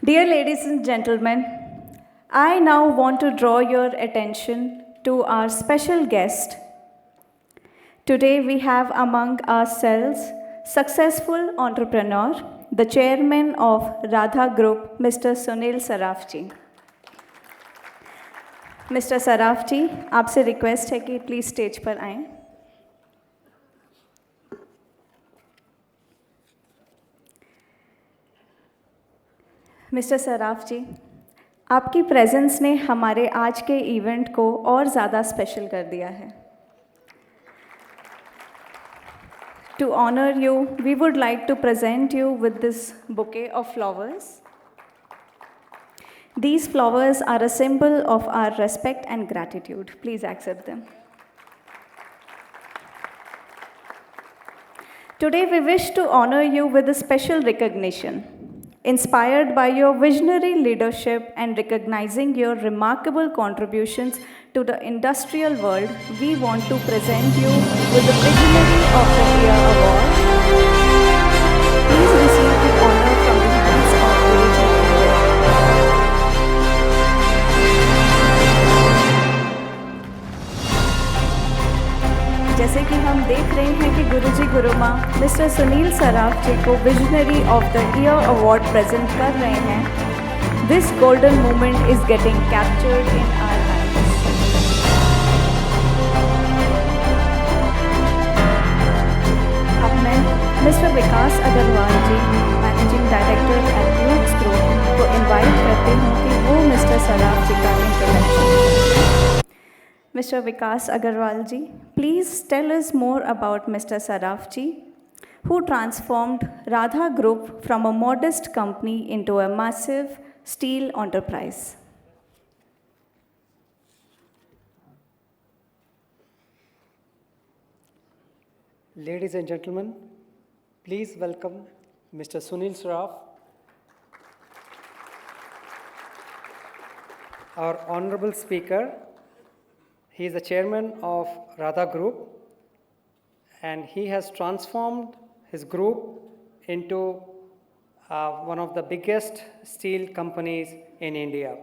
Dear ladies and gentlemen, I now want to draw your attention to our special guest. Today we have among ourselves successful entrepreneur, the chairman of Radha Group, Mr. Sunil Saraf ji. Mr. Saraf ji, आपसे request है कि please stage पर आएं. Mister Saraf जी, आपकी presence ने हमारे आज के इवेंट को और ज़्यादा स्पेशल कर दिया है. To honour you, we would like to present you with this bouquet of flowers. These flowers are a symbol of our respect and gratitude. Please accept them. Today we wish to honor you with a special recognition. Inspired by your visionary leadership and recognizing your remarkable contributions to the industrial world, we want to present you with the Visionary of the Year Award. Please receive the honor from the hands of Guruji. जैसे कि हम देख रहे हैं कि Guruji Guruma mister Sunil Saraf ji को visionary of the year award present कर रहे हैं. This golden moment is getting captured in our lives. अब मैं mister Vikas Agarwal ji, managing director at youth group, को इनवाइट करती हूँ कि वो मिस्टर सराफ जी का introduction. Mr. Vikas Agarwal ji, please tell us more about Mr. Saraf ji, who transformed Radha Group from a modest company into a massive steel enterprise. Ladies and gentlemen, please welcome Mr. Sunil Saraf, our honorable speaker. He is the chairman of Radha Group, and he has transformed his group into one of the biggest steel companies in India.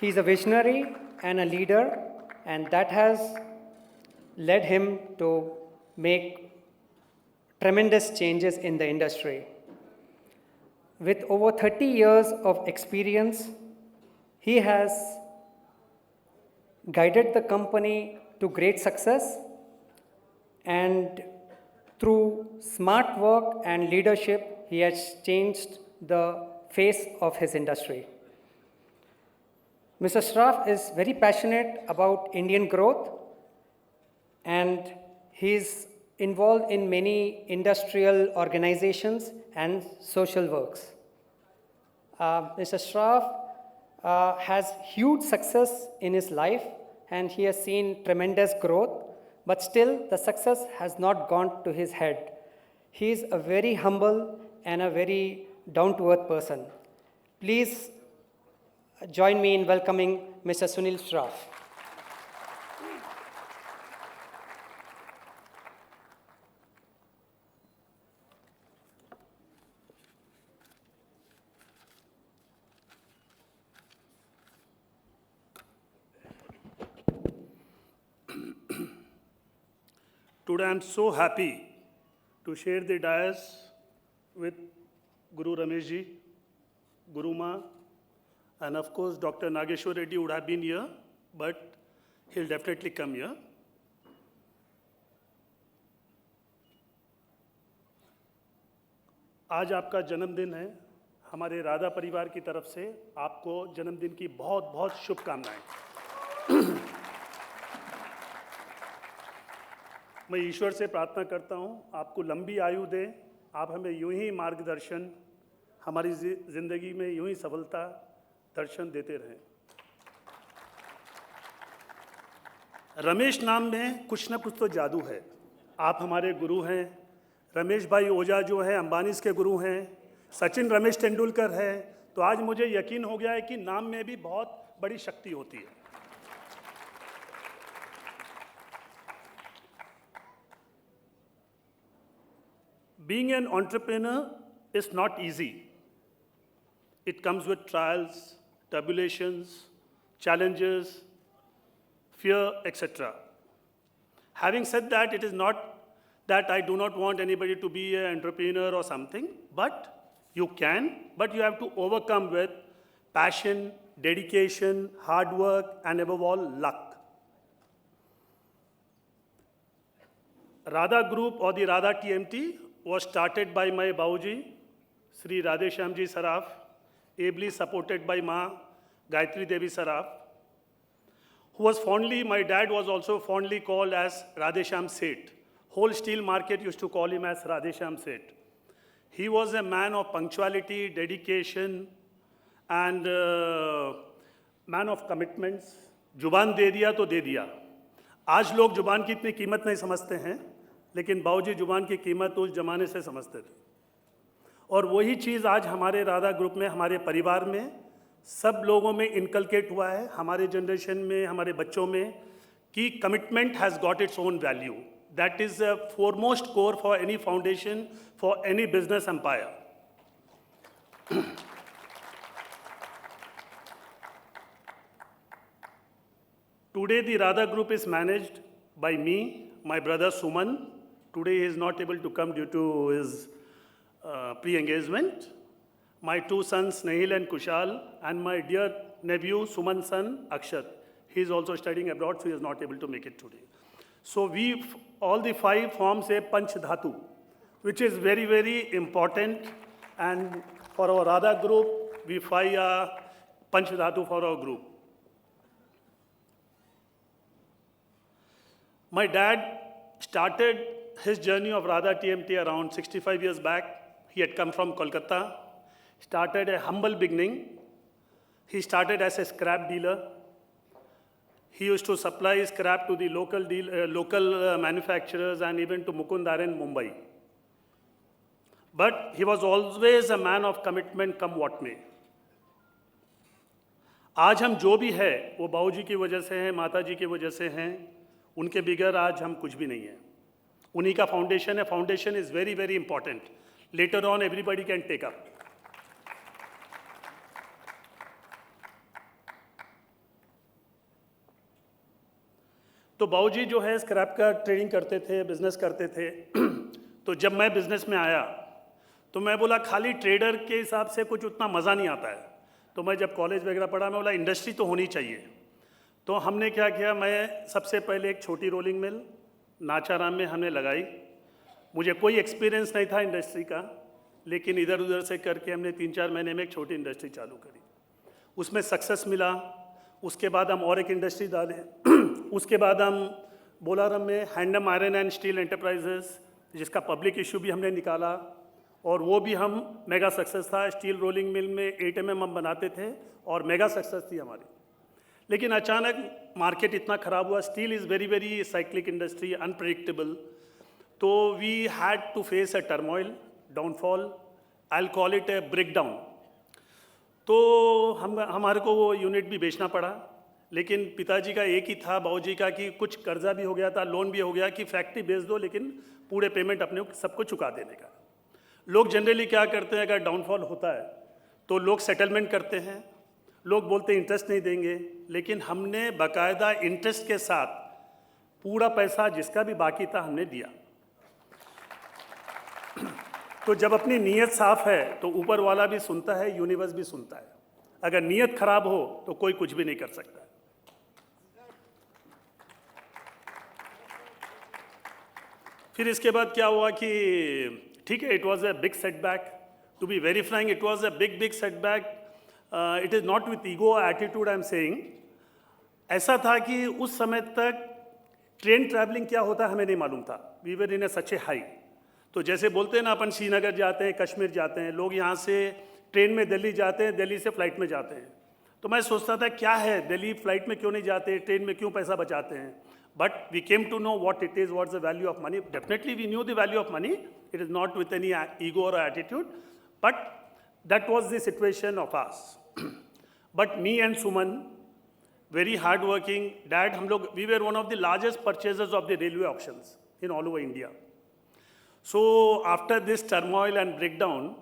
He is a visionary and a leader, and that has led him to make tremendous changes in the industry. With over 30 years of experience, he has guided the company to great success, and through smart work and leadership, he has changed the face of his industry. Mr. Saraf is very passionate about Indian growth, and he is involved in many industrial organizations and social works. Mr. Saraf has huge success in his life, and he has seen tremendous growth, but still the success has not gone to his head. He is a very humble and a very down-to-earth person. Please join me in welcoming Mr. Sunil Saraf. Today I am so happy to share the dais with Guru Ramesh ji, Guruma, and of course Dr. Nageshwar Reddi would have been here, but he'll definitely come here. आज आपका जन्मदिन है. हमारे राधा परिवार की तरफ से आपको जन्मदिन की बहुत बहुत शुभकामनाएं. मैं ईश्वर से प्रार्थना करता हूँ आपको लंबी आयु दे, आप हमें यूं ही मार्गदर्शन, हमारी ज़िंदगी में यूं ही सफलता दर्शन देते रहें. रमेश नाम में कुछ ना कुछ तो जादू है. आप हमारे गुरु हैं. रमेश भाई ओझा जो हैं अंबानीज के गुरु हैं, सचिन रमेश तेंदुलकर है. तो आज मुझे यकीन हो गया है कि नाम में भी बहुत बड़ी शक्ति होती है. Being an entrepreneur is not easy. it comes with trials, tribulations, challenges, fear, etc. Having said that, it is not that I do not want anybody to be an entrepreneur or something, but you can, but you have to overcome with passion, dedication, hard work, and above all, luck. Radha Group or the Radha TMT was started by my Bauji, Sri Radheshyamji Saraf, ably supported by Ma Gayatri Devi Saraf, who was fondly, my dad was also fondly called as Radheshyam Seth. Whole steel market used to call him as Radheshyam Seth. He was a man of punctuality, dedication, and man of commitments. जुबान दे दिया तो दे दिया. आज लोग जुबान की इतनी कीमत नहीं समझते हैं, लेकिन बाबूजी जुबान की कीमत उस जमाने से समझते थे. और वही चीज़ आज हमारे राधा ग्रुप में, हमारे परिवार में, सब लोगों में इनकलकेट हुआ है, हमारे जनरेशन में, हमारे बच्चों में, कि commitment has got its own value. That is a foremost core for any foundation, for any business empire. Today the Radha Group is managed by me, my brother Suman. Today he is not able to come due to his pre-engagement. My two sons Snehil and Kushal, and my dear nephew Suman's son Akshat. He is also studying abroad, so he is not able to make it today. So we, all the five forms a Panch Dhatu, which is very, very important. And for our Radha group, we five are Panch Dhatu for our group. My dad started his journey of Radha TMT around 65 years back. He had come from Kolkata, started a humble beginning. He started as a scrap dealer. He used to supply scrap to the local manufacturers and even to Mukundar in Mumbai. But he was always a man of commitment, come what may. आज हम जो भी है वो बाबूजी की वजह से हैं, माताजी की वजह से हैं. उनके बिगर आज हम कुछ भी नहीं हैं. उन्हीं का फाउंडेशन है. Foundation is very very important. Later on everybody can take up. तो बाबूजी जो है स्क्रैप का ट्रेडिंग करते थे, बिजनेस करते थे. तो जब मैं बिजनेस में आया तो मैं बोला खाली ट्रेडर के हिसाब से कुछ उतना मज़ा नहीं आता है. तो मैं जब कॉलेज वगैरह पढ़ा मैं बोला इंडस्ट्री तो होनी चाहिए. तो हमने क्या किया, मैं सबसे पहले एक छोटी रोलिंग मिल नाचाराम में हमने लगाई. मुझे कोई एक्सपीरियंस नहीं था इंडस्ट्री का, लेकिन इधर उधर से करके हमने 3-4 महीने में एक छोटी इंडस्ट्री चालू करी. उसमें सक्सेस मिला. उसके बाद हम और एक इंडस्ट्री डाले. उसके बाद हम बोलारम में हैंडम आयरन एंड स्टील एंटरप्राइजेस, जिसका पब्लिक इशू भी हमने निकाला, और वो भी हम मेगा सक्सेस था. स्टील रोलिंग मिल में 8 mm हम बनाते थे और मेगा सक्सेस थी हमारी. लेकिन अचानक मार्केट इतना ख़राब हुआ. Steel is very very cyclic industry, unpredictable. तो we had to face a turmoil, downfall. I will call it a break down. तो हमारे को वो यूनिट भी बेचना पड़ा. लेकिन पिताजी का एक ही था, बाबूजी का, कि कुछ कर्जा भी हो गया था, लोन भी हो गया, कि फैक्ट्री बेच दो लेकिन पूरे पेमेंट अपने सबको चुका देने का. लोग जनरली क्या करते हैं, अगर डाउनफॉल होता है तो लोग सेटलमेंट करते हैं. लोग बोलते हैं इंटरेस्ट नहीं देंगे, लेकिन हमने बाकायदा इंटरेस्ट के साथ पूरा पैसा जिसका भी बाकी था हमने दिया. तो जब अपनी नीयत साफ है तो ऊपर वाला भी सुनता है, यूनिवर्स भी सुनता है. अगर नीयत खराब हो तो कोई कुछ भी नहीं कर सकता. फिर इसके बाद क्या हुआ कि ठीक है, it was a big setback. To be very frank, it was a big setback. It is not with ego attitude I am saying. ऐसा था कि उस समय तक ट्रेन ट्रैवलिंग क्या होता है हमें नहीं मालूम था. We were in a such a high. तो जैसे बोलते हैं ना, अपन श्रीनगर जाते हैं, कश्मीर जाते हैं, लोग यहाँ से ट्रेन में दिल्ली जाते हैं, दिल्ली से फ्लाइट में जाते हैं. तो मैं सोचता था क्या है, दिल्ली फ्लाइट में क्यों नहीं जाते, ट्रेन में क्यों पैसा बचाते हैं. But we came to know what it is, what's the value of money. Definitely we knew the value of money. It is not with any ego or attitude. But that was the situation of us. But me and Suman, very hardworking, Dad, we were one of the largest purchasers of the railway auctions in all over India. So after this turmoil and breakdown,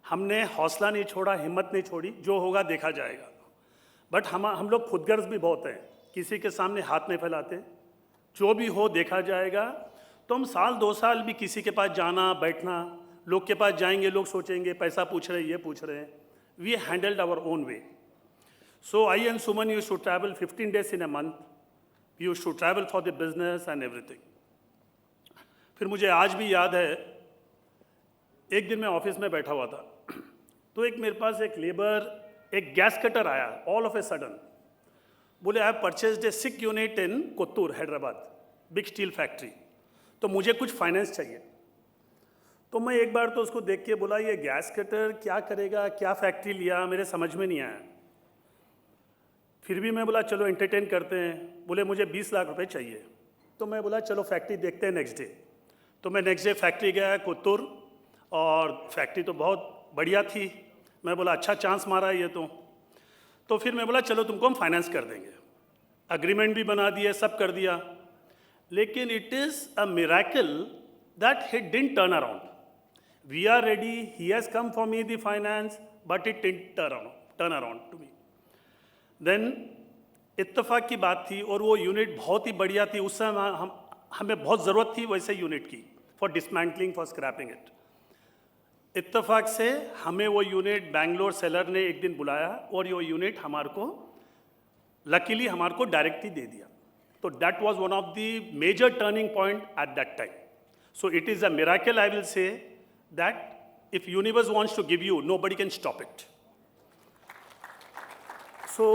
हमने हौसला नहीं छोड़ा, हिम्मत नहीं छोड़ी, जो होगा देखा जाएगा। बट हम लोग खुदगर्ज भी बहुत हैं, किसी के सामने हाथ नहीं फैलाते, जो भी हो देखा जाएगा। तो हम साल 2 साल भी किसी के पास जाना बैठना, लोग के पास जाएंगे, लोग सोचेंगे पैसा पूछ रहे हैं, ये पूछ रहे हैं। We handled our own way. So I and Suman used to travel 15 days in a month. We used to travel for the business and everything. फिर मुझे आज भी याद है, एक दिन मैं ऑफिस में बैठा हुआ था, तो एक मेरे पास एक लेबर, एक गैस कटर आया ऑल ऑफ ए सडन। बोले I have purchased a 6 unit in Kothur, Hyderabad, big steel factory, तो मुझे कुछ फाइनेंस चाहिए। तो मैं एक बार तो उसको देख के बोला ये गैस कटर क्या करेगा, क्या फैक्ट्री लिया, मेरे समझ में नहीं आया। फिर भी मैं बोला चलो एंटरटेन करते हैं। बोले मुझे 20 लाख रुपए चाहिए। तो मैं बोला चलो फैक्ट्री देखते हैं नेक्स्ट डे। तो मैं नेक्स्ट डे फैक्ट्री गया कोत्तूर, और फैक्ट्री तो बहुत बढ़िया थी। मैं बोला अच्छा चांस मारा है ये तो फिर मैं बोला चलो तुमको हम फाइनेंस कर देंगे। अग्रीमेंट भी बना दिए, सब कर दिया। लेकिन it is a miracle that he didn't turn around. We are ready, he has come for me the finance, but it didn't turn around to me. Then इत्तेफाक की बात थी, और वो यूनिट बहुत ही बढ़िया थी। उस समय हमें बहुत ज़रूरत थी वैसे यूनिट की, for dismantling, for scrapping it. इत्तेफाक से हमें वो यूनिट बैंगलोर सेलर ने एक दिन बुलाया, और ये यूनिट हमारे को लकीली हमारे को डायरेक्टली दे दिया। तो that was one of the major turning point at that time. So it is a miracle, I will say that if universe wants to give you, nobody can stop it. So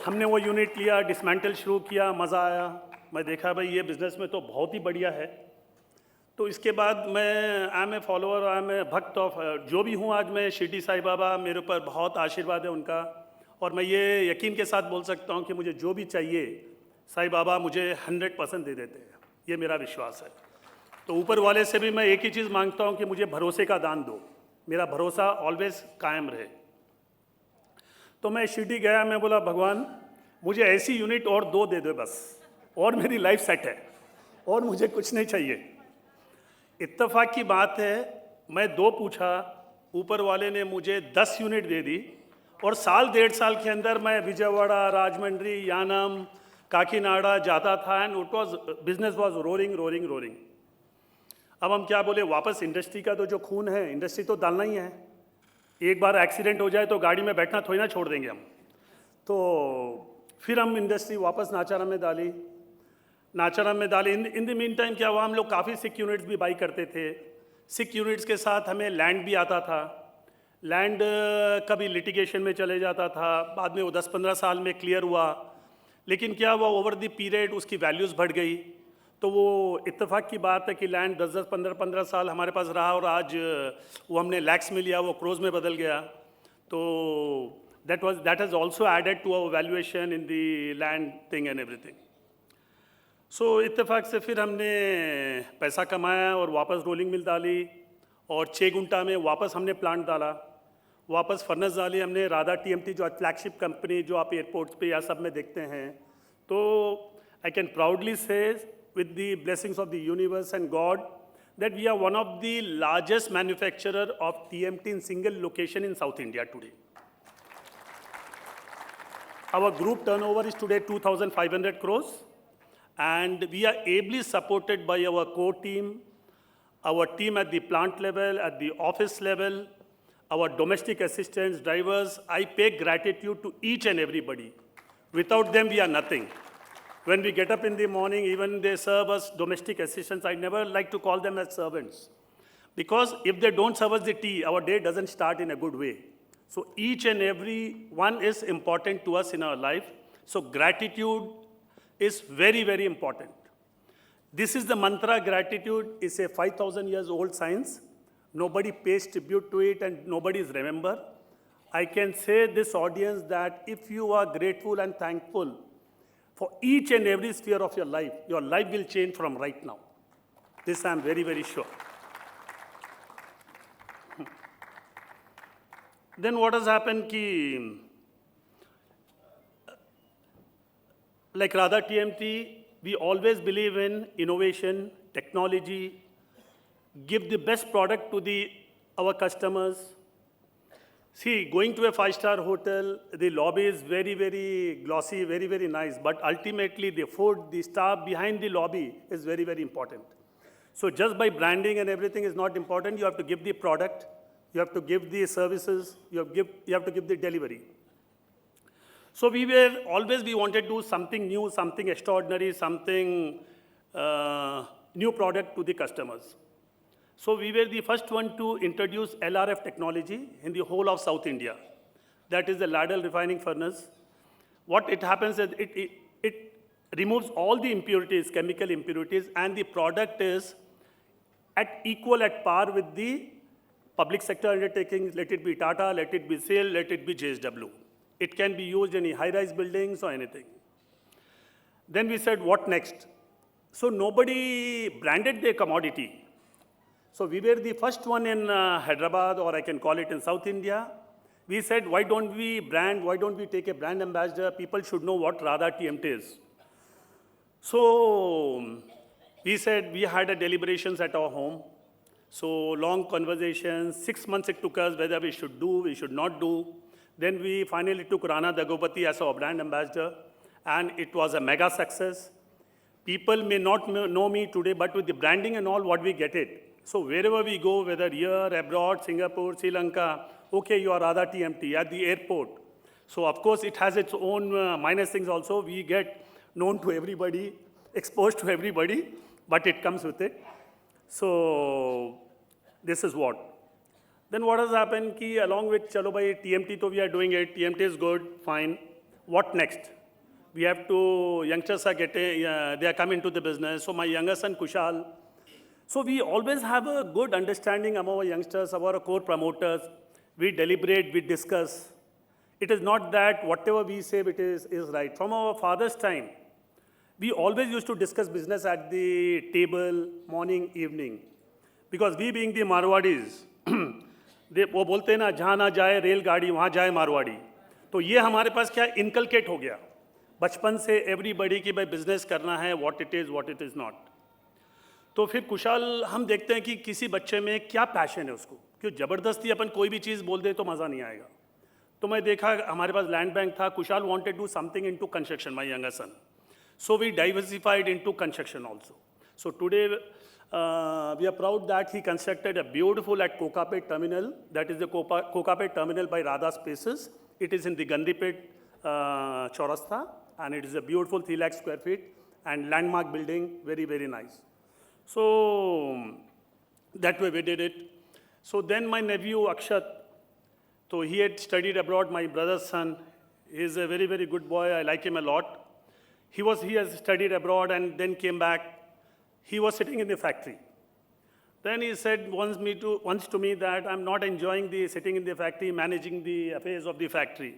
हमने वो unit लिया, dismantle शुरू किया, मज़ा आया। मैं देखा भाई ये बिज़नेस में तो बहुत ही बढ़िया है। तो इसके बाद मैं I am a follower, I am a भक्त ऑफ, जो भी हूँ आज मैं, शिरडी साईं बाबा, मेरे ऊपर बहुत आशीर्वाद है उनका। और मैं ये यकीन के साथ बोल सकता हूँ कि मुझे जो भी चाहिए साईं बाबा मुझे 100% दे देते हैं, ये मेरा विश्वास है। तो ऊपर वाले से भी मैं एक ही चीज़ मांगता हूँ कि मुझे भरोसे का दान दो, मेरा भरोसा ऑलवेज कायम रहे। तो मैं शिरडी गया, मैं बोला भगवान मुझे ऐसी यूनिट और 2 दे दो बस, और मेरी लाइफ सेट है, और मुझे कुछ नहीं चाहिए। इत्तेफाक की बात है, मैं 2 पूछा, ऊपर वाले ने मुझे 10 यूनिट दे दी, और साल 1.5 साल के अंदर मैं विजयवाड़ा, राजमंड्री, यानम, काकीनाडा जाता था, and it was business was roaring. अब हम क्या बोले, वापस इंडस्ट्री का तो जो खून है, इंडस्ट्री तो डालना ही है। एक बार एक्सीडेंट हो जाए तो गाड़ी में बैठना थोड़ी ना छोड़ देंगे हम। तो फिर हम इंडस्ट्री वापस नाचाराम में डाली। इन द मीन टाइम क्या हुआ, हम लोग काफ़ी 6 यूनिट्स भी बाई करते थे। 6 यूनिट्स के साथ हमें लैंड भी आता था। लैंड कभी लिटिगेशन में चले जाता था, बाद में वो 10-15 साल में क्लियर हुआ। लेकिन क्या हुआ, ओवर द पीरियड उसकी वैल्यूज़ बढ़ गई। तो वो इत्तेफाक की बात है कि लैंड 10-10, 15-15 साल हमारे पास रहा, और आज वो हमने लैक्स में लिया, वो क्रोज में बदल गया। तो that has also added to our valuation in the land thing and everything. So इत्तेफाक से फिर हमने पैसा कमाया और वापस रोलिंग मिल डाली, और 6 गुंटा में वापस हमने प्लांट डाला, वापस फर्नेस डाली हमने। राधा TMT जो फ्लैगशिप कंपनी जो आप एयरपोर्ट्स पे या सब में देखते हैं, तो आई कैन प्राउडली से with the blessings of the universe and God that we are one of the largest manufacturer of TMT in single location in South India today. Our group turnover is today 2,500 crores, and we are ably supported by our core team, our team at the plant level, at the office level, our domestic assistants, drivers. I pay gratitude to each and everybody. Without them, we are nothing. When we get up in the morning, even they serve us domestic assistants. I never like to call them as servants, because if they don't serve us the tea, our day doesn't start in a good way. So each and every one is important to us in our life. So gratitude is very, very important. This is the mantra. Gratitude is a 5,000 years old science. Nobody pays tribute to it, and nobody is remembered. I can say this audience that if you are grateful and thankful for each and every sphere of your life will change from right now. This I am very, very sure. Then what has happened ki, like Radha TMT, we always believe in innovation, technology, give the best product to our customers, See, going to a five-star hotel, the lobby is very, very glossy, very, very nice. But ultimately, the food, the staff behind the lobby is very, very important. So just by branding and everything is not important. You have to give the product, you have to give the services, you have to give the delivery. So we wanted to do something new, something extraordinary, something new product to the customers. So we were the first one to introduce LRF technology in the whole of South India. That is the ladle refining furnace. What it happens is it removes all the impurities, chemical impurities, and the product is at par with the public sector undertakings, let it be Tata, let it be SAIL, let it be JSW. It can be used in high-rise buildings or anything. Then we said, what next? So nobody branded their commodity. So we were the first one in Hyderabad, or I can call it in South India. We said, why don't we brand, why don't we take a brand ambassador? People should know what Radha TMT is. So we said, we had a deliberations at our home. So long conversations, 6 months it took us whether we should do, we should not do. Then we finally took Rana Dagopati as our brand ambassador, and it was a mega success. People may not know me today, but with the branding and all, what we get it. So wherever we go, whether here, abroad, Singapore, Sri Lanka, okay, you are Radha TMT at the airport. So of course, it has its own minus things also. We get known to everybody, exposed to everybody, but it comes with it. So this is what. Then what has happened, ki along with chalo bhai, TMT to we are doing it, TMT is good, fine. What next? We have to, youngsters are getting, they are coming to the business. So my younger son, Kushal. So we always have a good understanding among our youngsters, our core promoters. We deliberate, we discuss. It is not that whatever we say it is right. From our father's time, we always used to discuss business at the table, morning, evening. Because we being the Marwadis, वो बोलते हैं ना जहाँ ना जाए रेलगाड़ी वहाँ जाए मारवाड़ी तो ये हमारे पास क्या इनकलकेट हो गया बचपन से एवरीबडी की भाई बिजनेस करना है व्हाट इट इज़ नॉट तो फिर कुशाल हम देखते हैं कि किसी बच्चे में क्या पैशन है उसको क्यों ज़बरदस्ती अपन कोई भी चीज़ बोल दे तो मज़ा नहीं आएगा तो मैं देखा हमारे पास लैंड बैंक था Kushal wanted do something into construction my younger son so we diversified into construction also so today we are proud that he constructed a beautiful at Kokapet terminal, that is the Kokapet terminal by Radha Spaces. It is in the Gandhipet Chaurasta, and it is a beautiful 3 lakh square feet and landmark building, very, very nice. So that way we did it. So then my nephew Akshat, so he had studied abroad, my brother's son. He is a very, very good boy. I like him a lot. He has studied abroad and then came back. He was sitting in the factory. Then he said once to me that I'm not enjoying the sitting in the factory, managing the affairs of the factory.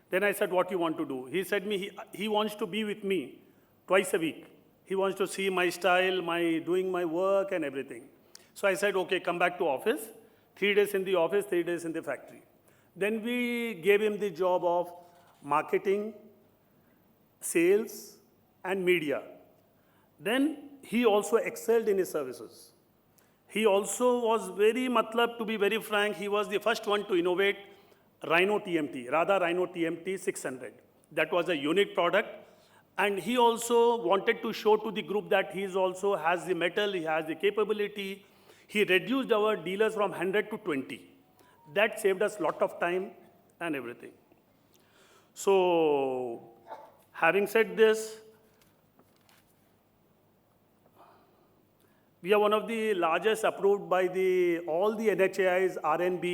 Then I said, what do you want to do? He said he wants to be with me twice a week. He wants to see my style, doing my work and everything. So I said, okay, come back to office. 3 days in the office, 3 days in the factory. Then we gave him the job of marketing, sales, and media. Then he also excelled in his services. He also was to be very frank, he was the first one to innovate Rhino TMT, Radha Rhino TMT 600. That was a unique product. And he also wanted to show to the group that he also has the metal, he has the capability. He reduced our dealers from 100 to 20. That saved us a lot of time and everything. So, having said this, we are one of the largest approved by all the NHAIs, RNB.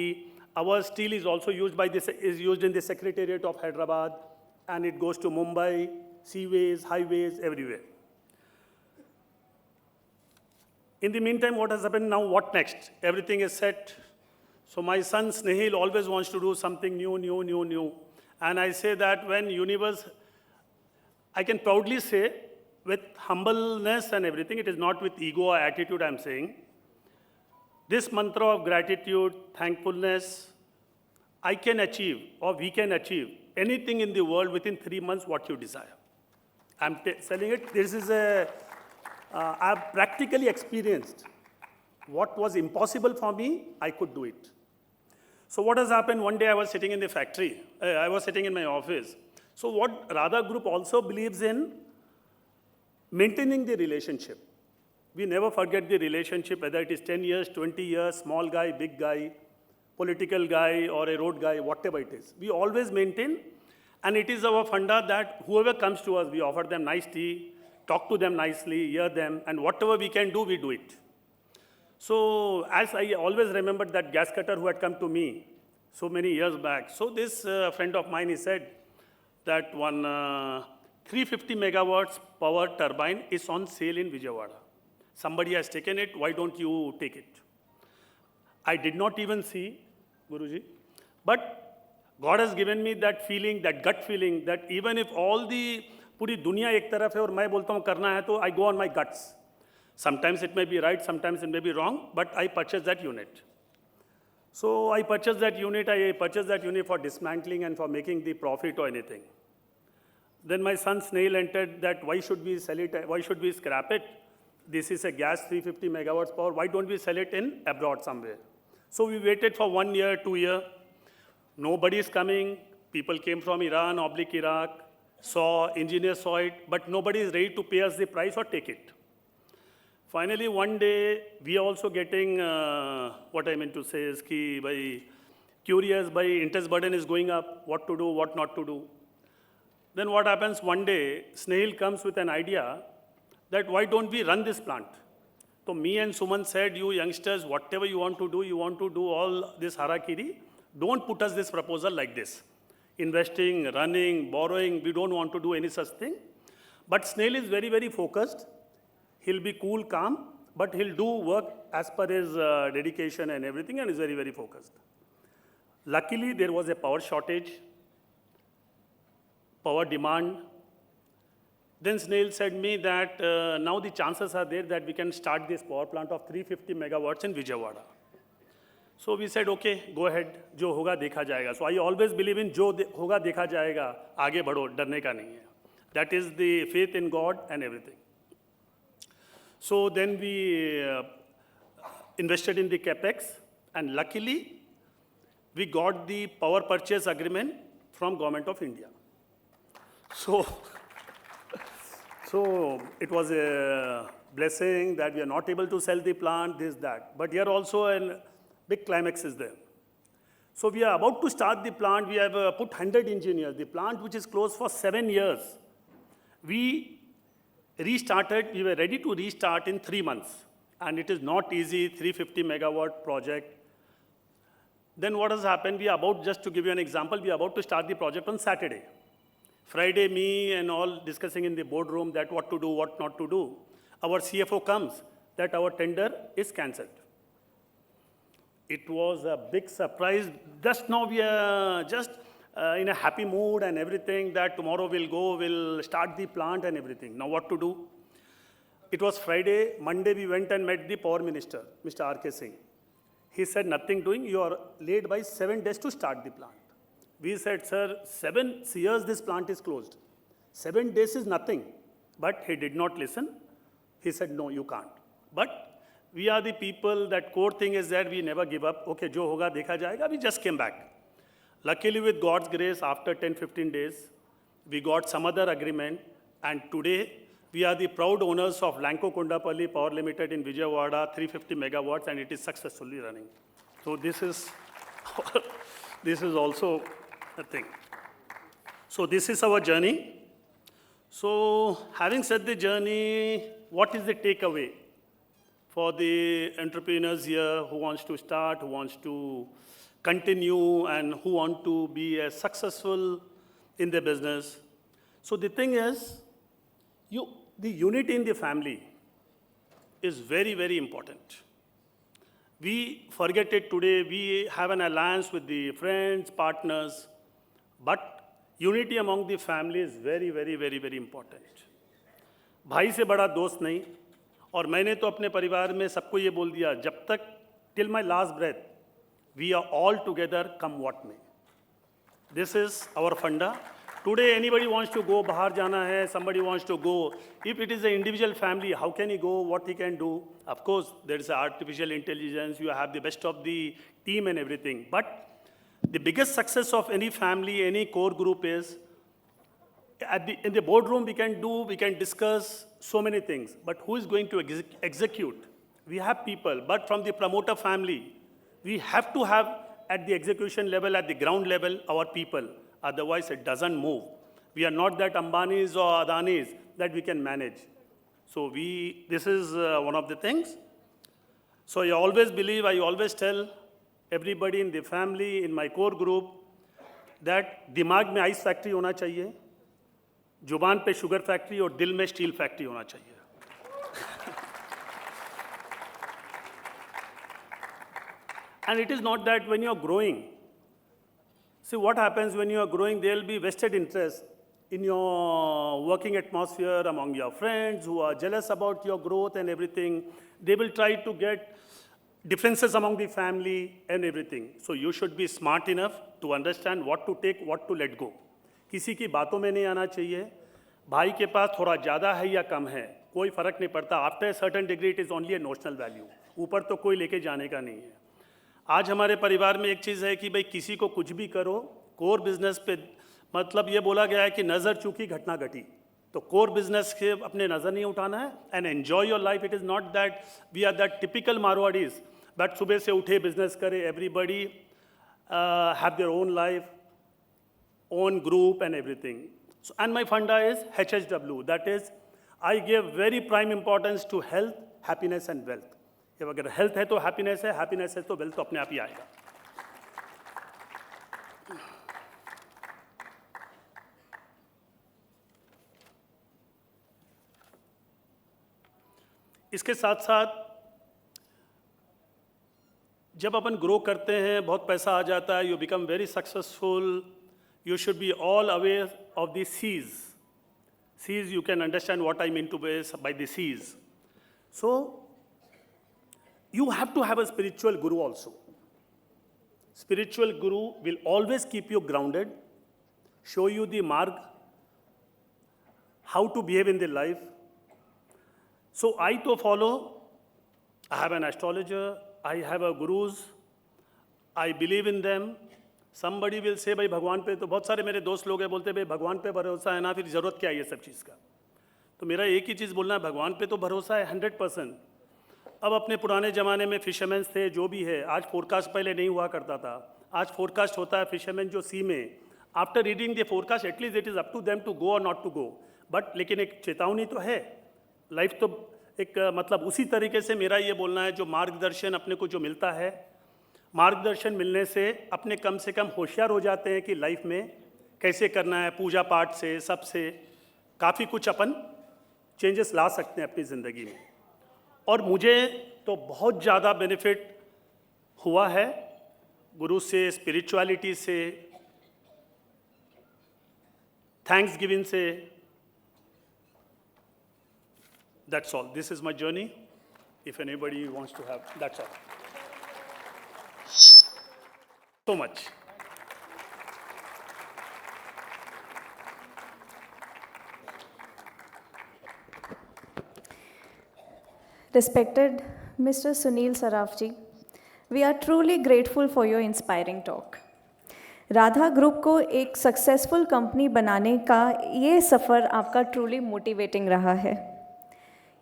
Our steel is also used in the Secretariat of Hyderabad, and it goes to Mumbai, seaways, highways, everywhere. In the meantime, what has happened now? What next? Everything is set. So my son Snehil always wants to do something new. And I say that when universe, I can proudly say, with humbleness and everything, it is not with ego or attitude I'm saying. This mantra of gratitude, thankfulness, I can achieve or we can achieve anything in the world within 3 months what you desire. I'm selling it. This is I've practically experienced what was impossible for me, I could do it. So what has happened, one day I was sitting in the factory, I was sitting in my office. So what Radha Group also believes in, maintaining the relationship. We never forget the relationship, whether it is 10 years, 20 years, small guy, big guy, political guy, or a road guy, whatever it is. We always maintain, and it is our funda that whoever comes to us, we offer them nice tea, talk to them nicely, hear them, and whatever we can do, we do it. So as I always remembered that gas cutter who had come to me so many years back. So this friend of mine, he said that one 350 megawatts power turbine is on sale in Vijayawada. Somebody has taken it, why don't you take it? I did not even see, Guruji, but God has given me that feeling, that gut feeling, that even if all the पूरी दुनिया एक तरफ है और मैं बोलता हूँ करना है तो I go on my guts. Sometimes it may be right, sometimes it may be wrong, but I purchased that unit. So I purchased that unit for dismantling and for making the profit or anything. Then my son Snail entered that why should we sell it, why should we scrap it? This is a gas 350 megawatts power, why don't we sell it in abroad somewhere? So we waited for 1 year, 2 years. Nobody is coming. People came from Iran, Iraq, engineers saw it, but nobody is ready to pay us the price or take it. Finally, one day, we are also getting, what I meant to say is, curious, by interest burden is going up, what to do, what not to do. Then what happens, one day, Snail comes with an idea that why don't we run this plant? So me and Suman said, you youngsters, whatever you want to do all this harakiri, don't put us this proposal like this. Investing, running, borrowing, we don't want to do any such thing. But Snail is very, very focused. He'll be cool, calm, but he'll do work as per his dedication and everything, and is very, very focused. Luckily, there was a power shortage, power demand. Then Snail said me that now the chances are there that we can start this power plant of 350 megawatts in Vijayawada. So we said, okay, go ahead, जो होगा देखा जाएगा. So I always believe in जो होगा देखा जाएगा, आगे बढ़ो, डरने का नहीं है. That is the faith in God and everything. So then we invested in the capex, and luckily we got the power purchase agreement from Government of India. So it was a blessing that we are not able to sell the plant, this, that. But here also a big climax is there. So we are about to start the plant. We have put 100 engineers. The plant, which is closed for 7 years, we restarted. We were ready to restart in 3 months. And it is not easy, 350 megawatt project. Then what has happened? We are about, just to give you an example, we are about to start the project on Saturday. Friday, me and all discussing in the boardroom that what to do, what not to do. Our CFO comes that our tender is cancelled. It was a big surprise. Just now we are just in a happy mood and everything that tomorrow we'll start the plant and everything. Now what to do? It was Friday. Monday we went and met the Power Minister, Mr. R.K. Singh. He said, nothing doing. You are late by 7 days to start the plant. We said, sir, 7 years this plant is closed. 7 days is nothing. But he did not listen. He said, no, you can't. But we are the people, that core thing is that we never give up. Okay, jo hoga dekha jayega. We just came back. Luckily, with God's grace, after 10-15 days, we got some other agreement. And today, we are the proud owners of Lanco Kondapalli Power Limited in Vijayawada, 350 megawatts, and it is successfully running. So this is also a thing. So this is our journey. So having said the journey, what is the takeaway for the entrepreneurs here who wants to start, who wants to continue, and who want to be successful in their business? So the thing is, the unity in the family is very, very important. We forget it today. We have an alliance with the friends, partners, but unity among the family is very, very, very, very important. भाई से बड़ा दोस्त नहीं, और मैंने तो अपने परिवार में सबको ये बोल दिया, जब तक till my last breath, we are all together, come what may. This is our funda. Today, anybody wants to go, bahar jana hai, somebody wants to go. If it is an individual family, how can he go, what he can do? Of course, there is artificial intelligence, you have the best of the team and everything. But The biggest success of any family, any core group is, in the boardroom we can discuss so many things, but who is going to execute? We have people, but from the promoter family, we have to have at the execution level, at the ground level, our people. Otherwise, it doesn't move. We are not that Ambanis or Adanis that we can manage. So this is one of the things. So I always tell everybody in the family, in my core group, that दिमाग में ice factory होना चाहिए, जुबान पे sugar factory और दिल में steel factory होना चाहिए. And it is not that when you are growing, see what happens when you are growing, there will be vested interest in your working atmosphere among your friends who are jealous about your growth and everything. They will try to get differences among the family and everything. So you should be smart enough to understand what to take, what to let go. किसी की बातों में नहीं आना चाहिए. भाई के पास थोड़ा ज़्यादा है या कम है, कोई फ़र्क नहीं पड़ता. After a certain degree, it is only a notional value. ऊपर तो कोई लेके जाने का नहीं है. आज हमारे परिवार में एक चीज़ है कि भाई किसी को कुछ भी करो, कोर बिजनेस पे मतलब ये बोला गया है कि नज़र चूकी घटना घटी. तो कोर बिजनेस के अपने नज़र नहीं उठाना है and enjoy your life. It is not that we are that typical Marwaris but सुबह से उठे बिजनेस करे. Everybody have their own life, own group and everything. And my funda is HHW, that is I give very prime importance to health, happiness and wealth. अगर health है तो happiness है तो wealth तो अपने आप ही आएगा. इसके साथ साथ जब अपन ग्रो करते हैं, बहुत पैसा आ जाता है, you become very successful, you should be all aware of the seas. Seas, you can understand what I mean to by the seas. So you have to have a spiritual guru also. Spiritual guru will always keep you grounded, show you the marg, how to behave in the life. So I to follow, I have an astrologer, I have a gurus, I believe in them. Somebody will say भाई भगवान पे, तो बहुत सारे मेरे दोस्त लोग हैं बोलते हैं भाई भगवान पे भरोसा है ना, फिर ज़रूरत क्या है ये सब चीज़ का. तो मेरा एक ही चीज़ बोलना है, भगवान पे तो भरोसा है 100%. अब अपने पुराने ज़माने में फिशरमैन्स थे, जो भी है, आज फोरकास्ट पहले नहीं हुआ करता था, आज फोरकास्ट होता है. फिशरमैन जो सी में, after reading the forecast at least it is up to them to go और नॉट टू गो. बट लेकिन एक चेतावनी तो है. लाइफ तो एक मतलब उसी तरीके से मेरा ये बोलना है, जो मार्गदर्शन अपने को जो मिलता है, मार्गदर्शन मिलने से अपने कम से कम होशियार हो जाते हैं कि लाइफ में कैसे करना है. पूजा पाठ से, सबसे काफ़ी कुछ अपन चेंजेस ला सकते हैं अपनी ज़िंदगी में. और मुझे तो बहुत ज़्यादा बेनिफिट हुआ है गुरु से, स्पिरिचुअलिटी से, थैंक्स गिविंग से. That's all. This is my journey. If anybody wants to have, that's all. So much. Respected Mr. Sunil Saraf ji, we are truly grateful for your inspiring talk. Radha group को एक successful company बनाने का ये सफ़र आपका truly motivating रहा है.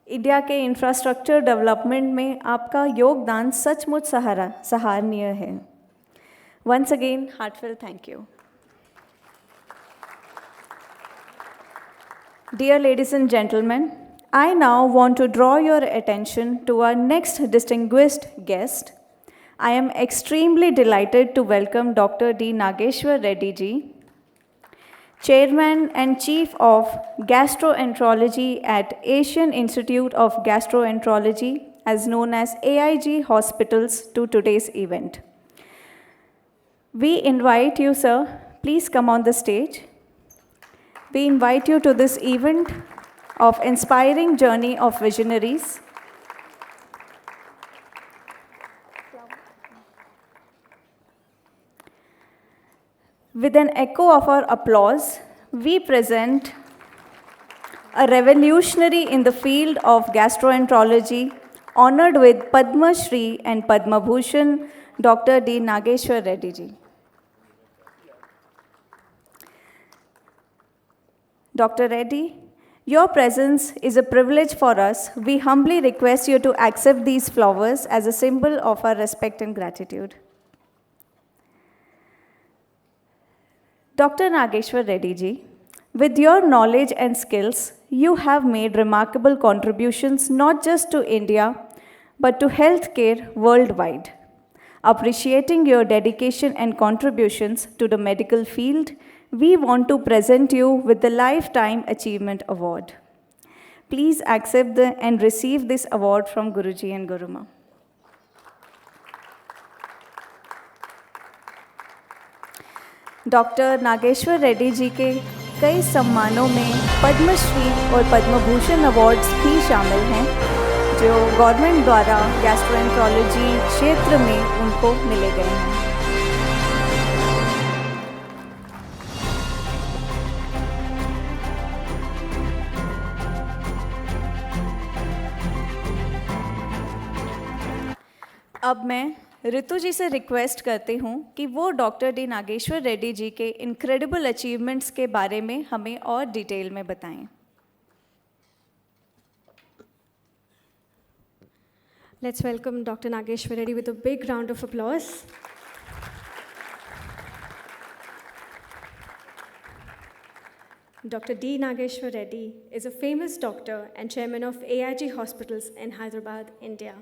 India के infrastructure development में आपका योगदान सचमुच सराहनीय है. Once again heartfelt thank you. Dear ladies and gentlemen, I now want to draw your attention to our next distinguished guest. I am extremely delighted to welcome Dr. D. Nageshwar Reddy ji, Chairman and Chief of Gastroenterology at Asian Institute of Gastroenterology, as known as AIG Hospitals, to today's event. We invite you, sir, please come on the stage. We invite you to this event of inspiring journey of visionaries. With an echo of our applause, we present a revolutionary in the field of gastroenterology, honored with Padma Shri and Padma Bhushan, Dr. D. Nageshwar Reddy ji. Dr. Reddy, your presence is a privilege for us. We humbly request you to accept these flowers as a symbol of our respect and gratitude. Dr. Nageshwar Reddy ji, with your knowledge and skills, you have made remarkable contributions not just to India, but to healthcare worldwide. Appreciating your dedication and contributions to the medical field, we want to present you with the Lifetime Achievement Award. Please accept and receive this award from Guruji and Guruma. Doctor Nageshwar Reddy ji के कई सम्मानों में पद्मश्री और Padma Bhushan awards भी शामिल हैं, जो government द्वारा gastroenterology क्षेत्र में उनको मिले गए हैं। अब मैं ऋतु जी से रिक्वेस्ट करती हूँ कि वो डॉक्टर डी नागेश्वर रेड्डी जी के इनक्रेडिबल अचीवमेंट्स के बारे में हमें और डिटेल में बताएं। Let's welcome Dr. Nageshwar Reddy with a big round of applause. Dr. D. Nageshwar Reddy is a famous doctor and chairman of AIG Hospitals in Hyderabad, India.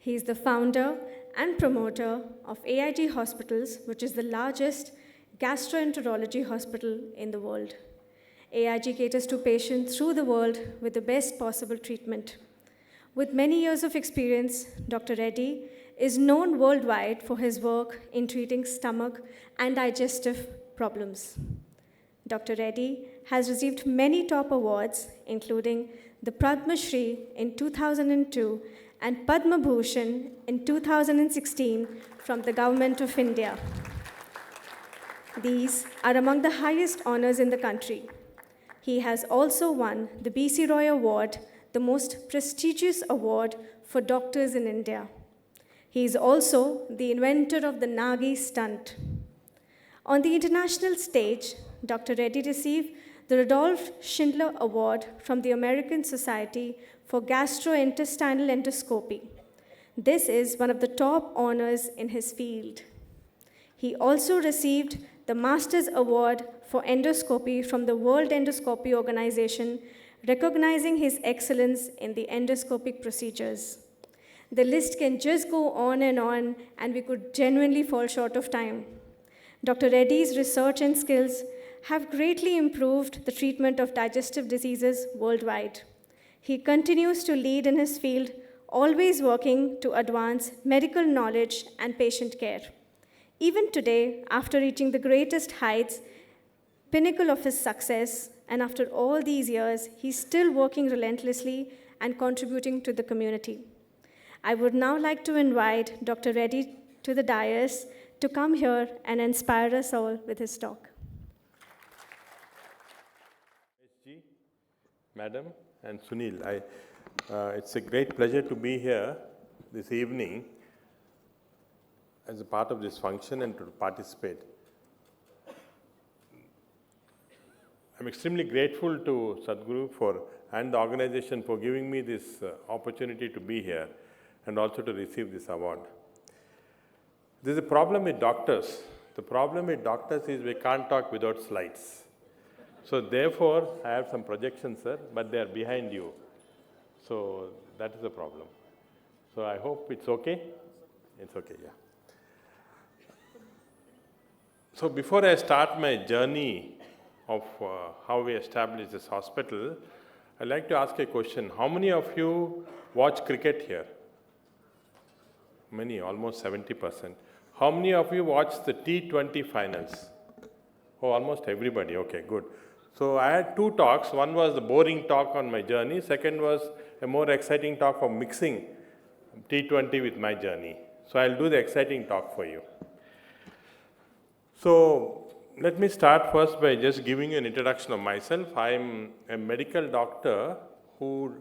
He is the founder and promoter of AIG Hospitals, which is the largest gastroenterology hospital in the world. AIG caters to patients through the world with the best possible treatment. With many years of experience, Dr. Reddy is known worldwide for his work in treating stomach and digestive problems. Dr. Reddy has received many top awards, including the Padma Shri in 2002 and Padma Bhushan in 2016 from the Government of India. These are among the highest honors in the country. He has also won the BC Roy Award, the most prestigious award for doctors in India. He is also the inventor of the Nagi stunt. On the international stage, Dr. Reddy received the Rudolph Schindler Award from the American Society for Gastrointestinal Endoscopy. This is one of the top honors in his field. He also received the Masters Award for Endoscopy from the World Endoscopy Organization, recognizing his excellence in the endoscopic procedures. The list can just go on, and we could genuinely fall short of time. Dr. Reddy's research and skills have greatly improved the treatment of digestive diseases worldwide. He continues to lead in his field, always working to advance medical knowledge and patient care. Even today, after reaching the greatest heights, pinnacle of his success, and after all these years, he's still working relentlessly and contributing to the community. I would now like to invite Dr. Reddy to the dais to come here and inspire us all with his talk. Madam and Sunil, it's a great pleasure to be here this evening as a part of this function and to participate. I'm extremely grateful to Sadguru and the organization for giving me this opportunity to be here and also to receive this award. There's a problem with doctors. The problem with doctors is we can't talk without slides. So therefore, I have some projections, sir, but they are behind you. So that is the problem. So I hope it's okay. It's okay, yeah. So before I start my journey of how we established this hospital, I'd like to ask a question. How many of you watch cricket here? Many, almost 70%. How many of you watch the T20 finals? Oh, almost everybody. Okay, good. So I had two talks. One was the boring talk on my journey. Second was a more exciting talk of mixing T20 with my journey. So I'll do the exciting talk for you. So let me start first by just giving you an introduction of myself. I'm a medical doctor who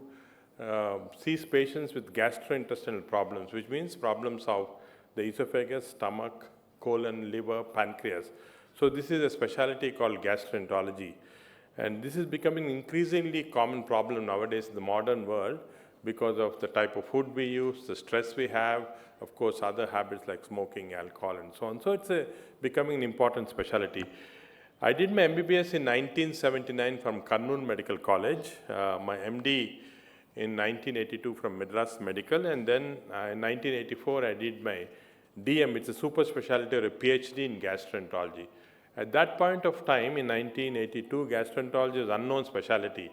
sees patients with gastrointestinal problems, which means problems of the esophagus, stomach, colon, liver, pancreas. So this is a specialty called gastroenterology. And this is becoming increasingly common problem nowadays in the modern world because of the type of food we use, the stress we have, of course, other habits like smoking, alcohol, and so on. So it's becoming an important specialty. I did my MBBS in 1979 from Kannur Medical College, my MD in 1982 from Madras Medical, and then in 1984 I did my DM, it's a super specialty or a PhD in gastroenterology. At that point of time in 1982, gastroenterology was unknown specialty.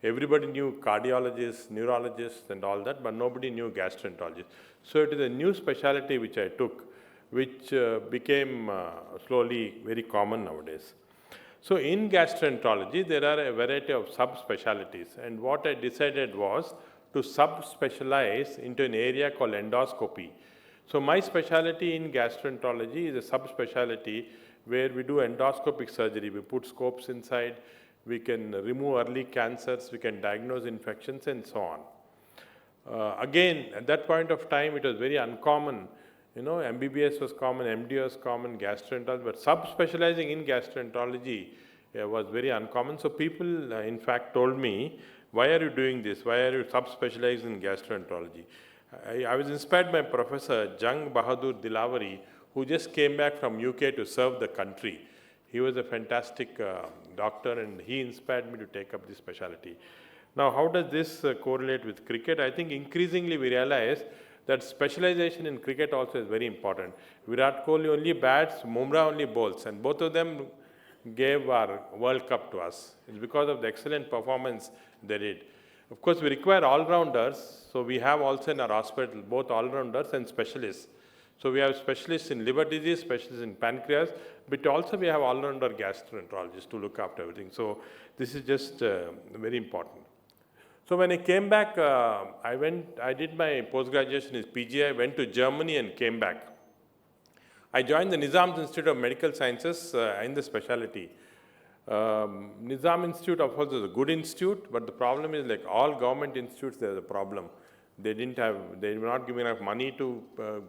Everybody knew cardiologists, neurologists and all that, but nobody knew gastroenterology. So it is a new specialty which I took, which became slowly very common nowadays. So in gastroenterology, there are a variety of subspecialties, and what I decided was to subspecialize into an area called endoscopy. So my specialty in gastroenterology is a subspecialty where we do endoscopic surgery. We put scopes inside, we can remove early cancers, we can diagnose infections and so on. Again, at that point of time, it was very uncommon. You know, MBBS was common, MD was common, gastroenterology, but subspecializing in gastroenterology was very uncommon. So people, in fact, told me, why are you doing this? Why are you subspecializing in gastroenterology? I was inspired by Professor Jang Bahadur Dilawari, who just came back from UK to serve the country. He was a fantastic doctor, and he inspired me to take up this specialty. Now, how does this correlate with cricket? I think increasingly we realize that specialization in cricket also is very important. Virat Kohli only bats, Mumra only bowls, and both of them gave our World Cup to us. It's because of the excellent performance they did. Of course, we require all-rounders, so we have also in our hospital both all-rounders and specialists. So we have specialists in liver disease, specialists in pancreas, but also we have all-rounder gastroenterologists to look after everything. So this is just very important. So when I came back, I did my post-graduation as PGI, went to Germany and came back. I joined the Nizam's Institute of Medical Sciences in the specialty. Nizam Institute, of course, is a good institute, but the problem is like all government institutes, there's a problem. They were not giving enough money to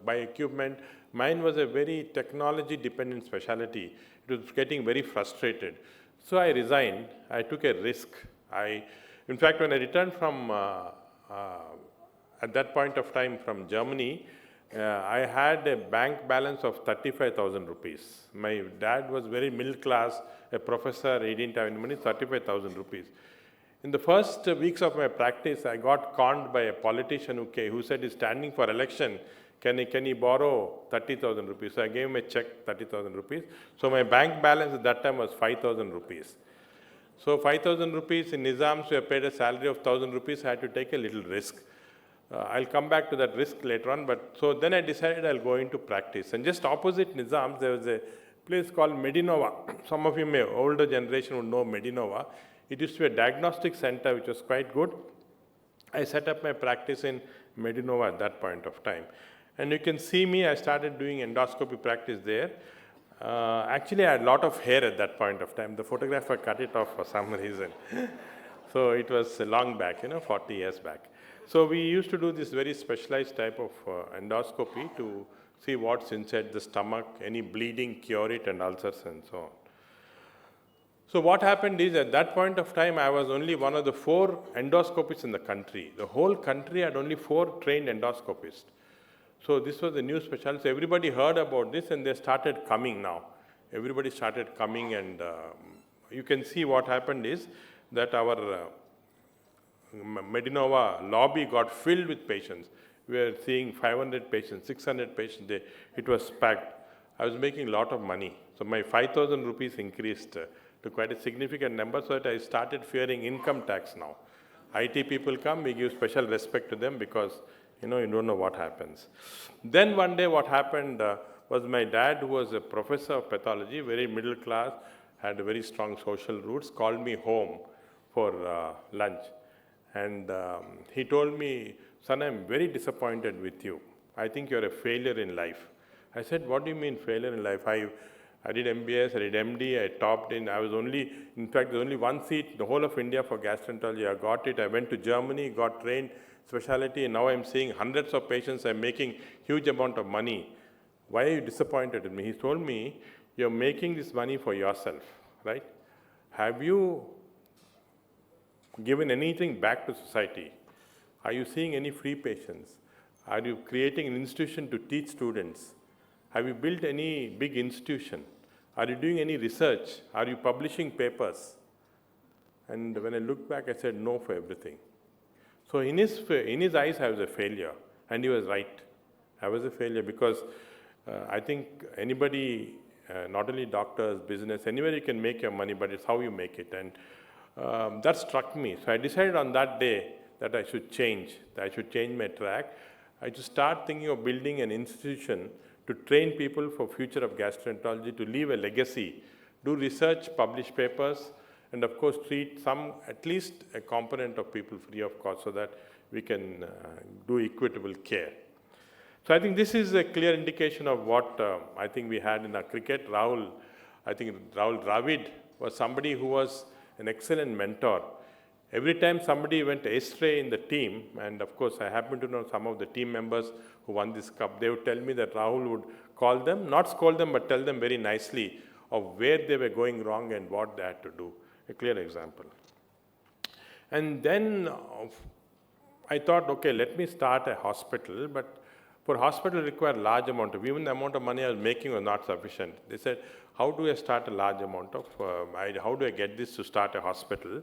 buy equipment. Mine was a very technology-dependent specialty. It was getting very frustrated. So I resigned. I took a risk. In fact, when I returned from, at that point of time from Germany, I had a bank balance of 35,000 rupees. My dad was very middle class, a professor, he didn't have any money, 35,000 rupees. In the first weeks of my practice, I got conned by a politician who said he's standing for election. Can he borrow 30,000 rupees? So I gave him a check, 30,000 rupees. So my bank balance at that time was 5,000 rupees. So 5,000 rupees in Nizam's, we paid a salary of 1,000 rupees. I had to take a little risk. I'll come back to that risk later on. But so then I decided I'll go into practice. And just opposite Nizam's, there was a place called Medinova. Some of you may, older generation would know Medinova. It used to be a diagnostic center, which was quite good. I set up my practice in Medinova at that point of time. And you can see me, I started doing endoscopy practice there. Actually, I had a lot of hair at that point of time. The photographer cut it off for some reason. So it was long back, 40 years back. So we used to do this very specialized type of endoscopy to see what's inside the stomach, any bleeding, cure it, and ulcers and so on. So what happened is, at that point of time, I was only one of the 4 endoscopists in the country. The whole country had only 4 trained endoscopists. So this was a new specialty. So everybody heard about this and they started coming now. Everybody started coming, and you can see what happened is that our Medinova lobby got filled with patients. We were seeing 500 patients, 600 patients. It was packed. I was making a lot of money. So my 5,000 rupees increased to quite a significant number, so that I started fearing income tax now. IT people come, we give special respect to them because you don't know what happens. Then one day what happened was my dad, who was a professor of pathology, very middle class, had very strong social roots, called me home for lunch. And he told me, son, I'm very disappointed with you. I think you're a failure in life. I said, what do you mean failure in life? I did MBS, I did MD, I topped in. In fact, there's only one seat in the whole of India for gastroenterology. I got it. I went to Germany, got trained specialty, and now I'm seeing hundreds of patients. I'm making huge amount of money. Why are you disappointed in me? He told me, you're making this money for yourself, right? Have you given anything back to society? Are you seeing any free patients? Are you creating an institution to teach students? Have you built any big institution? Are you doing any research? Are you publishing papers? And when I looked back, I said no for everything. So in his eyes, I was a failure. And he was right. I was a failure because I think anybody, not only doctors, business, anywhere you can make your money, but it's how you make it. And that struck me. So I decided on that day that I should change, that I should change my track. I should start thinking of building an institution to train people for future of gastroenterology, to leave a legacy, do research, publish papers, and of course treat at least a component of people free of cost so that we can do equitable care. So I think this is a clear indication of what I think we had in our cricket. Rahul Dravid was somebody who was an excellent mentor. Every time somebody went astray in the team, and of course I happen to know some of the team members who won this cup, they would tell me that Rahul would call them, not scold them, but tell them very nicely of where they were going wrong and what they had to do. A clear example. And then I thought, okay, let me start a hospital, but for hospital require large amount of, even the amount of money I was making was not sufficient. They said, how do I start a large amount of, how do I get this to start a hospital?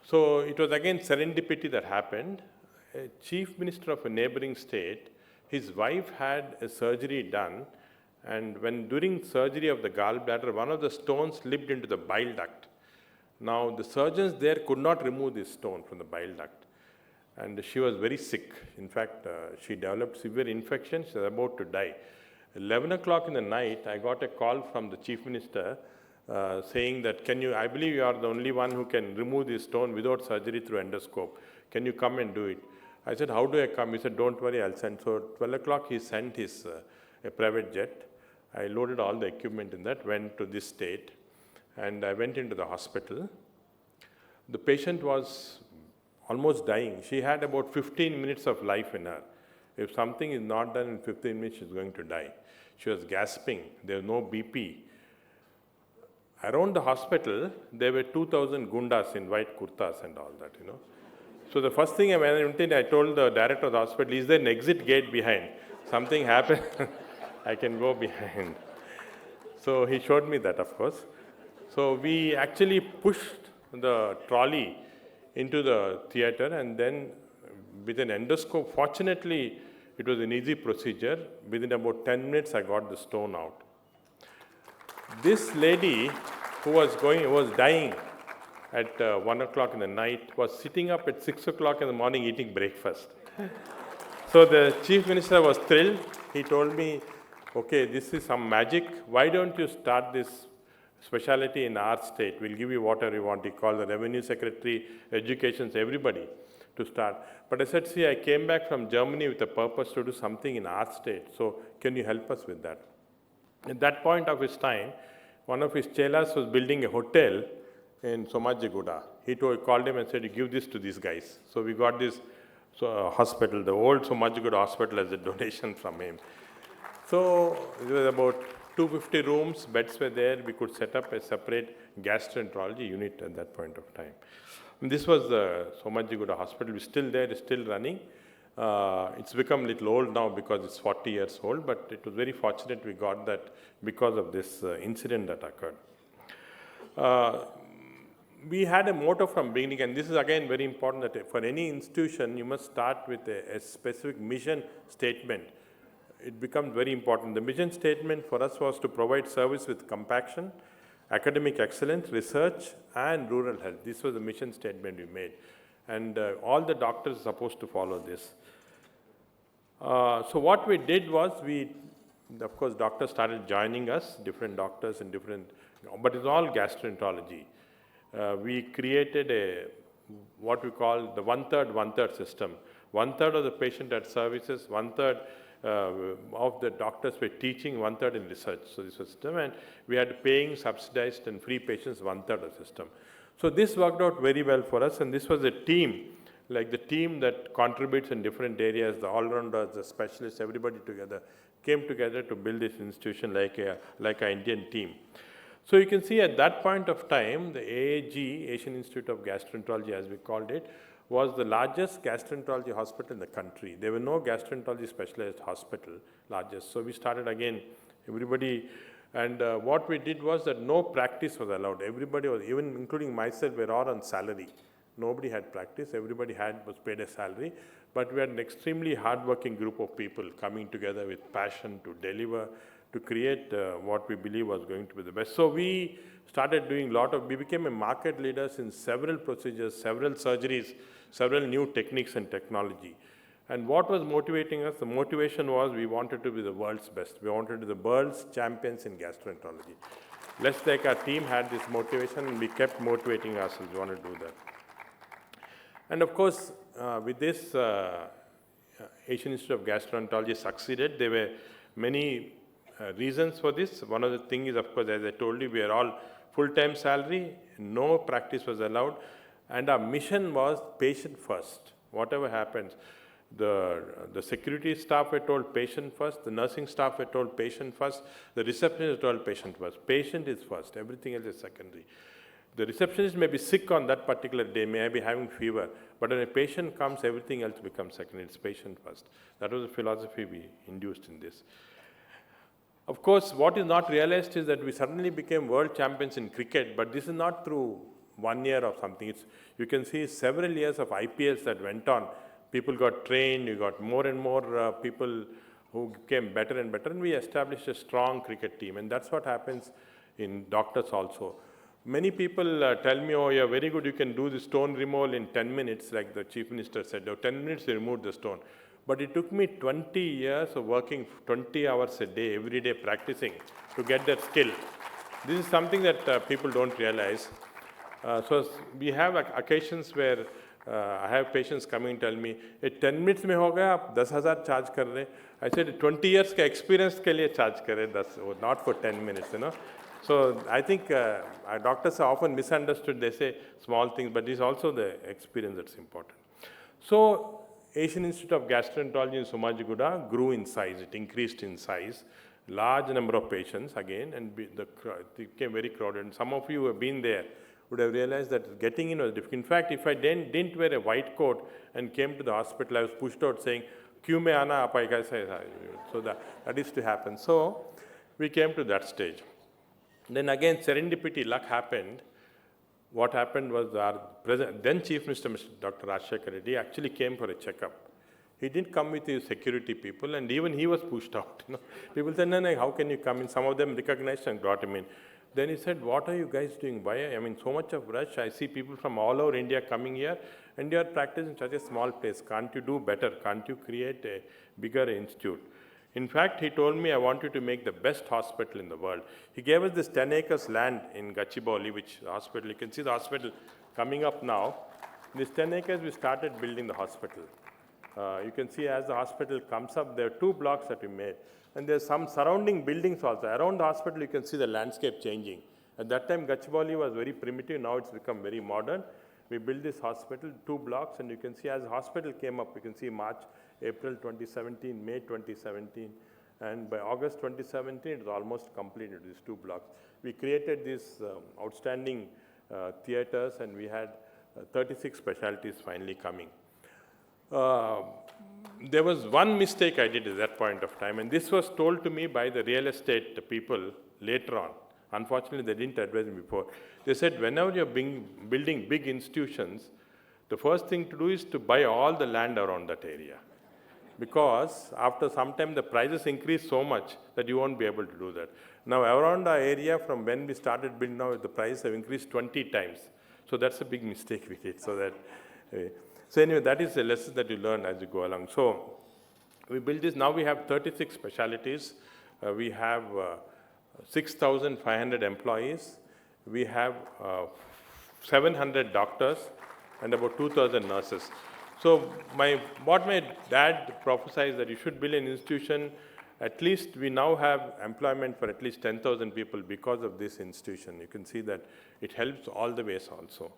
So it was again serendipity that happened. A chief minister of a neighboring state, his wife had a surgery done, and when during surgery of the gallbladder, one of the stones slipped into the bile duct. Now the surgeons there could not remove this stone from the bile duct, and she was very sick. In fact, she developed severe infection. She was about to die. 11 o'clock in the night, I got a call from the chief minister saying that, I believe you are the only one who can remove this stone without surgery through endoscope. Can you come and do it? I said, how do I come? He said, don't worry, I'll send. So 12 o'clock, he sent his a private jet. I loaded all the equipment in that, went to this state, and I went into the hospital. The patient was almost dying. She had about 15 minutes of life in her. If something is not done in 15 minutes, she's going to die. She was gasping. There was no BP. Around the hospital, there were 2,000 gundas in white kurtas and all that, So the first thing I told the director of the hospital, is there an exit gate behind? Something happened, I can go behind. So he showed me that, of course. So we actually pushed the trolley into the theater, and then with an endoscope, fortunately, it was an easy procedure. Within about 10 minutes, I got the stone out. This lady who was dying at 1 o'clock in the night was sitting up at 6 o'clock in the morning eating breakfast. So the chief minister was thrilled. He told me, okay, this is some magic. Why don't you start this specialty in our state? We'll give you whatever you want. He called the revenue secretary, education, everybody to start. But I said, see, I came back from Germany with a purpose to do something in our state. So can you help us with that? At that point of his time, one of his chelas was building a hotel in Somajigoda. He called him and said, you give this to these guys. So we got this hospital, the old Somajigoda hospital, as a donation from him. So it was about 250 rooms, beds were there. We could set up a separate gastroenterology unit at that point of time. And this was the Somajigoda hospital. It's still there, it's still running. It's become a little old now because it's 40 years old, but it was very fortunate we got that because of this incident that occurred. We had a motto from beginning, and this is again very important, that for any institution, you must start with a specific mission statement. It becomes very important. The mission statement for us was to provide service with compassion, academic excellence, research, and rural health. This was the mission statement we made. And all the doctors are supposed to follow this. So what we did was, of course, doctors started joining us, different doctors and but it's all gastroenterology. We created what we call the one-third system. 1/3 of the patient had services, 1/3 of the doctors were teaching, 1/3 in research. So this was system, and we had paying, subsidized, and free patients 1/3 of the system. So this worked out very well for us, and this was a team, like the team that contributes in different areas, the all-rounders, the specialists, everybody together came together to build this institution like an Indian team. So you can see at that point of time, the AIG, Asian Institute of Gastroenterology as we called it, was the largest gastroenterology hospital in the country. There were no gastroenterology specialized hospital, largest. So we started again, everybody, and what we did was that no practice was allowed. Everybody was, even including myself, were all on salary. Nobody had practice, everybody was paid a salary, but we had an extremely hardworking group of people coming together with passion to deliver, to create what we believe was going to be the best. So we started doing we became a market leaders in several procedures, several surgeries, several new techniques and technology. And what was motivating us? The motivation was we wanted to be the world's best. We wanted to be the world's champions in gastroenterology. Let's like our team had this motivation and we kept motivating ourselves. We wanted to do that. And of course, with this, Asian Institute of Gastroenterology succeeded. There were many reasons for this. One of the things is, of course, as I told you, we are all full-time salary, no practice was allowed, and our mission was patient first. Whatever happens, the security staff were told patient first, the nursing staff were told patient first, the receptionist was told patient first. Patient is first, everything else is secondary. The receptionist may be sick on that particular day, may be having fever, but when a patient comes, everything else becomes secondary. It's patient first. That was the philosophy we induced in this. Of course, what is not realized is that we suddenly became world champions in cricket, but this is not through 1 year or something. You can see several years of IPLs that went on. People got trained, you got more and more people who became better and better, and we established a strong cricket team. And that's what happens in doctors also. Many people tell me, oh, you're very good, you can do the stone removal in 10 minutes, like the Chief Minister said. Oh, 10 minutes, you removed the stone. But it took me 20 years of working 20 hours a day, every day practicing to get that skill. This is something that people don't realize. So we have occasions where I have patients coming and tell me, 10 minutes mein ho gaya, aap 10,000 charge kar rahe. I said, 20 years ka experience ke liye charge kar rahe, not for 10 minutes, you know. So I think our doctors are often misunderstood. They say small things, but it's also the experience that's important. So Asian Institute of Gastroenterology in Somajiguda grew in size. It increased in size. Large number of patients again, and it became very crowded. And some of you who have been there would have realized that getting in was difficult. In fact, if I didn't wear a white coat and came to the hospital, I was pushed out saying, "Kyun mein aana aap aega aisa?" So that used to happen. So we came to that stage. Then again, serendipity, luck happened. What happened was our then Chief Minister, Mr. Dr. Rajshekar Reddy, actually came for a checkup. He didn't come with his security people, and even he was pushed out. You know? People said, no, how can you come in? Some of them recognized and brought him in. Then he said, what are you guys doing? Why? I mean, so much of rush. I see people from all over India coming here, and you are practicing such a small place. Can't you do better? Can't you create a bigger institute? In fact, he told me, I want you to make the best hospital in the world. He gave us this 10 acres land in Gachibowli, which hospital, you can see the hospital coming up now. This 10 acres, we started building the hospital. You can see as the hospital comes up, there are 2 blocks that we made. And there's some surrounding buildings also. Around the hospital, you can see the landscape changing. At that time, Gachibowli was very primitive. Now it's become very modern. We built this hospital, 2 blocks, and you can see as the hospital came up, you can see March, April 2017, May 2017, and by August 2017, it was almost completed, these 2 blocks. We created these outstanding theaters, and we had 36 specialties finally coming. There was one mistake I did at that point of time, and this was told to me by the real estate people later on. Unfortunately, they didn't advise me before. They said, whenever you're building big institutions, the first thing to do is to buy all the land around that area. Because after some time, the prices increase so much that you won't be able to do that. Now, around our area, from when we started building now, the prices have increased 20 times. So that's a big mistake we did. So anyway, that is a lesson that you learn as you go along. So we built this. Now we have 36 specialties. We have 6,500 employees. We have 700 doctors and about 2,000 nurses. So what my dad prophesied that you should build an institution, at least we now have employment for at least 10,000 people because of this institution. You can see that it helps all the ways also.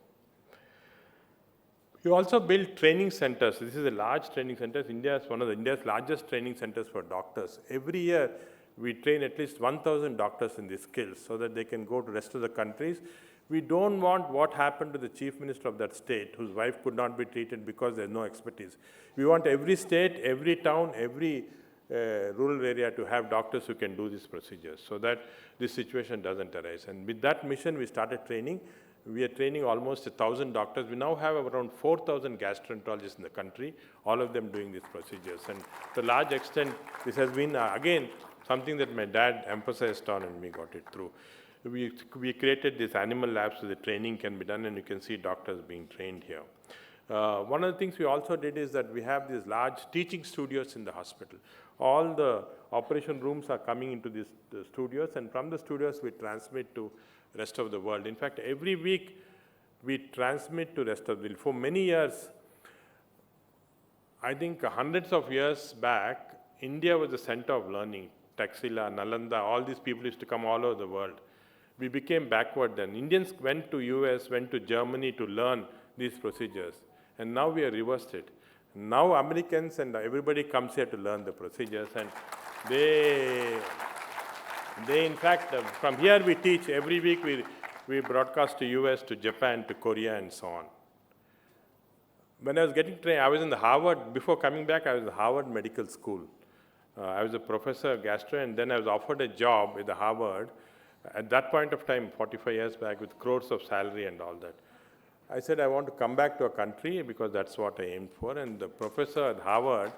You also build training centers. This is a large training center. India is one of India's largest training centers for doctors. Every year, we train at least 1,000 doctors in these skills so that they can go to rest of the countries. We don't want what happened to the chief minister of that state whose wife could not be treated because there's no expertise. We want every state, every town, every rural area to have doctors who can do these procedures so that this situation doesn't arise. And with that mission, we started training. We are training almost 1,000 doctors. We now have around 4,000 gastroenterologists in the country, all of them doing these procedures. And to a large extent, this has been, again, something that my dad emphasized on and we got it through. We created these animal labs so the training can be done, and you can see doctors being trained here. One of the things we also did is that we have these large teaching studios in the hospital. All the operation rooms are coming into these studios, and from the studios we transmit to rest of the world. In fact, every week we transmit to rest of the world. For many years, I think hundreds of years back, India was the center of learning. Taxila, Nalanda, all these people used to come all over the world. We became backward then. Indians went to US, went to Germany to learn these procedures. And now we have reversed it. Now Americans and everybody comes here to learn the procedures, and they in fact, from here we teach. Every week we broadcast to US, to Japan, to Korea, and so on. When I was getting trained, I was in the Harvard, before coming back, I was in the Harvard Medical School. I was a professor of gastro, and then I was offered a job with the Harvard. At that point of time, 45 years back, with crores of salary and all that. I said, I want to come back to a country because that's what I aimed for. And the professor at Harvard,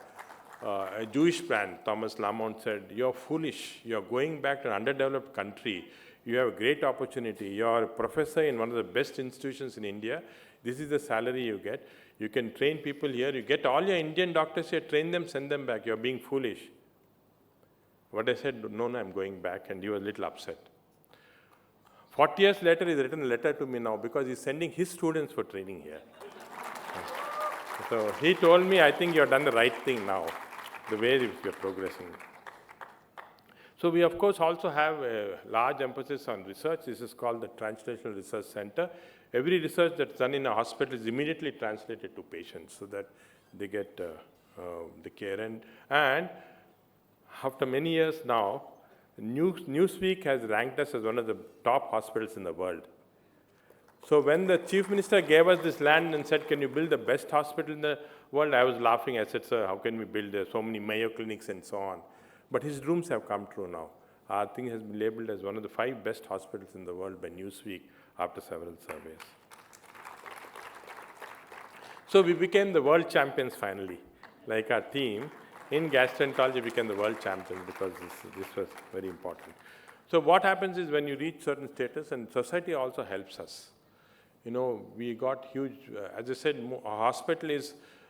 a Jewish man, Thomas Lamont, said, you're foolish. You're going back to an underdeveloped country. You have a great opportunity. You're a professor in one of the best institutions in India. This is the salary you get. You can train people here. You get all your Indian doctors here, train them, send them back. You're being foolish. What I said, no, I'm going back, and he was a little upset. 40 years later, he's written a letter to me now because he's sending his students for training here. So he told me, I think you've done the right thing now, the way you're progressing. So we, of course, also have a large emphasis on research. This is called the Translational Research Center. Every research that's done in a hospital is immediately translated to patients so that they get the care. And after many years now, Newsweek has ranked us as one of the top hospitals in the world. So when the chief minister gave us this land and said, can you build the best hospital in the world? I was laughing. I said, sir, how can we build so many Mayo clinics and so on? But his dreams have come true now. Our thing has been labeled as one of the 5 best hospitals in the world by Newsweek after several surveys. So we became the world champions finally. Like our team in gastroenterology became the world champions because this was very important. So what happens is when you reach certain status, and society also helps us. You know, we got huge, as I said, a hospital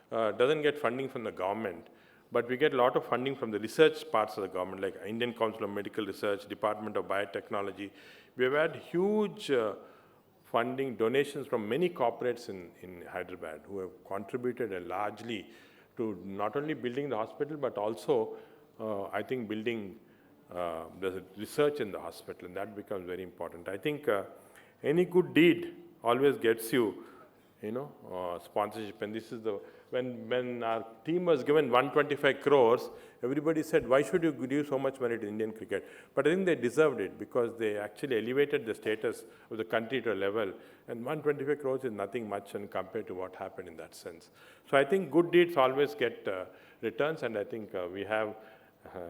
doesn't get funding from the government, but we get a lot of funding from the research parts of the government, like Indian Council of Medical Research, Department of Biotechnology. We have had huge funding, donations from many corporates in Hyderabad who have contributed largely to not only building the hospital, but also, I think, building the research in the hospital, and that becomes very important. I think any good deed always gets you, sponsorship, and this is when our team was given 125 crores, everybody said, why should you give so much money to Indian cricket? But I think they deserved it because they actually elevated the status of the country to a level, and 125 crores is nothing much and compared to what happened in that sense. So I think good deeds always get returns, and I think we have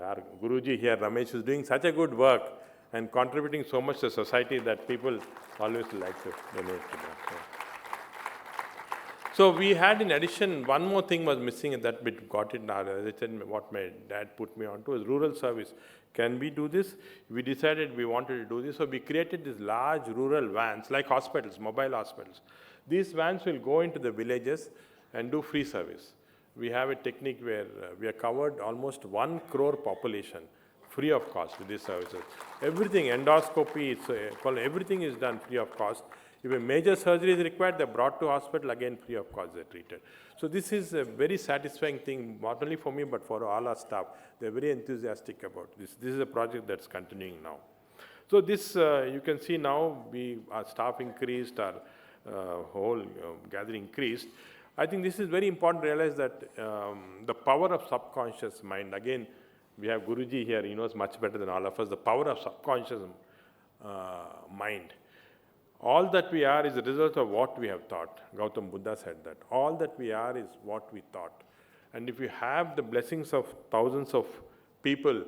our Guruji here, Ramesh, is doing such a good work and contributing so much to society that people always like to donate to that. Yeah. So we had, in addition, one more thing was missing, and that bit got it now. As I said, what my dad put me onto was rural service. Can we do this? We decided we wanted to do this, so we created these large rural vans, like hospitals, mobile hospitals. These vans will go into the villages and do free service. We have a technique where we are covered almost 1 crore population free of cost with these services. Everything, endoscopy, everything is done free of cost. If a major surgery is required, they're brought to hospital, again free of cost, they're treated. So this is a very satisfying thing, not only for me, but for all our staff. They're very enthusiastic about this. This is a project that's continuing now. So this, you can see now, our staff increased, our whole gathering increased. I think this is very important to realize that the power of subconscious mind, again, We have Guruji here, he knows much better than all of us, the power of subconscious mind. All that we are is a result of what we have thought. Gautam Buddha said that. All that we are is what we thought. And if you have the blessings of thousands of people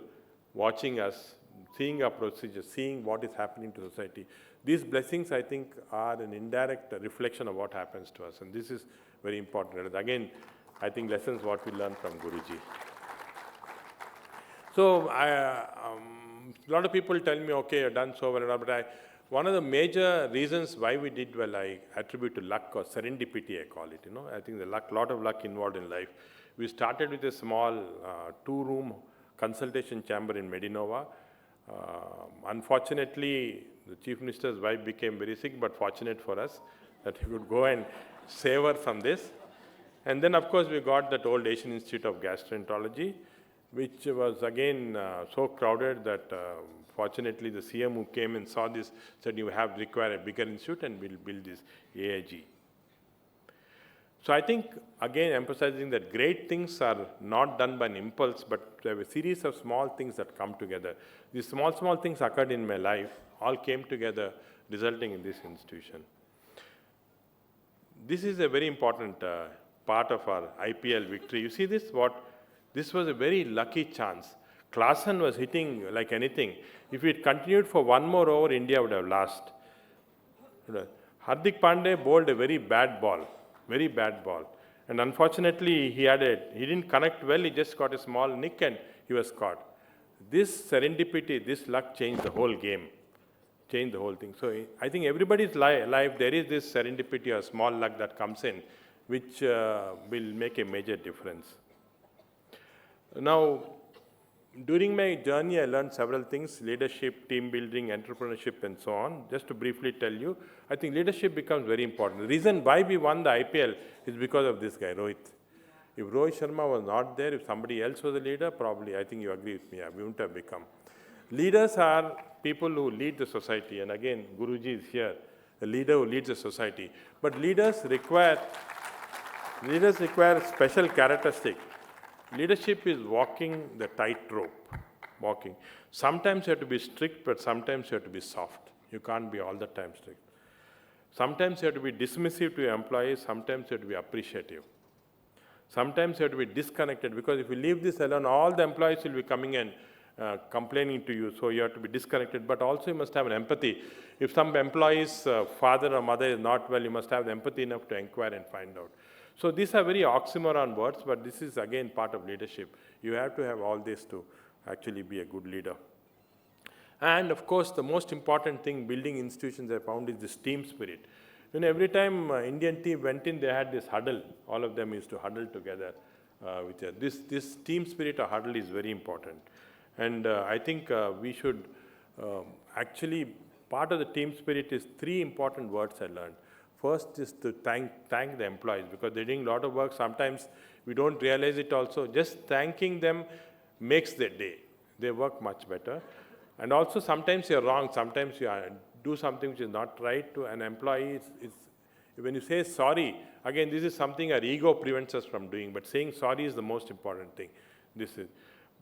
watching us, seeing our procedures, seeing what is happening to society, these blessings, I think, are an indirect reflection of what happens to us. And this is very important. Again, I think lessons what we learn from Guruji. So, a lot of people tell me, okay, you've done so well, but one of the major reasons why we did well, I attribute to luck or serendipity, I call it. I think the lot of luck involved in life. We started with a small 2-room consultation chamber in Medinova. Unfortunately, the Chief Minister's wife became very sick, but fortunate for us that he could go and save her from this. And then, of course, we got that old Asian Institute of Gastroenterology, which was again so crowded that fortunately the CM who came and saw this said, you have require a bigger institute and we'll build this AIG. So I think, again, emphasizing that great things are not done by an impulse, but there were a series of small things that come together. These small things occurred in my life, all came together, resulting in this institution. This is a very important part of our IPL victory. You see this? This was a very lucky chance. Klaasen was hitting like anything. If it continued for one more over, India would have lost. Hardik Pandey bowled a very bad ball. And unfortunately, he didn't connect well, he just got a small nick and he was caught. This serendipity, this luck changed the whole game, changed the whole thing. So I think everybody's life, there is this serendipity or small luck that comes in, which will make a major difference. Now, during my journey, I learned several things: leadership, team building, entrepreneurship, and so on. Just to briefly tell you, I think leadership becomes very important. The reason why we won the IPL is because of this guy, Rohit. If Rohit Sharma was not there, if somebody else was a leader, probably, I think you agree with me, we wouldn't have become. Leaders are people who lead the society. And again, Guruji is here, a leader who leads the society. But leaders require special characteristics. Leadership is walking the tightrope, walking. Sometimes you have to be strict, but sometimes you have to be soft. You can't be all the time strict. Sometimes you have to be dismissive to your employees, sometimes you have to be appreciative. Sometimes you have to be disconnected, because if you leave this alone, all the employees will be coming and complaining to you, so you have to be disconnected. But also you must have an empathy. If some employee's father or mother is not well, you must have the empathy enough to inquire and find out. So these are very oxymoron words, but this is again part of leadership. You have to have all this to actually be a good leader. And of course, the most important thing building institutions I found is this team spirit. Every time Indian team went in, they had this huddle. All of them used to huddle together. This team spirit or huddle is very important. And I think we should actually, part of the team spirit is 3 important words I learned. First is to thank the employees, because they're doing a lot of work. Sometimes we don't realize it also. Just thanking them makes their day. They work much better. And also sometimes you're wrong. Sometimes you do something which is not right to an employee. When you say sorry, again, this is something our ego prevents us from doing. But saying sorry is the most important thing.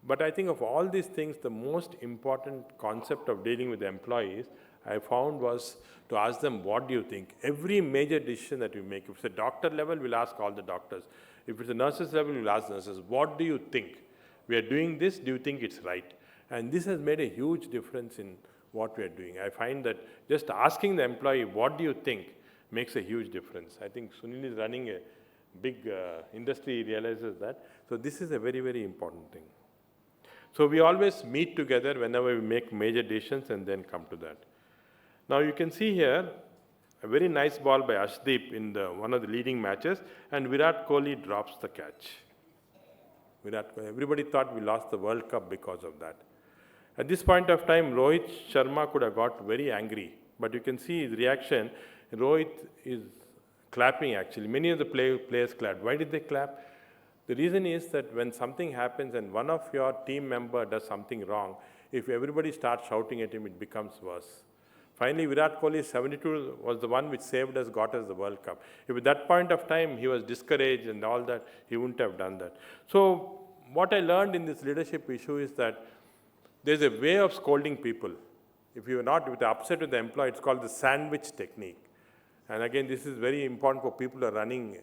But I think of all these things, the most important concept of dealing with the employees I found was to ask them, what do you think? Every major decision that we make, if it's a doctor level, we'll ask all the doctors. If it's a nurses level, we'll ask nurses, what do you think? We are doing this, do you think it's right? And this has made a huge difference in what we are doing. I find that just asking the employee, what do you think, makes a huge difference. I think Sunil is running a big industry, he realizes that. So this is a very, very important thing. So we always meet together whenever we make major decisions and then come to that. Now you can see here a very nice ball by Ashdeep in one of the leading matches, and Virat Kohli drops the catch. Everybody thought we lost the World Cup because of that. At this point of time, Rohit Sharma could have got very angry, but you can see his reaction. Rohit is clapping actually. Many of the players clapped. Why did they clap? The reason is that when something happens and one of your team member does something wrong, if everybody starts shouting at him, it becomes worse. Finally, Virat Kohli, 72, was the one which saved us, got us the World Cup. If at that point of time he was discouraged and all that, he wouldn't have done that. So what I learned in this leadership issue is that there's a way of scolding people. If you're not with the upset with the employee, it's called the sandwich technique. And again, this is very important for people who are running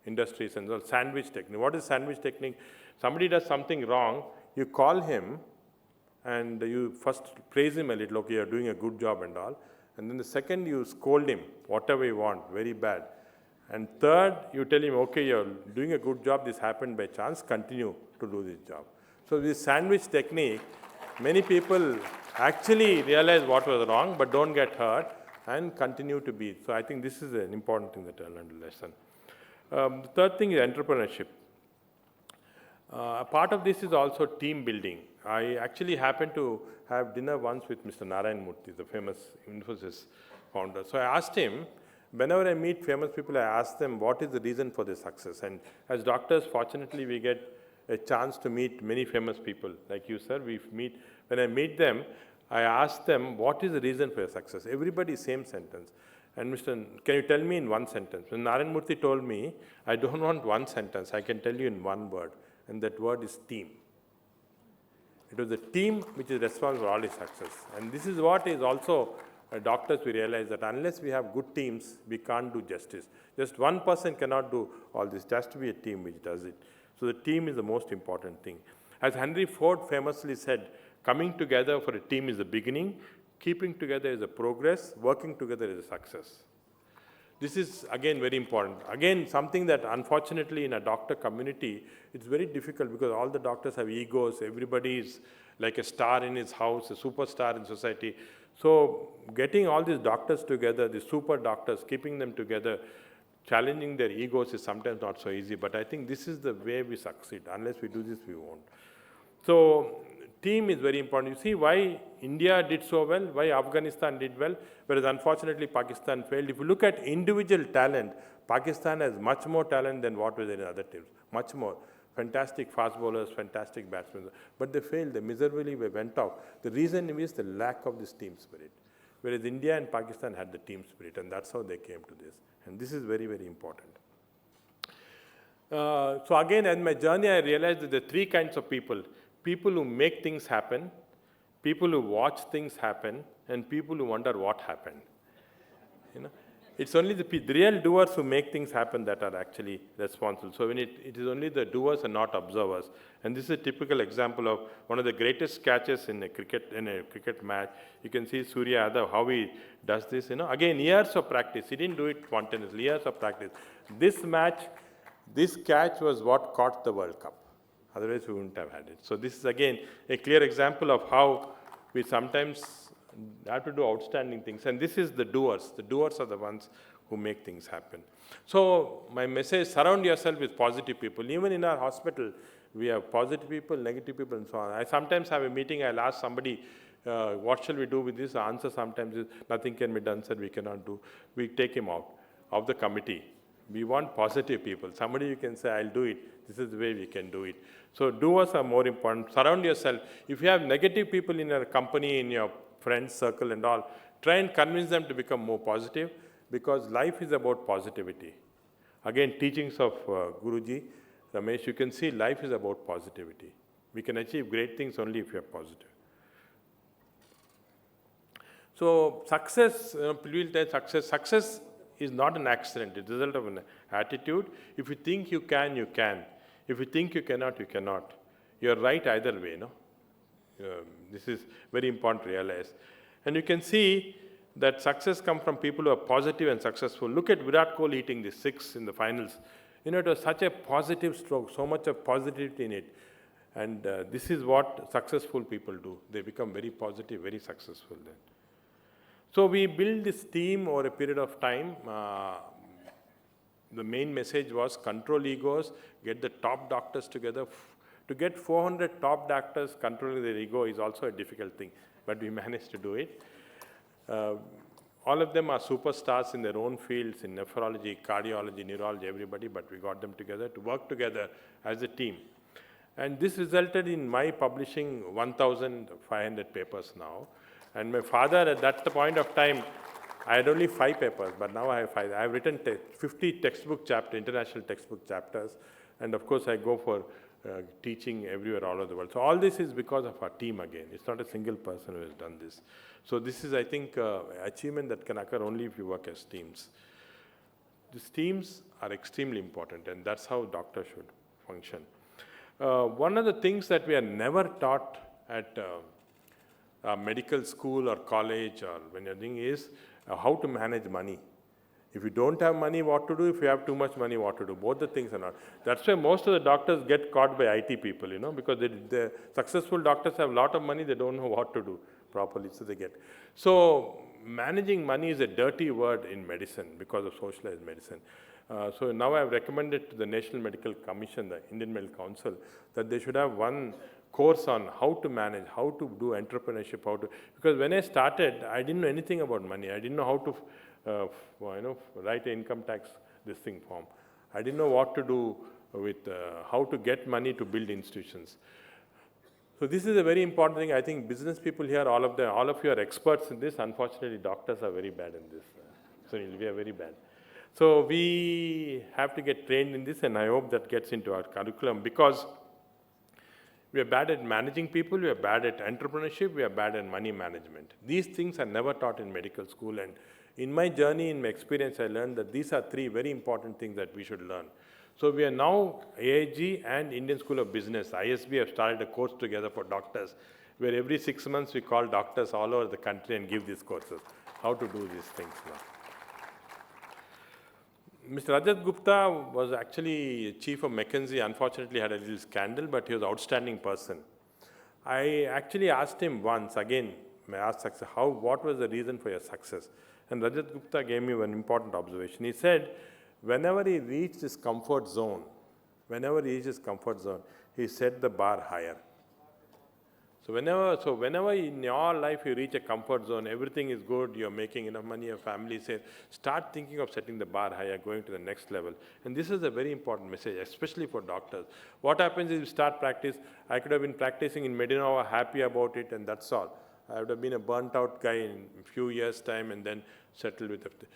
industries and all. Sandwich technique. What is sandwich technique? Somebody does something wrong, you call him and you first praise him a little, okay, you're doing a good job and all. And then the second, you scold him, whatever you want, very bad. And third, you tell him, okay, you're doing a good job, this happened by chance, continue to do this job. So this sandwich technique, many people actually realize what was wrong, but don't get hurt and continue to be. So I think this is an important thing that I learned a lesson. The third thing is entrepreneurship. A part of this is also team building. I actually happened to have dinner once with Mr. Narayan Murthy, the famous Infosys founder. So I asked him, whenever I meet famous people, I ask them, what is the reason for their success? And as doctors, fortunately, we get a chance to meet many famous people. Like you, sir, when I meet them, I ask them, what is the reason for your success? Everybody, same sentence. And can you tell me in one sentence? When Narayan Murthy told me, I don't want one sentence, I can tell you in one word. And that word is team. It was the team which is responsible for all his success. And this is what is also, doctors, we realize that unless we have good teams, we can't do justice. Just one person cannot do all this. There has to be a team which does it. So the team is the most important thing. As Henry Ford famously said, coming together for a team is the beginning, keeping together is the progress, working together is the success. This is, again, very important. Again, something that unfortunately in a doctor community, it's very difficult because all the doctors have egos. Everybody is like a star in his house, a superstar in society. So getting all these doctors together, the super doctors, keeping them together, challenging their egos is sometimes not so easy. But I think this is the way we succeed. Unless we do this, we won't. So team is very important. You see why India did so well, why Afghanistan did well, whereas unfortunately Pakistan failed. If you look at individual talent, Pakistan has much more talent than what was there in other teams, much more. Fantastic fast bowlers, fantastic batsmen, but they failed, they miserably went off. The reason is the lack of this team spirit, whereas India and Pakistan had the team spirit, and that's how they came to this. And this is very, very important. So again, in my journey, I realized that there are three kinds of people. People who make things happen, people who watch things happen, and people who wonder what happened. You know, it's only the real doers who make things happen that are actually responsible. So when it is only the doers and not observers. And this is a typical example of one of the greatest catches in a cricket match. You can see Surya Yadav, how he does this. You know, again, years of practice. He didn't do it spontaneously. Years of practice. This match, this catch was what caught the World Cup. Otherwise, we wouldn't have had it. So this is, again, a clear example of how we sometimes have to do outstanding things. And this is the doers. The doers are the ones who make things happen. So my message, surround yourself with positive people. Even in our hospital, we have positive people, negative people, and so on. I sometimes have a meeting, I'll ask somebody, what shall we do with this? The answer sometimes is, nothing can be done, sir, we cannot do. We take him out of the committee. We want positive people. Somebody you can say, I'll do it. This is the way we can do it. So doers are more important. Surround yourself. If you have negative people in your company, in your friends circle and all, try and convince them to become more positive, because life is about positivity. Again, teachings of Guruji, Ramesh, you can see life is about positivity. We can achieve great things only if you are positive. So success, people tell success is not an accident. It's a result of an attitude. If you think you can, you can. If you think you cannot, you cannot. You're right either way, no? This is very important to realize. And you can see that success comes from people who are positive and successful. Look at Virat Kohli hitting the 6 in the finals. You know, it was such a positive stroke, so much of positivity in it. And this is what successful people do. They become very positive, very successful then. So we build this team over a period of time. The main message was control egos, get the top doctors together. To get 400 top doctors controlling their ego is also a difficult thing, but we managed to do it. All of them are superstars in their own fields, in nephrology, cardiology, neurology, everybody, but we got them together to work together as a team. And this resulted in my publishing 1,500 papers now. And my father, at that point of time, I had only 5 papers, but now I have 5. I have written 50 textbook chapters, international textbook chapters. And of course, I go for teaching everywhere all over the world. So all this is because of our team again. It's not a single person who has done this. So this is, I think, achievement that can occur only if you work as teams. These teams are extremely important, and that's how doctors should function. One of the things that we are never taught at medical school or college or when you're doing is how to manage money. If you don't have money, what to do? If you have too much money, what to do? Both the things are not. That's why most of the doctors get caught by IT people, because the successful doctors have a lot of money, they don't know what to do properly, so they get. So managing money is a dirty word in medicine because of socialized medicine. So now I have recommended to the National Medical Commission, the Indian Medical Council, that they should have one course on how to manage, how to do entrepreneurship, because when I started, I didn't know anything about money. I didn't know how to write an income tax form. I didn't know what to do with how to get money to build institutions. So this is a very important thing. I think business people here, all of you are experts in this. Unfortunately, doctors are very bad in this. So we are very bad. So we have to get trained in this, and I hope that gets into our curriculum, because we are bad at managing people, we are bad at entrepreneurship, we are bad at money management. These things are never taught in medical school, and in my journey, in my experience, I learned that these are three very important things that we should learn. So we are now, AIG and Indian School of Business, ISB, have started a course together for doctors, where every 6 months we call doctors all over the country and give these courses, how to do these things now. Mr. Rajat Gupta was actually chief of McKinsey, unfortunately had a little scandal, but he was an outstanding person. I actually asked him once, again, I asked success, what was the reason for your success? And Rajat Gupta gave me one important observation. He said, whenever he reached his comfort zone, he set the bar higher. So whenever in your life you reach a comfort zone, everything is good, you're making enough money, your family says, start thinking of setting the bar higher, going to the next level. And this is a very important message, especially for doctors. What happens is you start practice. I could have been practicing in Medina, happy about it, and that's all. I would have been a burnt out guy in a few years' time and then settled with it.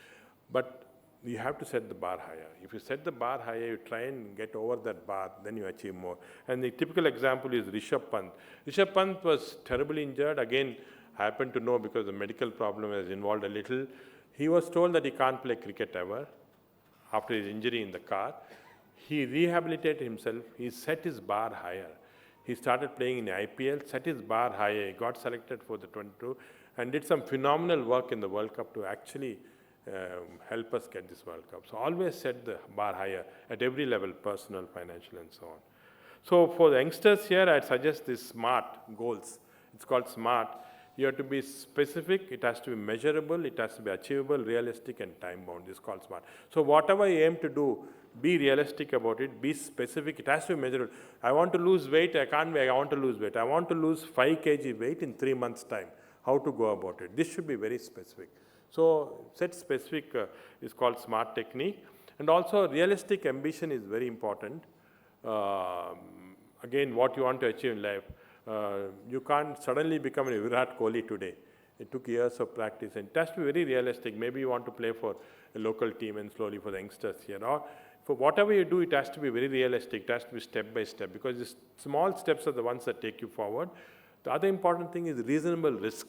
But you have to set the bar higher. If you set the bar higher, you try and get over that bar, then you achieve more. And the typical example is Rishabh Pant. Rishabh Pant was terribly injured. Again, I happen to know because the medical problem has involved a little. He was told that he can't play cricket ever after his injury in the car. He rehabilitated himself. He set his bar higher. He started playing in the IPL, set his bar higher. He got selected for the 22 and did some phenomenal work in the World Cup to actually help us get this World Cup. So always set the bar higher at every level, personal, financial, and so on. So for the youngsters here, I'd suggest these SMART goals. It's called SMART. You have to be specific, it has to be measurable, it has to be achievable, realistic, and time-bound. This is called SMART. So whatever you aim to do, be realistic about it, be specific, it has to be measurable. I want to lose weight, I want to lose weight. I want to lose 5 kg weight in 3 months' time. How to go about it? This should be very specific. So set specific is called SMART technique. And also realistic ambition is very important. Again, what you want to achieve in life. You can't suddenly become a Virat Kohli today. It took years of practice, and it has to be very realistic. Maybe you want to play for a local team and slowly for the youngsters here. Or for whatever you do, it has to be very realistic. It has to be step by step, because the small steps are the ones that take you forward. The other important thing is reasonable risk.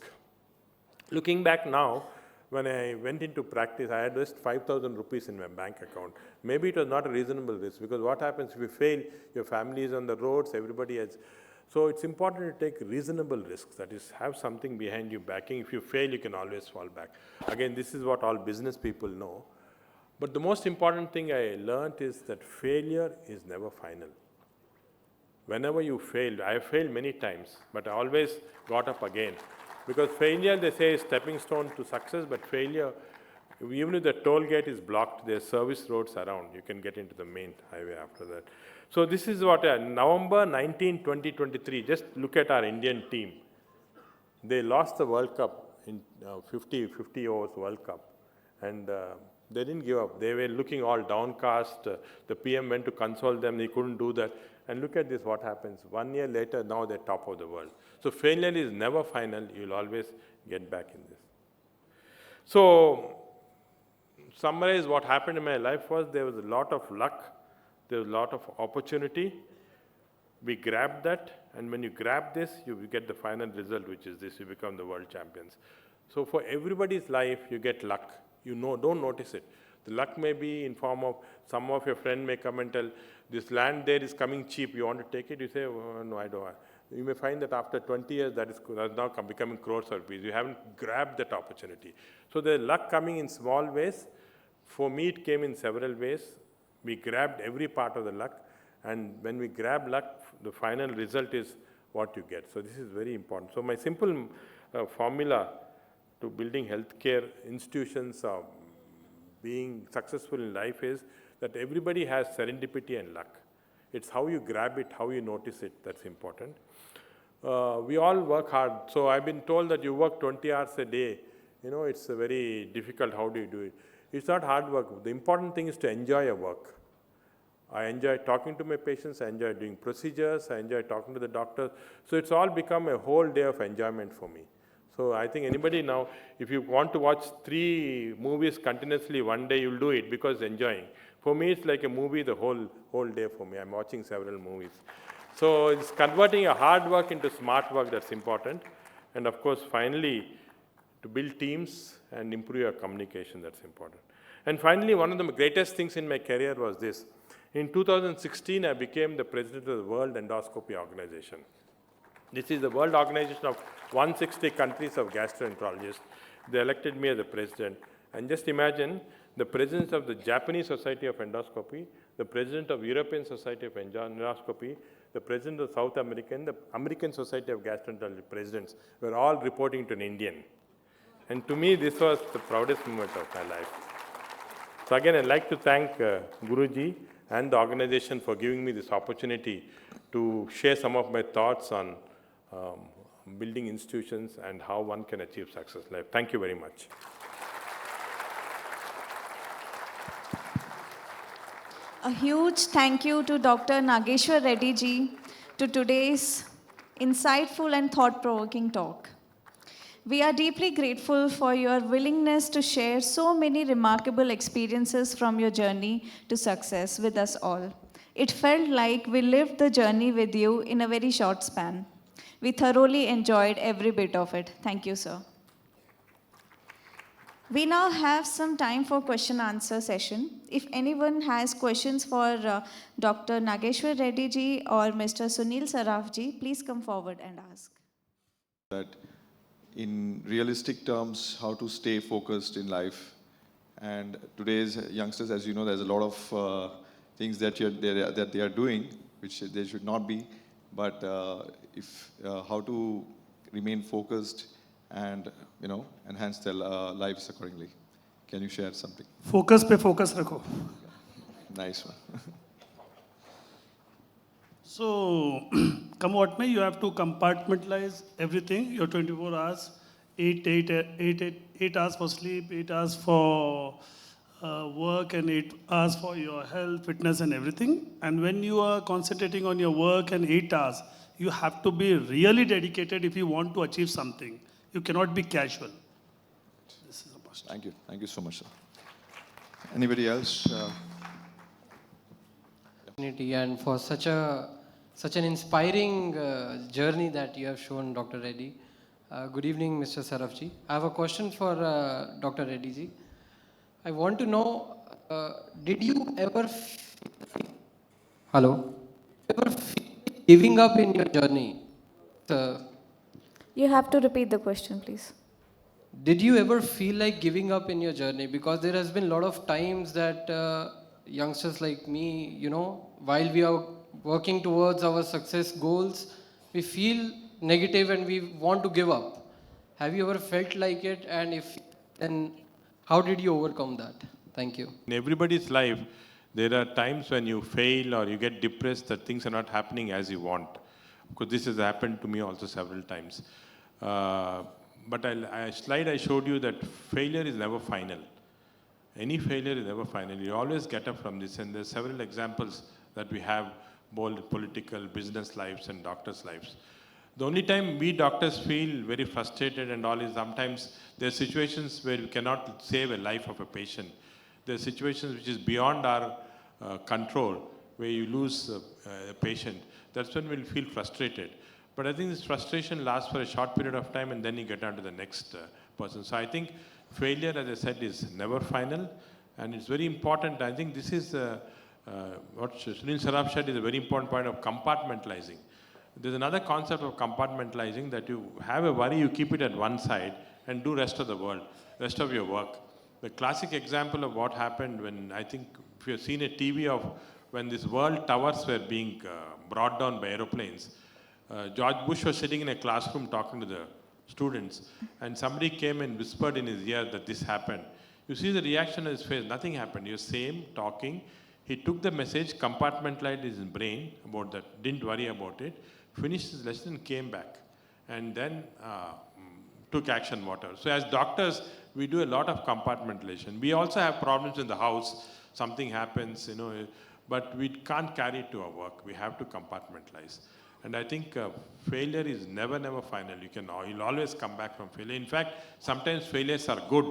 Looking back now, when I went into practice, I had just 5,000 rupees in my bank account. Maybe it was not a reasonable risk, because what happens if you fail, your family is on the roads, everybody has. So it's important to take reasonable risks, that is, have something behind you backing. If you fail, you can always fall back. Again, this is what all business people know. But the most important thing I learned is that failure is never final. Whenever you fail, I have failed many times, but I always got up again. Because failure, they say, is stepping stone to success, but failure, even if the toll gate is blocked, there are service roads around. You can get into the main highway after that. So this is what, November 19, 2023, just look at our Indian team. They lost the World Cup in 50 overs World Cup. And they didn't give up. They were looking all downcast. The PM went to console them. They couldn't do that. And look at this, what happens. 1 year later, now they're top of the world. So failure is never final. You'll always get back in this. So summarize what happened in my life was there was a lot of luck. There was a lot of opportunity. We grab that, and when you grab this, you get the final result, which is this, you become the world champions. So for everybody's life, you get luck. You know, don't notice it. The luck may be in form of, some of your friend may come and tell, this land there is coming cheap, you want to take it? You say, oh, no, I don't. You may find that after 20 years, that is now becoming crores of rupees. You haven't grabbed that opportunity. So the luck coming in small ways. For me, it came in several ways. We grabbed every part of the luck. And when we grab luck, the final result is what you get. So this is very important. So my simple formula to building healthcare institutions or being successful in life is that everybody has serendipity and luck. It's how you grab it, how you notice it, that's important. We all work hard. So I've been told that you work 20 hours a day. You know, it's very difficult. How do you do it? It's not hard work. The important thing is to enjoy your work. I enjoy talking to my patients. I enjoy doing procedures. I enjoy talking to the doctors. So it's all become a whole day of enjoyment for me. So I think anybody now, if you want to watch 3 movies continuously one day, you'll do it because enjoying. For me, it's like a movie the whole day for me. I'm watching several movies. So it's converting a hard work into smart work that's important. And of course, finally, to build teams and improve your communication, that's important. And finally, one of the greatest things in my career was this. In 2016, I became the president of the World Endoscopy Organization. This is the world organization of 160 countries of gastroenterologists. They elected me as the president. And just imagine the president of the Japanese Society of Endoscopy, the president of European Society of Endoscopy, the president of South American, the American Society of Gastroenterology presidents were all reporting to an Indian. And to me, this was the proudest moment of my life. So again, I'd like to thank Guruji and the organization for giving me this opportunity to share some of my thoughts on building institutions and how one can achieve success in life. Thank you very much. A huge thank you to Dr. Nageshwar Reddy ji to today's insightful and thought-provoking talk. We are deeply grateful for your willingness to share so many remarkable experiences from your journey to success with us all. It felt like we lived the journey with you in a very short span. We thoroughly enjoyed every bit of it. Thank you, sir. We now have some time for question-answer session. If anyone has questions for Dr. Nageshwar Reddy ji or Mr. Sunil Saraf ji, please come forward and ask. That in realistic terms, how to stay focused in life. And today's youngsters, as you know, there's a lot of things that they are doing, which they should not be. But how to remain focused and enhance their lives accordingly. Can you share something? Focus पे focus रखो. Nice one. So, come what may, you have to compartmentalize everything. Your 24 hours, 8 hours for sleep, 8 hours for work, and 8 hours for your health, fitness, and everything. And when you are concentrating on your work and 8 hours, you have to be really dedicated if you want to achieve something. You cannot be casual. This is a must. Thank you. Thank you so much, sir. Anybody else? And for such an inspiring journey that you have shown, Dr. Reddy. Good evening, Mr. Saraf ji. I have a question for Dr. Reddy ji. I want to know, did you ever feel giving up in your journey? You have to repeat the question, please. Did you ever feel like giving up in your journey? Because there has been a lot of times that youngsters like me, while we are working towards our success goals, we feel negative and we want to give up. Have you ever felt like it? And if, then how did you overcome that? Thank you. In everybody's life, there are times when you fail or you get depressed that things are not happening as you want. Because this has happened to me also several times. But a slide I showed you that failure is never final. Any failure is never final. You always get up from this. And there's several examples that we have, both political, business lives, and doctors' lives. The only time we doctors feel very frustrated and all is sometimes there are situations where we cannot save a life of a patient. There are situations which is beyond our control. where you lose a patient, that's when we'll feel frustrated. But I think this frustration lasts for a short period of time and then you get on to the next person. So I think failure, as I said, is never final, and it's very important. I think this is what Sunil Saraf said is a very important point of compartmentalizing. There's another concept of compartmentalizing, that you have a worry, you keep it at one side and do rest of the world, rest of your work. The classic example of what happened when, I think, if you've seen a TV of when these world towers were being brought down by aeroplanes, George Bush was sitting in a classroom talking to the students, and somebody came and whispered in his ear that this happened. You see the reaction on his face, nothing happened. He was same, talking. He took the message, compartmentalized his brain about that, didn't worry about it, finished his lesson, came back, and then took action, whatever. So as doctors, we do a lot of compartmentalization. We also have problems in the house, something happens, but we can't carry it to our work. We have to compartmentalize. And I think failure is never, never final. You'll always come back from failure. In fact, sometimes failures are good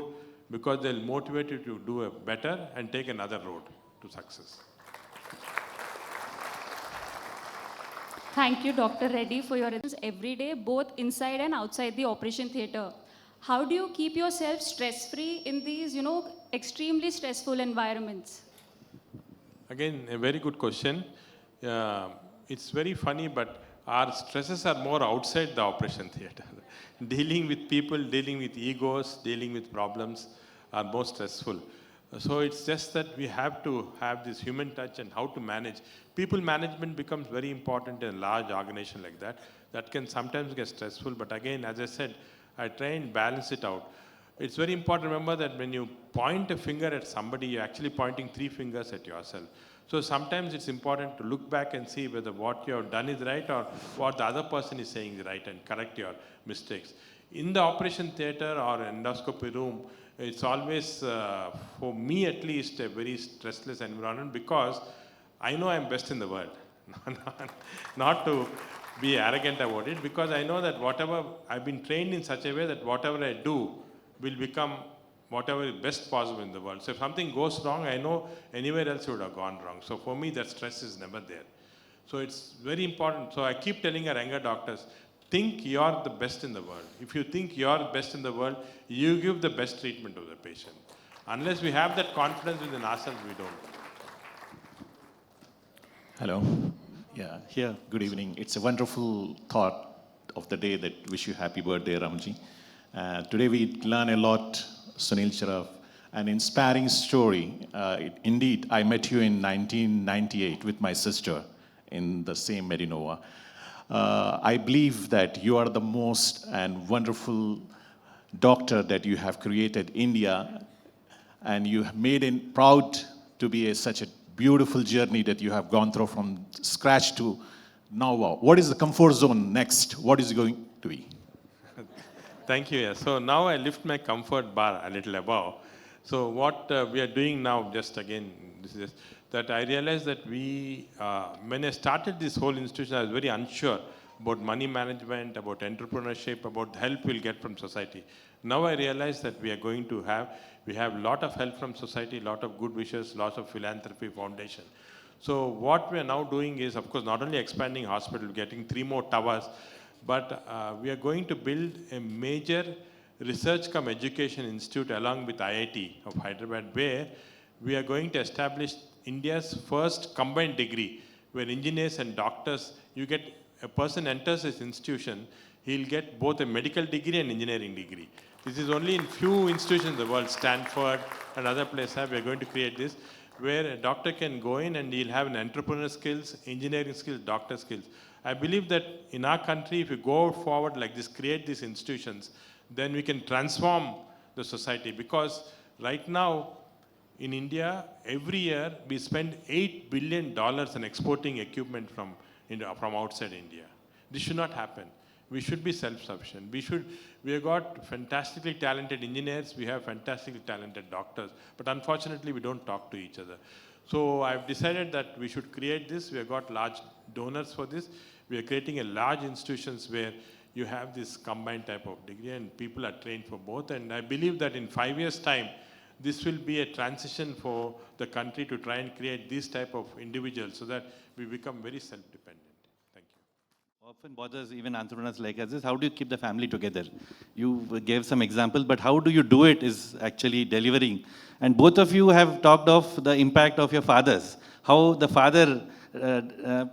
because they'll motivate you to do a better and take another road to success. Thank you, Dr. Reddy, for your presence every day, both inside and outside the operation theatre. How do you keep yourself stress-free in these, extremely stressful environments? Again, a very good question. It's very funny, but our stresses are more outside the operation theatre. Dealing with people, dealing with egos, dealing with problems are more stressful. So it's just that we have to have this human touch and how to manage. People management becomes very important in a large organization like that. That can sometimes get stressful, but again, as I said, I try and balance it out. It's very important to remember that when you point a finger at somebody, you're actually pointing 3 fingers at yourself. So sometimes it's important to look back and see whether what you have done is right or what the other person is saying is right and correct your mistakes. In the operation theatre or endoscopy room, it's always, for me at least, a very stressless environment because I know I'm best in the world. Not to be arrogant about it, because I know that whatever, I've been trained in such a way that whatever I do will become whatever is best possible in the world. So if something goes wrong, I know anywhere else would have gone wrong. So for me, that stress is never there. So it's very important. So I keep telling our younger doctors, think you're the best in the world. If you think you're the best in the world, you give the best treatment to the patient. Unless we have that confidence within ourselves, we don't. Hello. Yeah, here, good evening. It's a wonderful thought of the day that wish you happy birthday, Ramji. Today we learn a lot, Sunil Saraf, an inspiring story. Indeed, I met you in 1998 with my sister in the same Medinova. I believe that you are the most and wonderful doctor that you have created India, and you have made it proud to be such a beautiful journey that you have gone through from scratch to now. What is the comfort zone next? What is it going to be? Thank you. Yeah. So now I lift my comfort bar a little above. So what we are doing now, just again, this is that I realized that when I started this whole institution, I was very unsure about money management, about entrepreneurship, about the help we'll get from society. Now I realize that we have a lot of help from society, a lot of good wishes, lots of philanthropy foundation. So what we are now doing is, of course, not only expanding hospital, getting 3 more towers, but we are going to build a major research cum education institute along with IIT of Hyderabad, where we are going to establish India's first combined degree, where engineers and doctors, a person enters this institution, he'll get both a medical degree and engineering degree. This is only in few institutions in the world, Stanford and other places, we are going to create this, where a doctor can go in and he'll have an entrepreneur skills, engineering skills, doctor skills. I believe that in our country, if we go forward like this, create these institutions, then we can transform the society. Because right now, in India, every year, we spend $8 billion on exporting equipment from outside India. This should not happen. We should be self-sufficient. We have got fantastically talented engineers, we have fantastically talented doctors, but unfortunately, we don't talk to each other. So I've decided that we should create this. We have got large donors for this. We are creating a large institutions where you have this combined type of degree and people are trained for both. And I believe that in 5 years' time, this will be a transition for the country to try and create this type of individuals so that we become very self-dependent. Thank you. Often bothers even entrepreneurs like us is how do you keep the family together? You gave some examples, but how do you do it is actually delivering. And both of you have talked of the impact of your fathers, how the father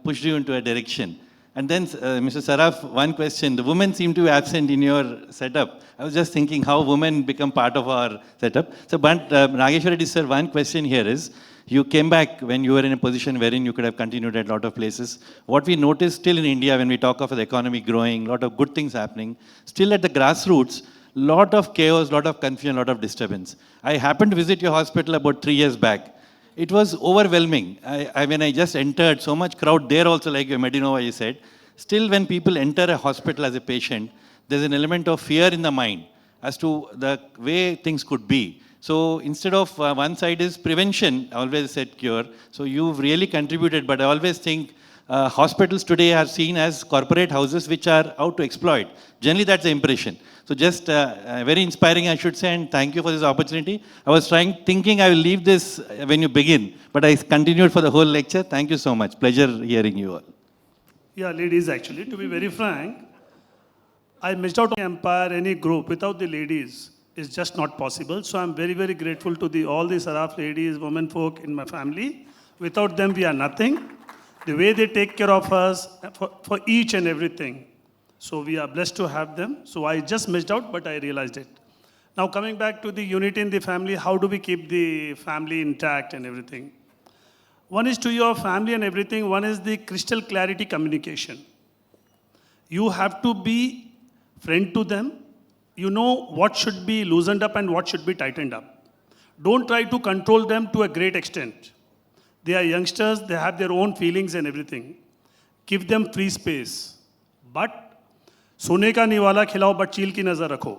pushed you into a direction. And then, Mr. Saraf, one question. The women seem to be absent in your setup. I was just thinking how women become part of our setup. So, but Nageshwar Reddy sir, one question here is, you came back when you were in a position wherein you could have continued at a lot of places. What we notice still in India, when we talk of the economy growing, a lot of good things happening, still at the grassroots, lot of chaos, lot of confusion, lot of disturbance. I happened to visit your hospital about 3 years back. It was overwhelming. When I just entered, so much crowd there also, like Medinova, you said. Still, when people enter a hospital as a patient, there's an element of fear in the mind as to the way things could be. So instead of one side is prevention, I always said cure. So you've really contributed, but I always think hospitals today are seen as corporate houses which are out to exploit. Generally, that's the impression. So just very inspiring, I should say, and thank you for this opportunity. I was thinking I will leave this when you begin, but I continued for the whole lecture. Thank you so much. Pleasure hearing you all. Yeah, ladies, actually, to be very frank, I missed out on empire, any group, without the ladies. Is just not possible. So I'm very, very grateful to all the Saraf ladies, women folk in my family. Without them, we are nothing. The way they take care of us for each and everything. So we are blessed to have them. So I just missed out, but I realized it. Now coming back to the unity in the family, how do we keep the family intact and everything? One is to your family and everything. One is the crystal clarity communication. You have to be friend to them. You know what should be loosened up and what should be tightened up. Don't try to control them to a great extent. They are youngsters, they have their own feelings and everything. Give them free space. But सोने का निवाला खिलाओ but चील की नज़र रखो.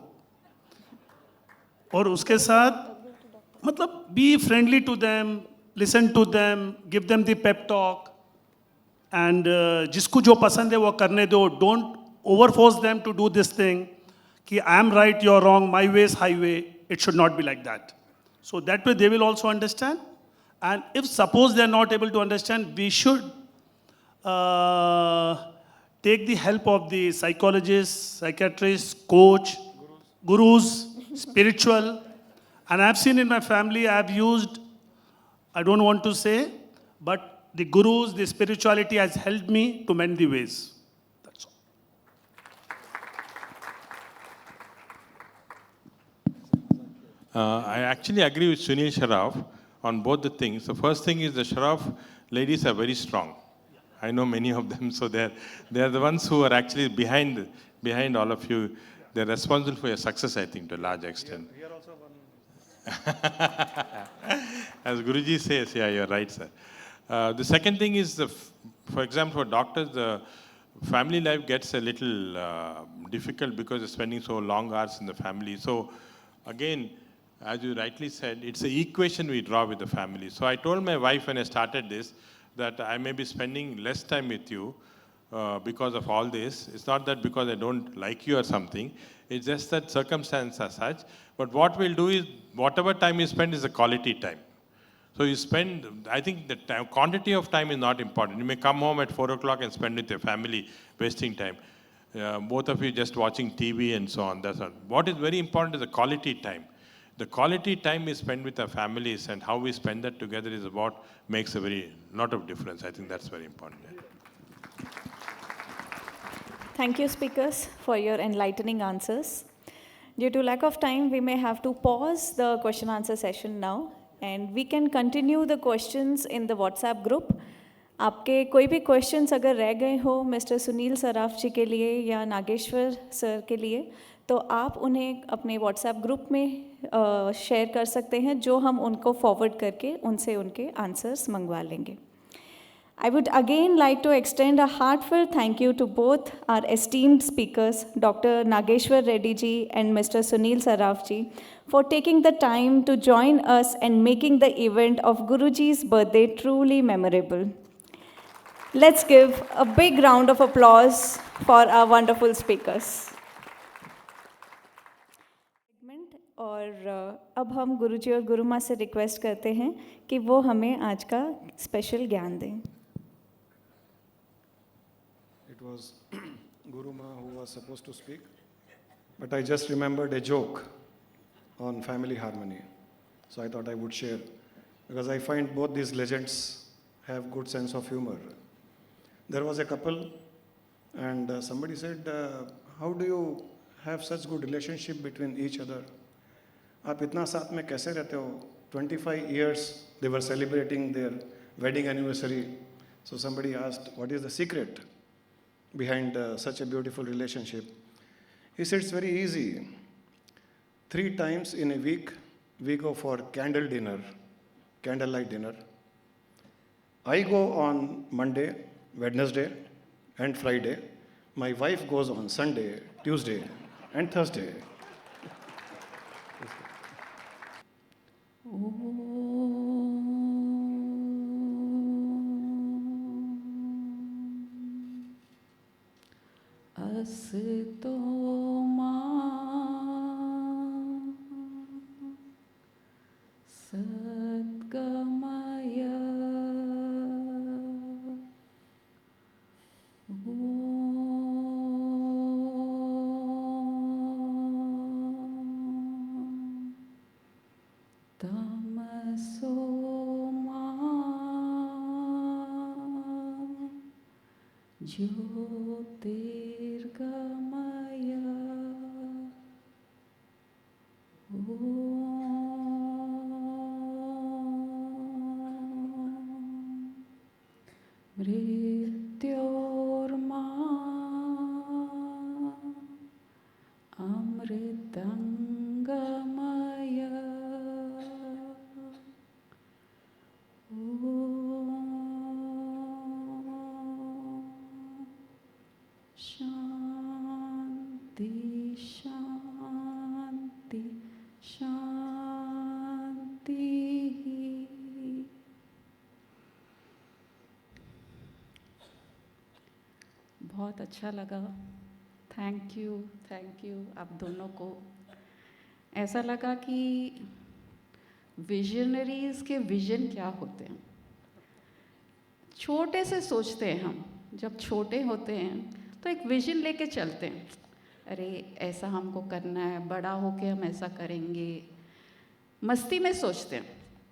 और उसके साथ मतलब be friendly to them, listen to them, give them the pep talk. And जिसको जो पसंद है वो करने दो. Don't overforce them to do this thing. I am right, you are wrong, my way is highway. It should not be like that. So that way they will also understand. And if suppose they are not able to understand, we should take the help of the psychologists, psychiatrists, coach, gurus, spiritual. And I have seen in my family, I have used, I don't want to say, but the gurus, the spirituality has helped me to mend the ways. I actually agree with Sunil Saraf on both the things. The first thing is the Saraf ladies are very strong. I know many of them, so they're the ones who are actually behind all of you. They're responsible for your success, I think, to a large extent. We are also one. As Guruji says, yeah, you're right, sir. The second thing is, for example, for doctors, the family life gets a little difficult because they're spending so long hours in the family. So again, as you rightly said, it's an equation we draw with the family. So I told my wife when I started this that I may be spending less time with you because of all this. It's not that because I don't like you or something. It's just that circumstances are such. But what we'll do is, whatever time you spend is a quality time. So you spend, I think the time, quantity of time is not important. You may come home at 4 o'clock and spend with your family, wasting time. Both of you just watching TV and so on. That's all. What is very important is the quality time. The quality time we spend with our families and how we spend that together is what makes a very lot of difference. I think that's very important. Thank you, speakers, for your enlightening answers. Due to lack of time, we may have to pause the question answer session now, and we can continue the questions in the WhatsApp group. आपके कोई भी questions अगर रह गए हो mister Sunil Saraf जी के लिए या नागेश्वर सर के लिए, तो आप उन्हें अपने व्हाट्सएप ग्रुप में शेयर कर सकते हैं, जो हम उनको फॉरवर्ड करके उनसे उनके आंसर्स मंगवा लेंगे. I would again like to extend a heartfelt thank you to both our esteemed speakers, Dr. Nageshwar Reddy ji and Mr. Sunil Saraf ji, for taking the time to join us and making the event of Guruji's birthday truly memorable. Let's give a big round of applause for our wonderful speakers. और अब हम गुरुजी और गुरुमा से request करते हैं कि वो हमें आज का स्पेशल ज्ञान दें। It was Guruma who was supposed to speak, but I just remembered a joke on family harmony, so I thought I would share, because I find both these legends have good sense of humor. There was a couple, and somebody said, how do you have such good relationship between each other? आप इतना साथ में कैसे रहते हो? 25 years they were celebrating their wedding anniversary. So somebody asked, what is the secret behind such a beautiful relationship? He said, it's very easy. 3 times in a week, we go for candlelight dinner. I go on Monday, Wednesday, and Friday. My wife goes on Sunday, Tuesday, and Thursday. असतो मा सद्गमय तमसो मा ज्योतिर्गमय मृत्योर्मा अमृतंगमय शांति शांति शांति। बहुत अच्छा लगा। Thank you आप दोनों को। ऐसा लगा कि विजनरीज के विजन क्या होते हैं। छोटे से सोचते हैं हम, जब छोटे होते हैं तो एक विजन लेके चलते हैं, अरे ऐसा हमको करना है, बड़ा होके हम ऐसा करेंगे। मस्ती में सोचते हैं,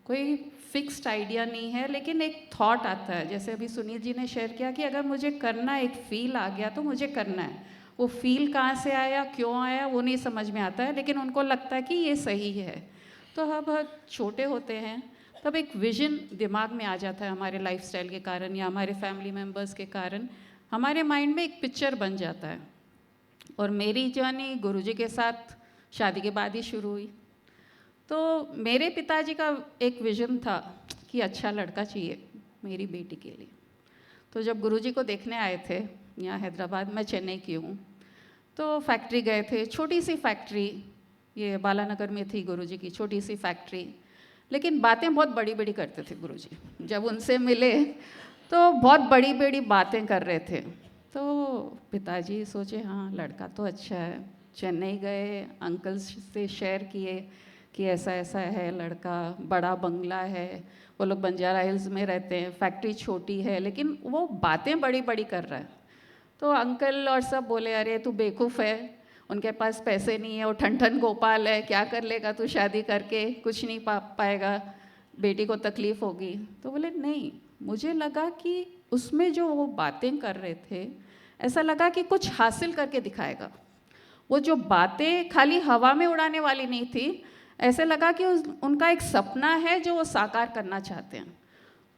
कोई फिक्स्ड आइडिया नहीं है, लेकिन एक थॉट आता है। जैसे अभी सुनील जी ने शेयर किया कि अगर मुझे करना है, एक फील आ गया तो मुझे करना है। वो फील कहाँ से आया, क्यों आया, वो नहीं समझ में आता है, लेकिन उनको लगता है कि ये सही है। तो अब छोटे होते हैं तब एक विजन दिमाग में आ जाता है, हमारे लाइफस्टाइल के कारण या हमारे फैमिली मेम्बर्स के कारण हमारे माइंड में एक पिक्चर बन जाता है। और मेरी जर्नी गुरुजी के साथ शादी के बाद ही शुरू हुई। तो मेरे पिताजी का एक विजन था कि अच्छा लड़का चाहिए मेरी बेटी के लिए। तो जब गुरुजी को देखने आए थे यहाँ हैदराबाद, मैं चेन्नई की हूँ, तो फैक्ट्री गए थे, छोटी सी फैक्ट्री, ये बालानगर में थी गुरुजी की छोटी सी फैक्ट्री, लेकिन बातें बहुत बड़ी बड़ी करते थे गुरुजी। जब उनसे मिले तो बहुत बड़ी बड़ी बातें कर रहे थे। तो पिताजी सोचे हाँ लड़का तो अच्छा है। चेन्नई गए, अंकल से शेयर किए कि ऐसा ऐसा है लड़का, बड़ा बंगला है, वो लोग बंजारा हिल्स में रहते हैं, फैक्ट्री छोटी है, लेकिन वो बातें बड़ी बड़ी कर रहा है। तो अंकल और सब बोले अरे तू बेवकूफ़ है, उनके पास पैसे नहीं है, वो ठन गोपाल है, क्या कर लेगा तू शादी करके, कुछ नहीं पाएगा, बेटी को तकलीफ़ होगी। तो बोले नहीं, मुझे लगा कि उसमें जो वो बातें कर रहे थे, ऐसा लगा कि कुछ हासिल करके दिखाएगा। वो जो बातें खाली हवा में उड़ाने वाली नहीं थी, ऐसे लगा कि उनका एक सपना है जो वो साकार करना चाहते हैं।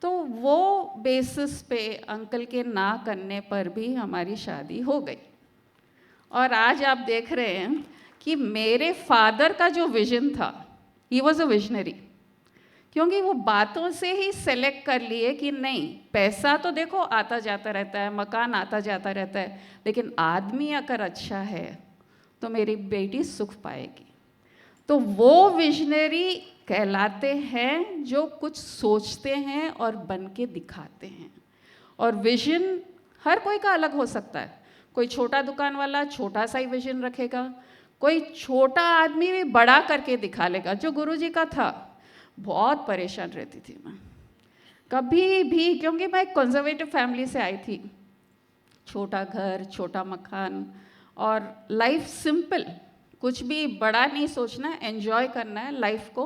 तो वो बेसिस पे अंकल के ना करने पर भी हमारी शादी हो गई। और आज आप देख रहे हैं कि मेरे फादर का जो विजन था, ही वॉज अ विजनरी, क्योंकि वो बातों से ही सेलेक्ट कर लिए कि नहीं, पैसा तो देखो आता जाता रहता है, मकान आता जाता रहता है, लेकिन आदमी अगर अच्छा है तो मेरी बेटी सुख पाएगी। तो वो विजनरी कहलाते हैं जो कुछ सोचते हैं और बन के दिखाते हैं। और विजन हर कोई का अलग हो सकता है। कोई छोटा दुकान वाला छोटा सा ही विजन रखेगा, कोई छोटा आदमी भी बड़ा करके दिखा लेगा, जो गुरुजी का था। बहुत परेशान रहती थी मैं कभी भी, क्योंकि मैं एक कंजर्वेटिव फैमिली से आई थी। छोटा घर, छोटा मकान और लाइफ सिंपल, कुछ भी बड़ा नहीं सोचना है, एंजॉय करना है लाइफ को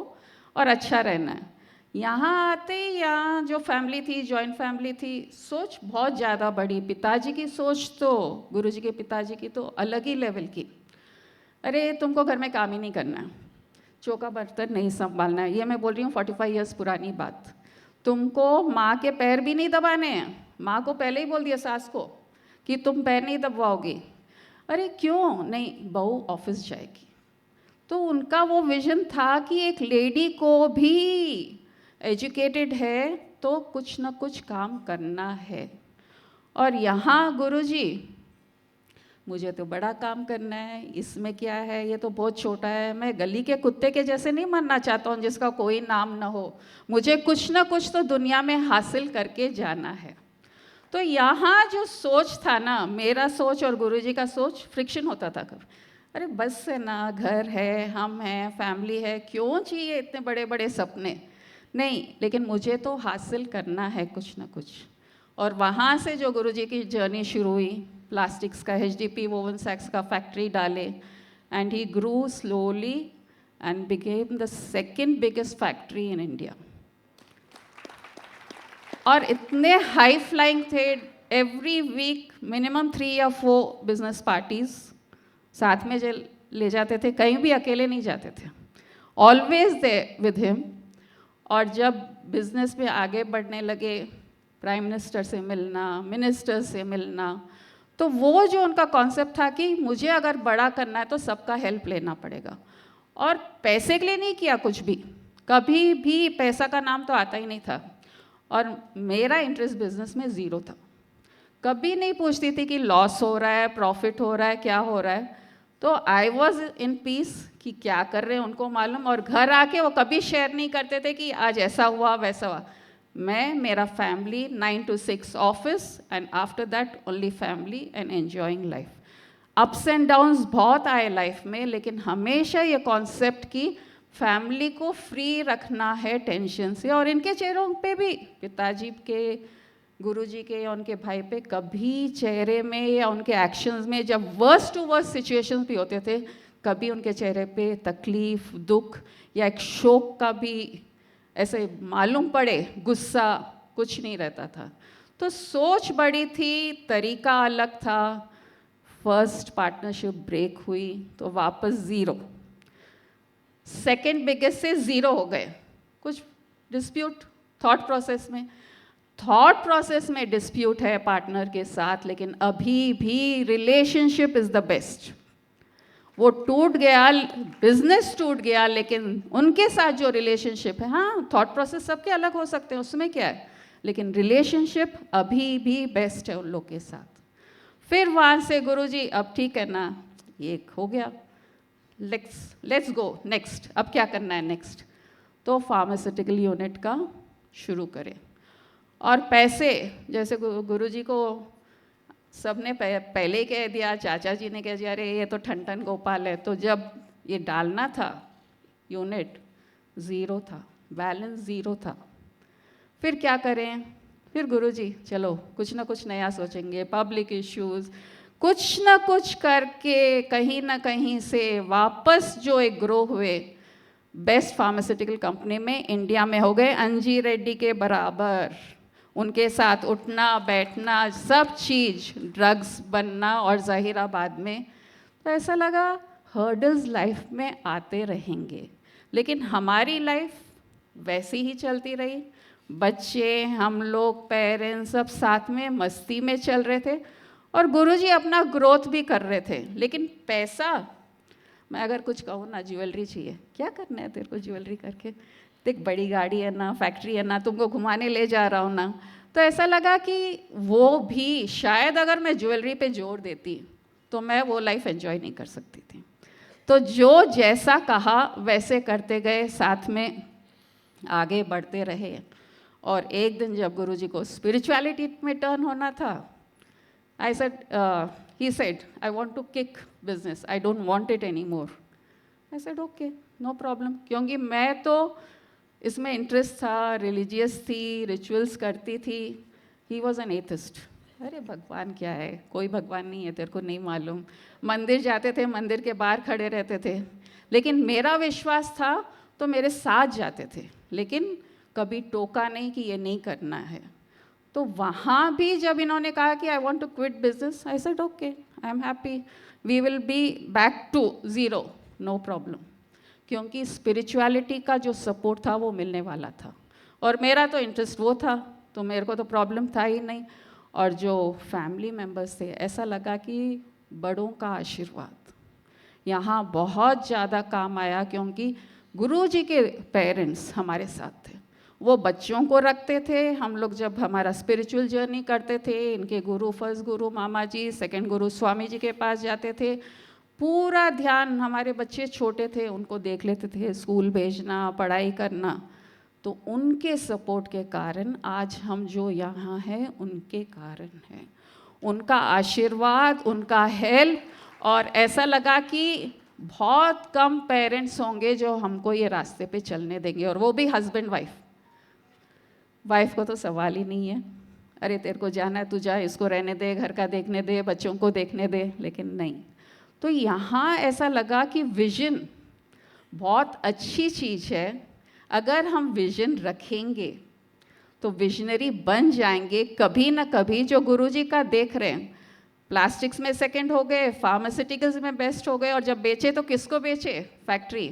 और अच्छा रहना है। यहाँ आते ही यहाँ जो फैमिली थी, जॉइंट फैमिली थी, सोच बहुत ज़्यादा बड़ी। पिताजी की सोच तो, गुरुजी के पिताजी की तो अलग ही लेवल की। अरे तुमको घर में काम ही नहीं करना है, चौका बर्तन नहीं संभालना है। ये मैं बोल रही हूँ 45 ईयर्स पुरानी बात। तुमको माँ के पैर भी नहीं दबाने हैं। माँ को पहले ही बोल दिया सास को कि तुम पैर नहीं दबवाओगी। अरे क्यों नहीं, बहू ऑफिस जाएगी। तो उनका वो विजन था कि एक लेडी को भी एजुकेटेड है तो कुछ ना कुछ काम करना है। और यहाँ गुरुजी, मुझे तो बड़ा काम करना है, इसमें क्या है, ये तो बहुत छोटा है। मैं गली के कुत्ते के जैसे नहीं मरना चाहता हूँ जिसका कोई नाम ना हो। मुझे कुछ ना कुछ तो दुनिया में हासिल करके जाना है। तो यहाँ जो सोच था ना, मेरा सोच और गुरुजी का सोच फ्रिक्शन होता था कब। अरे बस है ना, घर है, हम हैं, फैमिली है, क्यों चाहिए इतने बड़े बड़े सपने। नहीं, लेकिन मुझे तो हासिल करना है कुछ ना कुछ। और वहाँ से जो गुरुजी की जर्नी शुरू हुई, प्लास्टिक्स का HDP वोवन सैक्स का फैक्ट्री डाले, and he grew slowly and became the second biggest factory in India. और इतने हाई फ्लाइंग थे, एवरी वीक मिनिमम 3 या 4 बिजनेस पार्टीज साथ में ले जाते थे, कहीं भी अकेले नहीं जाते थे, ऑलवेज दे विद हिम। और जब बिजनेस में आगे बढ़ने लगे, प्राइम मिनिस्टर से मिलना, मिनिस्टर से मिलना, तो वो जो उनका कॉन्सेप्ट था कि मुझे अगर बड़ा करना है तो सबका हेल्प लेना पड़ेगा। और पैसे के लिए नहीं किया कुछ भी, कभी भी पैसा का नाम तो आता ही नहीं था। और मेरा इंटरेस्ट बिजनेस में ज़ीरो था, कभी नहीं पूछती थी कि लॉस हो रहा है, प्रॉफिट हो रहा है, क्या हो रहा है। तो आई वॉज इन पीस कि क्या कर रहे हैं उनको मालूम। और घर आके वो कभी शेयर नहीं करते थे कि आज ऐसा हुआ वैसा हुआ। मैं, मेरा family, 9 to 6 office, and after that only family and enjoying life. Ups and downs बहुत आए लाइफ में, लेकिन हमेशा ये कॉन्सेप्ट की फैमिली को फ्री रखना है टेंशन से। और इनके चेहरों पे भी, पिताजी के, गुरुजी के या उनके भाई पे, कभी चेहरे में या उनके एक्शंस में जब वर्स्ट टू वर्स्ट सिचुएशंस भी होते थे, कभी उनके चेहरे पे तकलीफ, दुख या एक शोक का भी ऐसे मालूम पड़े, गुस्सा कुछ नहीं रहता था। तो सोच बड़ी थी, तरीका अलग था। फर्स्ट पार्टनरशिप ब्रेक हुई तो वापस ज़ीरो, सेकेंड बिगेस्ट से ज़ीरो हो गए। कुछ डिस्प्यूट थॉट प्रोसेस में डिस्प्यूट है पार्टनर के साथ, लेकिन अभी भी रिलेशनशिप इज़ द बेस्ट। वो टूट गया, बिजनेस टूट गया, लेकिन उनके साथ जो रिलेशनशिप है, हाँ थॉट प्रोसेस सबके अलग हो सकते हैं, उसमें क्या है, लेकिन रिलेशनशिप अभी भी बेस्ट है उन लोग के साथ। फिर वहाँ से गुरुजी, अब ठीक है ना, ये हो गया, लेट्स गो नेक्स्ट, अब क्या करना है नेक्स्ट। तो फार्मास्यूटिकल यूनिट का शुरू करें। और पैसे, जैसे गुरुजी को सबने पहले ही कह दिया, चाचा जी ने कह दिया, अरे ये तो ठन गोपाल है। तो जब ये डालना था यूनिट, ज़ीरो था, बैलेंस ज़ीरो था। फिर क्या करें, फिर गुरुजी चलो कुछ ना कुछ नया सोचेंगे, पब्लिक इश्यूज़, कुछ ना कुछ करके कहीं ना कहीं से वापस जो एक ग्रो हुए, बेस्ट फार्मास्यूटिकल कंपनी में इंडिया में हो गए, अंजी रेड्डी के बराबर। उनके साथ उठना बैठना सब चीज़, ड्रग्स बनना, और ज़हीराबाद में। तो ऐसा लगा हर्डल्स लाइफ में आते रहेंगे, लेकिन हमारी लाइफ वैसी ही चलती रही। बच्चे, हम लोग, पेरेंट्स सब साथ में मस्ती में चल रहे थे, और गुरुजी अपना ग्रोथ भी कर रहे थे। लेकिन पैसा, मैं अगर कुछ कहूँ ना, ज्वेलरी चाहिए, क्या करना है तेरे को ज्वेलरी करके, देख बड़ी गाड़ी है ना, फैक्ट्री है ना, तुमको घुमाने ले जा रहा हूँ ना। तो ऐसा लगा कि वो भी शायद अगर मैं ज्वेलरी पे जोर देती तो मैं वो लाइफ एंजॉय नहीं कर सकती थी। तो जो जैसा कहा वैसे करते गए, साथ में आगे बढ़ते रहे। और एक दिन जब गुरुजी को स्पिरिचुअलिटी में टर्न होना था, I said he said, I want to kick business. I don't want it anymore. I said, okay, no problem. क्योंकि मैं तो इसमें इंटरेस्ट था, रिलीजियस थी, रिचुअल्स करती थी. He was an atheist. अरे भगवान क्या है, कोई भगवान नहीं है, तेरे को नहीं मालूम. मंदिर जाते थे, मंदिर के बाहर खड़े रहते थे. लेकिन मेरा विश्वास था तो मेरे साथ जाते थे, लेकिन कभी टोका नहीं कि ये नहीं करना है. तो वहाँ भी जब इन्होंने कहा कि I want to quit business, I said okay, I am happy, we will be back to zero, no problem. क्योंकि स्पिरिचुअलिटी का जो सपोर्ट था वो मिलने वाला था, और मेरा तो इंटरेस्ट वो था, तो मेरे को तो प्रॉब्लम था ही नहीं. और जो फैमिली मेम्बर्स थे, ऐसा लगा कि बड़ों का आशीर्वाद यहाँ बहुत ज़्यादा काम आया. क्योंकि गुरुजी के पेरेंट्स हमारे साथ थे, वो बच्चों को रखते थे. हम लोग जब हमारा स्पिरिचुअल जर्नी करते थे, इनके गुरु, फर्स्ट गुरु मामा जी, सेकंड गुरु स्वामी जी के पास जाते थे. पूरा ध्यान, हमारे बच्चे छोटे थे, उनको देख लेते थे, स्कूल भेजना, पढ़ाई करना. तो उनके सपोर्ट के कारण आज हम जो यहाँ हैं, उनके कारण हैं. उनका आशीर्वाद, उनका हेल्प. और ऐसा लगा कि बहुत कम पेरेंट्स होंगे जो हमको ये रास्ते पे चलने देंगे, और वो भी हस्बैंड वाइफ. वाइफ को तो सवाल ही नहीं है, अरे तेरे को जाना है तू जा, इसको रहने दे, घर का देखने दे, बच्चों को देखने दे. लेकिन नहीं. तो यहाँ ऐसा लगा कि विजन बहुत अच्छी चीज़ है. अगर हम विजन रखेंगे तो विजनरी बन जाएंगे कभी ना कभी. जो गुरुजी का देख रहे हैं, प्लास्टिक्स में सेकंड हो गए, फार्मास्यूटिकल्स में बेस्ट हो गए, और जब बेचे तो किसको बेचे? फैक्ट्री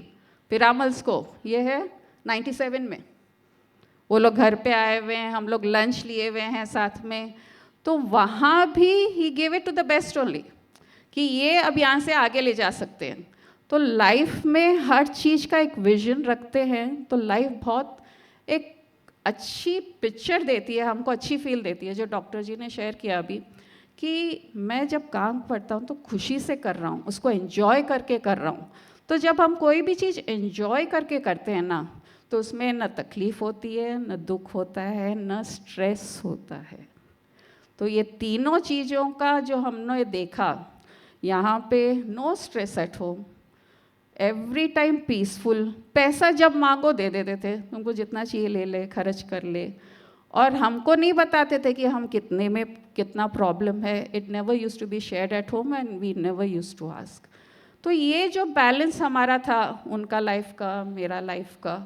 पिरामल्स को. ये है 97 में, वो लोग घर पे आए हुए हैं, हम लोग लंच लिए हुए हैं साथ में. तो वहाँ भी he gave it to the best only, कि ये अब यहाँ से आगे ले जा सकते हैं. तो लाइफ में हर चीज़ का एक विजन रखते हैं तो लाइफ बहुत एक अच्छी पिक्चर देती है, हमको अच्छी फील देती है. जो डॉक्टर जी ने शेयर किया अभी, कि मैं जब काम करता हूँ तो खुशी से कर रहा हूँ, उसको एंजॉय करके कर रहा हूँ. तो जब हम कोई भी चीज़ एंजॉय करके करते हैं ना, तो उसमें न तकलीफ़ होती है, न दुख होता है, न स्ट्रेस होता है. तो ये तीनों चीज़ों का जो हमने देखा यहाँ पे, no stress at home, every time peaceful. पैसा जब मांगो दे देते थे, तुमको जितना चाहिए ले ले, खर्च कर ले. और हमको नहीं बताते थे कि हम कितने में कितना प्रॉब्लम है. It never used to be shared at home and we never used to ask. तो ये जो बैलेंस हमारा था, उनका लाइफ का, मेरा लाइफ का,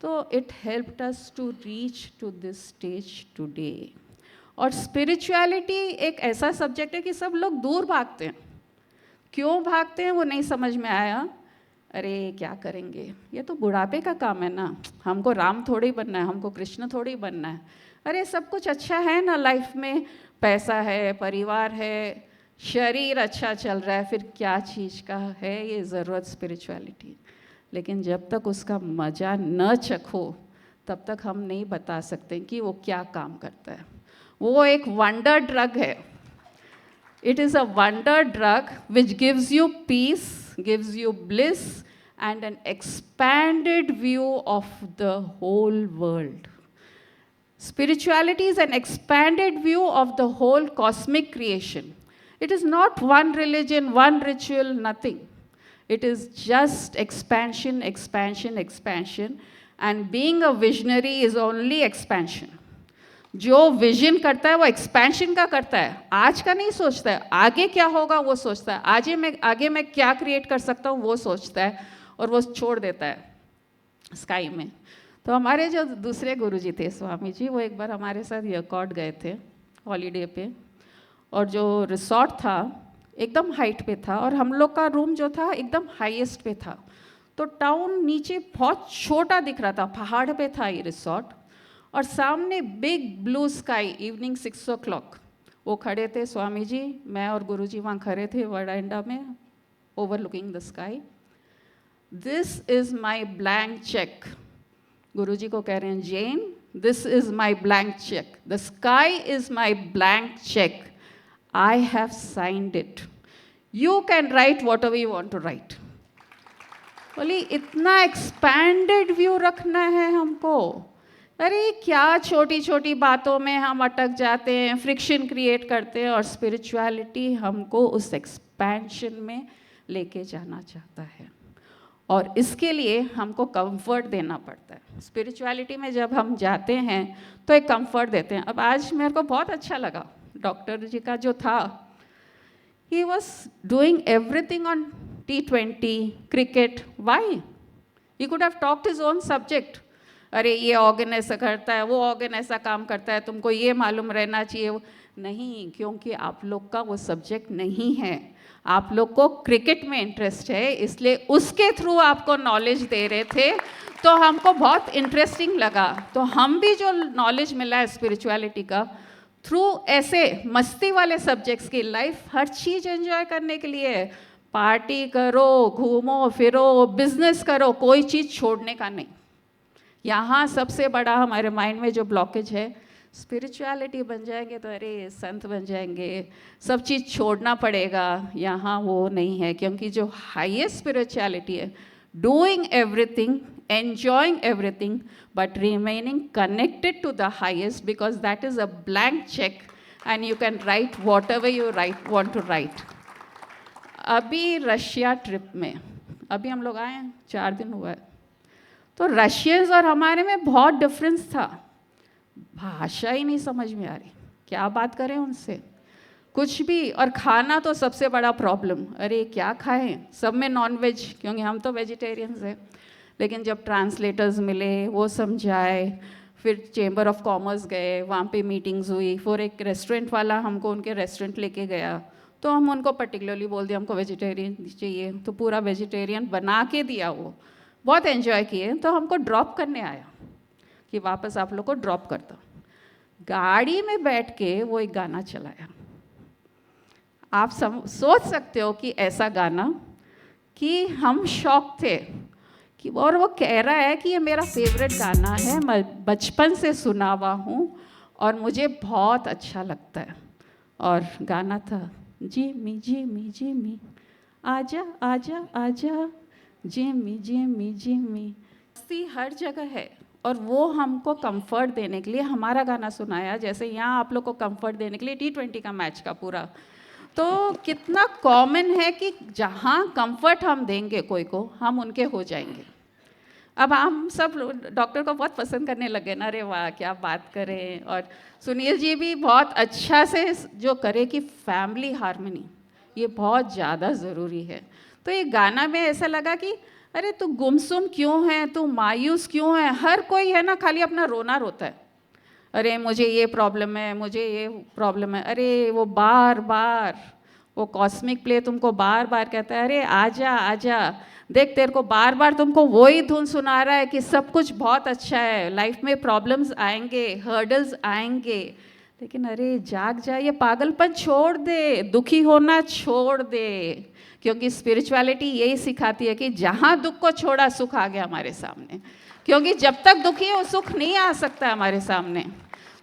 तो it helped us to reach to this stage today. और स्पिरिचुअलिटी एक ऐसा सब्जेक्ट है कि सब लोग दूर भागते हैं. क्यों भागते हैं वो नहीं समझ में आया. अरे क्या करेंगे, ये तो बुढ़ापे का काम है ना, हमको राम थोड़ी बनना है, हमको कृष्ण थोड़ी बनना है. अरे सब कुछ अच्छा है ना लाइफ में, पैसा है, परिवार है, शरीर अच्छा चल रहा है, फिर क्या चीज़ का है ये ज़रूरत स्पिरिचुअलिटी. लेकिन जब तक उसका मज़ा न चखो, तब तक हम नहीं बता सकते कि वो क्या काम करता है. वो एक वंडर ड्रग है. It is a wonder drug which gives you peace, gives you bliss, and an expanded view of the whole world. Spirituality is an expanded view of the whole cosmic creation. It is not one religion, one ritual, nothing. It is just expansion, expansion, expansion. And being a visionary is only expansion. जो vision करता है वो expansion का करता है, आज का नहीं सोचता है. आगे क्या होगा वो सोचता है, आगे मैं क्या क्रिएट कर सकता हूँ वो सोचता है, और वो छोड़ देता है स्काई में. तो हमारे जो दूसरे गुरुजी थे स्वामी जी, वो एक बार हमारे साथ यकॉर्ड गए थे हॉलीडे पे, और जो रिसॉर्ट था एकदम हाइट पे था, और हम लोग का रूम जो था एकदम हाईएस्ट पे था. तो टाउन नीचे बहुत छोटा दिख रहा था, पहाड़ पे था ये रिसॉर्ट, और सामने big blue sky. Evening 6 o'clock वो खड़े थे स्वामी जी, मैं और गुरुजी वहाँ खड़े थे वरांडा में, overlooking the sky. This is my blank cheque. Guruji को कह रहे हैं, Jain, this is my blank cheque, the sky is my blank cheque, I have signed it, you can write whatever you want to write. बोली इतना expanded view रखना है हमको अरे क्या छोटी छोटी बातों में हम अटक जाते हैं, फ्रिक्शन क्रिएट करते हैं, और स्पिरिचुअलिटी हमको उस एक्सपेंशन में लेके जाना चाहता है, और इसके लिए हमको कंफर्ट देना पड़ता है। स्पिरिचुअलिटी में जब हम जाते हैं तो एक कंफर्ट देते हैं। अब आज मेरे को बहुत अच्छा लगा, डॉक्टर जी का जो था, he was doing everything on T20, cricket. Why? He could have talked his own subject. अरे ये ऑर्गन ऐसा करता है, वो ऑर्गन ऐसा काम करता है, तुमको ये मालूम रहना चाहिए। नहीं, क्योंकि आप लोग का वो सब्जेक्ट नहीं है, आप लोग को क्रिकेट में इंटरेस्ट है, इसलिए उसके थ्रू आपको नॉलेज दे रहे थे, तो हमको बहुत इंटरेस्टिंग लगा। तो हम भी जो नॉलेज मिला है स्पिरिचुअलिटी का थ्रू ऐसे मस्ती वाले सब्जेक्ट्स की, लाइफ हर चीज़ एंजॉय करने के लिए, पार्टी करो, घूमो फिरो, बिजनेस करो, कोई चीज़ छोड़ने का नहीं। यहाँ सबसे बड़ा हमारे माइंड में जो ब्लॉकेज है, स्पिरिचुअलिटी बन जाएंगे तो अरे संत बन जाएंगे, सब चीज़ छोड़ना पड़ेगा। यहाँ वो नहीं है, क्योंकि जो हाईएस्ट स्पिरिचुअलिटी है, doing everything, enjoying everything, but remaining connected to the highest, because that is a blank check and you can write whatever you want to write. अभी रशिया ट्रिप में, अभी हम लोग आए हैं, 4 दिन हुआ है, तो रशियंस और हमारे में बहुत डिफरेंस था। भाषा ही नहीं समझ में आ रही, क्या बात करें उनसे, कुछ भी। और खाना तो सबसे बड़ा प्रॉब्लम, अरे क्या खाएं, सब में नॉन वेज, क्योंकि हम तो वेजिटेरियंस हैं। लेकिन जब ट्रांसलेटर्स मिले, वो समझाए, फिर चेंबर ऑफ कॉमर्स गए, वहाँ पे मीटिंग्स हुई, फिर एक रेस्टोरेंट वाला हमको उनके रेस्टोरेंट लेके गया, तो हम उनको पर्टिकुलरली बोल दिया हमको वेजिटेरियन चाहिए, तो पूरा वेजिटेरियन बना के दिया। वो बहुत एंजॉय किए। तो हमको ड्रॉप करने आया कि वापस आप लोग को ड्रॉप करता। गाड़ी में बैठ के वो एक गाना चलाया, आप सोच सकते हो कि ऐसा गाना, कि हम शॉक थे कि, और वो कह रहा है कि ये मेरा फेवरेट गाना है, मैं बचपन से सुना हुआ हूँ और मुझे बहुत अच्छा लगता है। और गाना था जिमी जिमी जिमी आजा आजा आजा, जिमी जिमी जिमी। मस्ती हर जगह है, और वो हमको कंफर्ट देने के लिए हमारा गाना सुनाया। जैसे यहाँ आप लोग को कंफर्ट देने के लिए T20 का मैच का पूरा, तो कितना कॉमन है कि जहाँ कंफर्ट हम देंगे कोई को, हम उनके हो जाएंगे। अब हम सब डॉक्टर को बहुत पसंद करने लगे ना, अरे वाह क्या बात करें। और सुनील जी भी बहुत अच्छा से जो करे कि फैमिली हार्मनी, ये बहुत ज़्यादा ज़रूरी है। तो ये गाना में ऐसा लगा कि अरे तू गुमसुम क्यों है, तू मायूस क्यों है। हर कोई है ना खाली अपना रोना रोता है, अरे मुझे ये प्रॉब्लम है, मुझे ये प्रॉब्लम है। अरे वो बार बार वो कॉस्मिक प्ले तुमको बार बार कहता है, अरे आजा आजा, देख तेरे को बार बार तुमको वही धुन सुना रहा है कि सब कुछ बहुत अच्छा है, लाइफ में प्रॉब्लम्स आएंगे, हर्डल्स आएंगे, लेकिन अरे जाग जा, ये पागलपन छोड़ दे, दुखी होना छोड़ दे। क्योंकि स्पिरिचुअलिटी यही सिखाती है कि जहाँ दुख को छोड़ा सुख आ गया हमारे सामने, क्योंकि जब तक दुखी है वो सुख नहीं आ सकता हमारे सामने।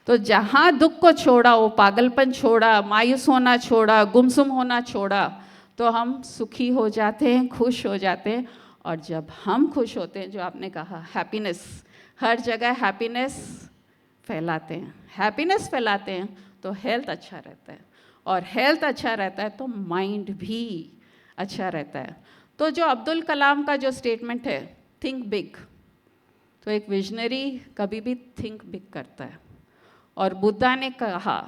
तो जहाँ दुख को छोड़ा, वो पागलपन छोड़ा, मायूस होना छोड़ा, गुमसुम होना छोड़ा, तो हम सुखी हो जाते हैं, खुश हो जाते हैं। और जब हम खुश होते हैं, जो आपने कहा हैप्पीनेस, हर जगह हैप्पीनेस फैलाते हैं, हैप्पीनेस फैलाते हैं तो हेल्थ अच्छा रहता है, और हेल्थ अच्छा रहता है तो माइंड भी अच्छा रहता है। तो जो अब्दुल कलाम का जो स्टेटमेंट है, थिंक बिग, तो एक विजनरी कभी भी थिंक बिग करता है। और बुद्धा ने कहा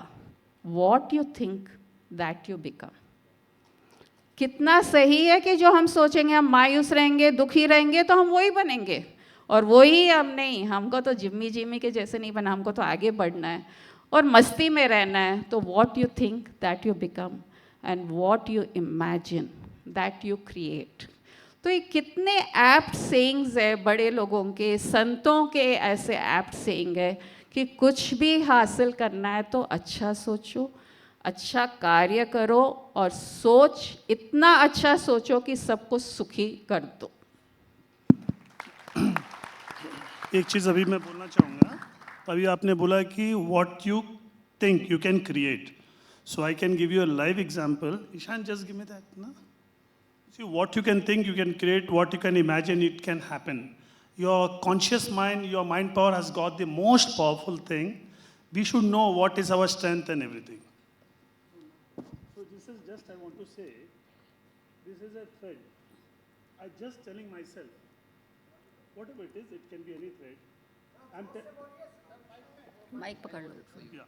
what you think that you become. कितना सही है कि जो हम सोचेंगे, हम मायूस रहेंगे, दुखी रहेंगे, तो हम वही बनेंगे। और वही हम नहीं, हमको तो जिम्मी जिम्मी के जैसे नहीं बना, हमको तो आगे बढ़ना है और मस्ती में रहना है। तो what you think that you become, and what you imagine that you create. तो ये कितने एप्ट सेइंग्स है बड़े लोगों के, संतों के, ऐसे एप्ट सेइंग है कि कुछ भी हासिल करना है तो अच्छा सोचो, अच्छा कार्य करो, और सोच इतना अच्छा सोचो कि सबको सुखी कर दो। एक चीज़ अभी मैं बोलना चाहूँगा, अभी आपने बोला कि what you think you can create, so I can give you a live example. Ishan, just give me that ना। See, what you can think, you can create. What you can imagine, it can happen. Your conscious mind, your mind power has got the most powerful thing. We should know what is our strength and everything. So this is just, I want to say, this is a thread. I'm just telling myself, whatever it is, it can be any thread. Mic pakad lo. Yeah.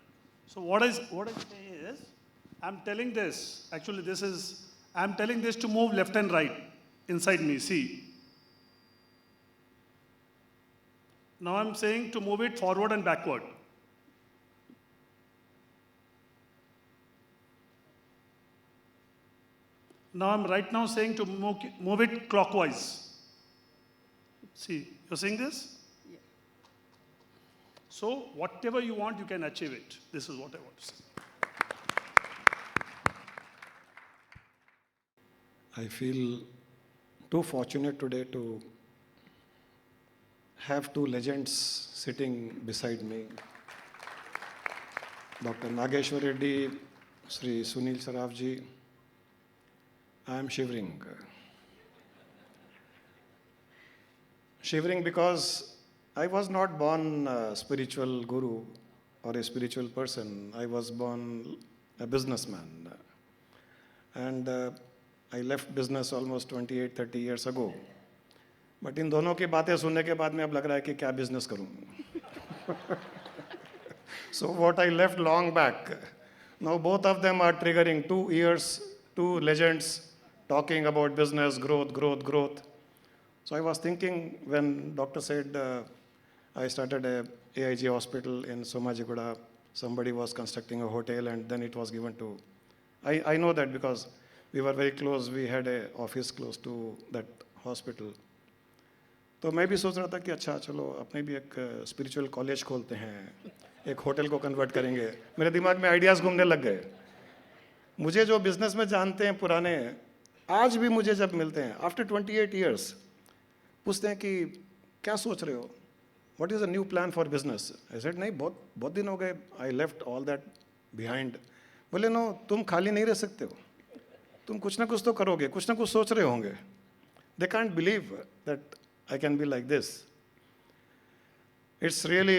So what I say is, I'm telling this, actually this is, I'm telling this to move left and right inside me, see. Now I'm saying to move it forward and backward. Now I'm right now saying to move it clockwise. See, you're seeing this? Yeah. So whatever you want, you can achieve it. This is what I want to say. I feel too fortunate today to have two legends sitting beside me. Dr. Nageshwar Reddy, Sri Sunil Saraf ji. I am shivering. Shivering because I was not born a spiritual guru or a spiritual person. I was born a businessman. And I left business almost 28-30 years ago. But इन दोनों की बातें सुनने के बाद में अब लग रहा है कि क्या business करूं. So what I left long back, now both of them are triggering 2 years, 2 legends talking about business, growth. So I was thinking when doctor said I started a AIG hospital in Somajiguda, somebody was constructing a hotel and then it was given to, I know that because we were very close, we had an office close to that hospital. तो मैं भी सोच रहा था कि अच्छा चलो अपने भी एक स्पिरिचुअल कॉलेज खोलते हैं, एक होटल को कन्वर्ट करेंगे. मेरे दिमाग में आइडियाज़ घूमने लग गए. मुझे जो बिजनेस में जानते हैं पुराने, आज भी मुझे जब मिलते हैं आफ्टर 28 ईयर्स पूछते हैं कि क्या सोच रहे हो, what is a new plan for business. I said नहीं, बहुत दिन हो गए, I left all that behind. बोले नो, तुम खाली नहीं रह सकते हो, तुम कुछ ना कुछ तो करोगे, कुछ ना कुछ सोच रहे होंगे. They can't believe that I can be like this. It's really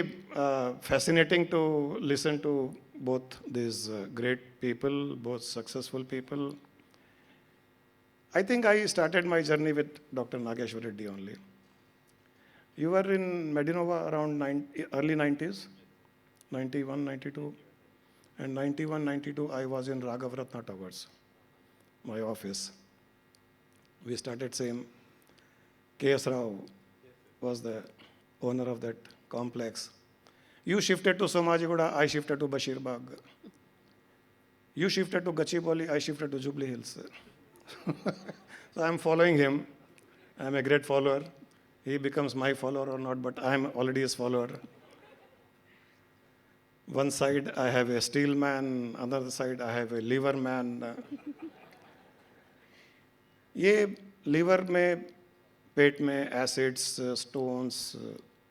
fascinating to listen to both these great people, both successful people. I think I started my journey with Dr. Nageshwar Reddy only. You were in Medinova around early 90s, 91, 92. And 91, 92, I was in Raghavratna Towers, my office. We started same. K.S. Rao was the owner of that complex. You shifted to Somajiguda, I shifted to Bashir Bagh. You shifted to Gachibowli, I shifted to Jubilee Hills. So I'm following him. I'm a great follower. He becomes my follower or not, but I'm already his follower. One side I have a steel man, another side I have a liver man. ये liver में पेट में acids, stones,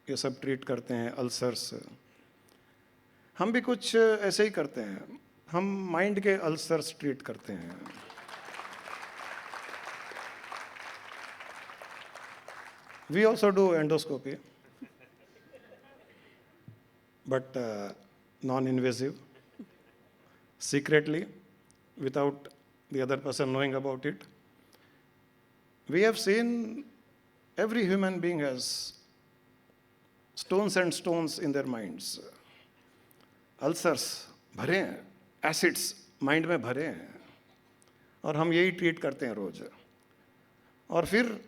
ये सब treat करते हैं, ulcers. हम भी कुछ ऐसे ही करते हैं, हम माइंड के अल्सर्स ट्रीट करते हैं. We also do endoscopy, but non invasive, secretly, without the other person knowing about it. We have seen every human being has stones and stones in their minds. Ulcers भरे हैं, acids mind में भरे हैं, और हम यही treat करते हैं रोज. और फिर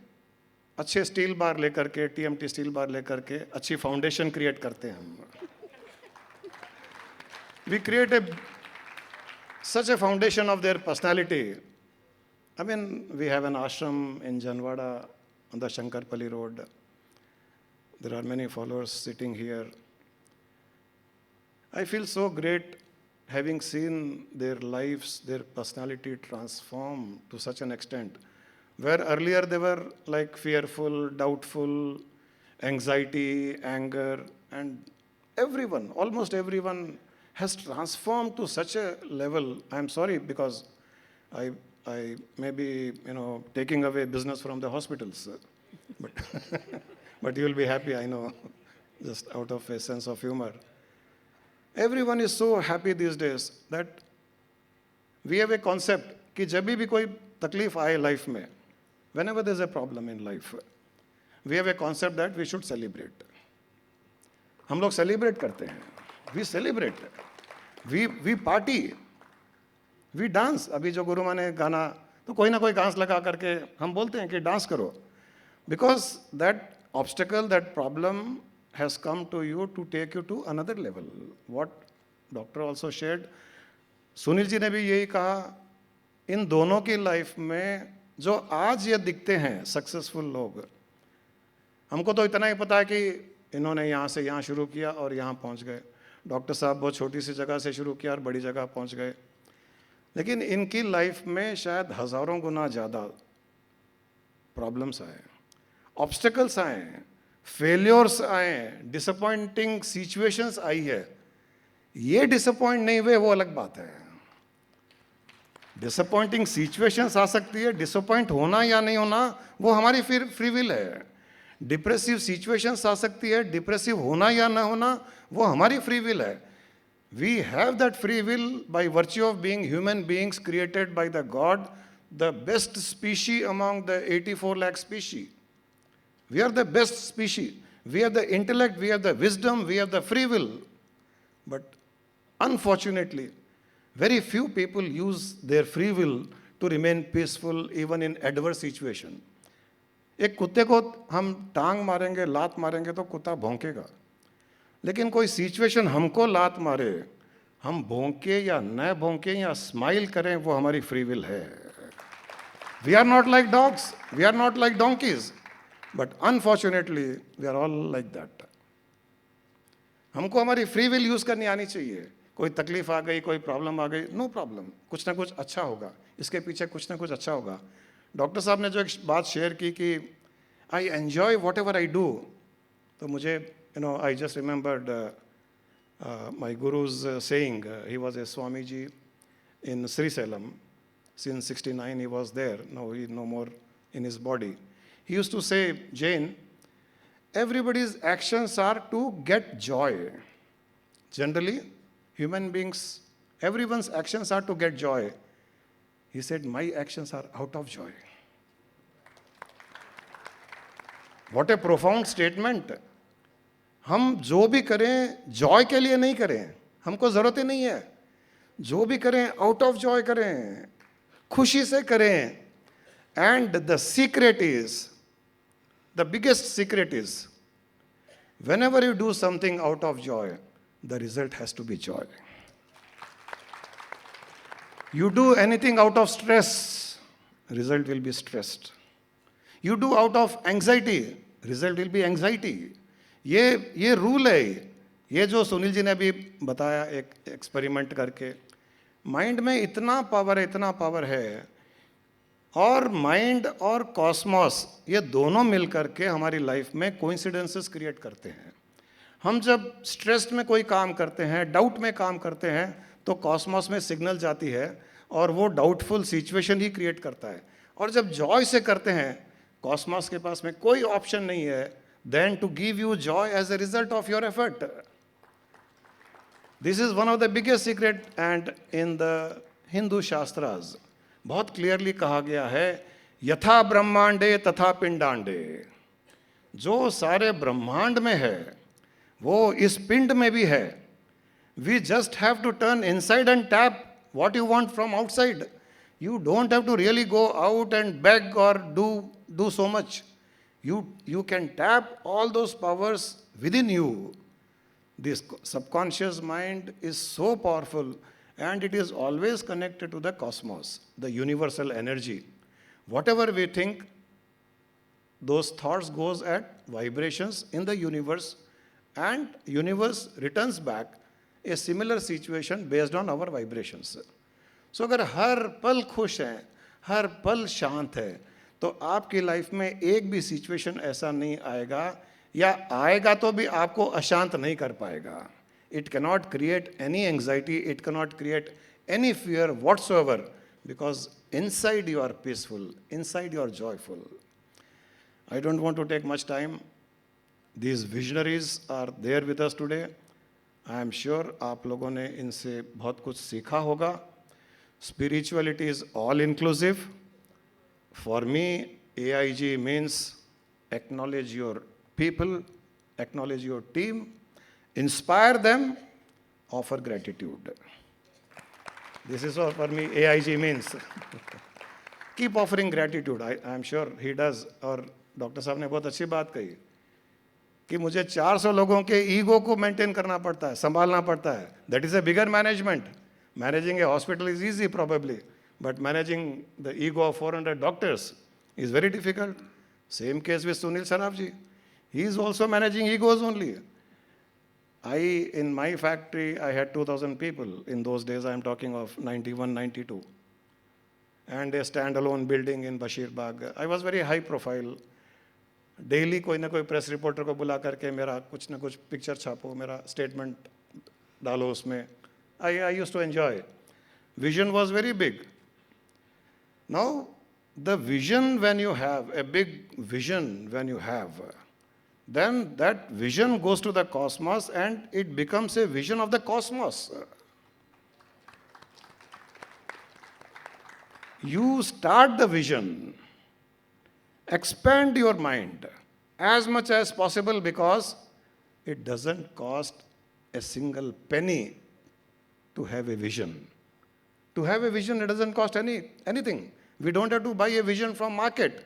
अच्छे स्टील बार लेकर के, TMT स्टील बार लेकर के अच्छी फाउंडेशन क्रिएट करते हैं हम. We create such a foundation of their personality. I mean, we have an ashram in Janwada on the Shankarpalli road. There are many followers sitting here. I feel so great having seen their lives, their personality transform to such an extent, where earlier they were like fearful, doubtful, anxiety, anger, and everyone, almost everyone has transformed to such a level. I'm sorry because I may be, taking away business from the hospitals, but but you will be happy, I know, just out of a sense of humor. Everyone is so happy these days that we have a concept कि जब भी कोई तकलीफ आए life में, whenever there is a problem in life, we have a concept that we should celebrate. हम लोग celebrate करते हैं, we celebrate, we party, we dance. अभी जो गुरुमा ने गाना, तो कोई ना कोई डांस लगा करके हम बोलते हैं कि डांस करो, because that obstacle, that problem has come to you to take you to another level. What doctor also shared, Sunil ji ने भी यही कहा, इन दोनों की लाइफ में जो आज ये दिखते हैं सक्सेसफुल लोग, हमको तो इतना ही पता है कि इन्होंने यहाँ से यहाँ शुरू किया और यहाँ पहुँच गए, डॉक्टर साहब बहुत छोटी सी जगह से शुरू किया और बड़ी जगह पहुँच गए, लेकिन इनकी लाइफ में शायद हज़ारों गुना ज़्यादा प्रॉब्लम्स आए, ऑब्स्टिकल्स आए, फेलियर्स आए, डिसअपॉइंटिंग सिचुएशंस आई है. ये डिसअपॉइंट नहीं हुए वो अलग बात है. डिसअपॉइंटिंग सिचुएशंस आ सकती है, डिसअपॉइंट होना या नहीं होना वो हमारी फिर फ्री विल है. डिप्रेसिव सिचुएशंस आ सकती है, डिप्रेसिव होना या ना होना वो हमारी फ्री विल है. We have that free will by virtue of being human beings created by the God, the best species among the 84 lakh species. We are the best species. We have the intellect, we have the wisdom, we have the free will. But unfortunately, very few people use their free will to remain peaceful even in adverse situation. एक कुत्ते को हम टांग मारेंगे, लात मारेंगे तो कुत्ता भौंकेगा, लेकिन कोई सिचुएशन हमको लात मारे, हम भौंके या न भौंके या स्माइल करें, वो हमारी फ्री विल है. We are not like dogs, we are not like donkeys. But unfortunately, we are all like that. हमको हमारी फ्री विल यूज़ करनी आनी चाहिए. कोई तकलीफ आ गई, कोई प्रॉब्लम आ गई, नो प्रॉब्लम, कुछ ना कुछ अच्छा होगा, इसके पीछे कुछ ना कुछ अच्छा होगा. डॉक्टर साहब ने जो एक बात शेयर की कि I enjoy whatever I do, तो मुझे I just remembered my guru's saying. He was a Swami ji in Srisailam. Since 69 he was there, now he no more in his body. He used to say, Jane, everybody's actions are to get joy. Generally, human beings, everyone's actions are to get joy. He said, my actions are out of joy. What a profound statement. हम जो भी करें Joy के लिए नहीं करें, हमको ज़रूरत ही नहीं है. जो भी करें आउट ऑफ जॉय करें, खुशी से करें. And the secret is, the biggest secret is, whenever you do something out of joy, the result has to be joy. You do anything out of stress, result will be stressed. You do out of anxiety, result will be anxiety. ये rule है. ये जो सुनील जी ने अभी बताया एक experiment करके, mind में इतना पावर है, और माइंड और कॉस्मॉस ये दोनों मिल करके हमारी लाइफ में कोइंसिडेंसेस क्रिएट करते हैं. हम जब स्ट्रेस में कोई काम करते हैं, डाउट में काम करते हैं, तो कॉस्मॉस में सिग्नल जाती है और वो डाउटफुल सिचुएशन ही क्रिएट करता है. और जब जॉय से करते हैं, कॉस्मॉस के पास में कोई ऑप्शन नहीं है then to give you joy as a result of your effort. This is one of the biggest secret, and in the Hindu Shastras बहुत क्लियरली कहा गया है, यथा ब्रह्मांडे तथा पिंडांडे. जो सारे ब्रह्मांड में है वो इस पिंड में भी है. We just have to turn inside and tap what you want from outside. You don't have to really go out and beg or do so much. You can tap all those powers within you. This subconscious mind is so powerful, and it is always connected to the cosmos, the universal energy. Whatever we think, those thoughts goes at vibrations in the universe, and universe returns back a similar situation based on our vibrations. So अगर हर पल खुश हैं, हर पल शांत है, तो आपकी life में एक भी सिचुएशन ऐसा नहीं आएगा, या आएगा तो भी आपको अशांत नहीं कर पाएगा. It cannot create any anxiety, it cannot create any fear whatsoever, because inside you are peaceful, inside you are joyful. I don't want to take much time. These visionaries are there with us today. I am sure आप लोगों ने इनसे बहुत कुछ सीखा होगा. Spirituality is all inclusive. For me, AIG means acknowledge your people, acknowledge your team, inspire them, offer gratitude. This is what for me AIG means. Keep offering gratitude. I am sure he does. और doctor साहब ने बहुत अच्छी बात कही कि मुझे 400 लोगों के ईगो को मेंटेन करना पड़ता है, संभालना पड़ता है. That is a bigger management. Managing a hospital is easy probably, but managing the ego of 400 doctors is very difficult. Same case with Sunil Saraf ji. He is also managing egos only. In my factory, I had 2,000 people. In those days, I am talking of 91, 92. And a standalone building in Bashir Bagh. I was very high profile. Daily कोई ना कोई press reporter को बुला करके मेरा कुछ ना कुछ पिक्चर छापो, मेरा स्टेटमेंट डालो उसमें. I used to enjoy. Vision was very big. Now, the vision when you have, a big vision when you have, then that vision goes to the cosmos and it becomes a vision of the cosmos. You start the vision, expand your mind as much as possible because it doesn't cost a single penny to have a vision. To have a vision, it doesn't cost anything. We don't have to buy a vision from market.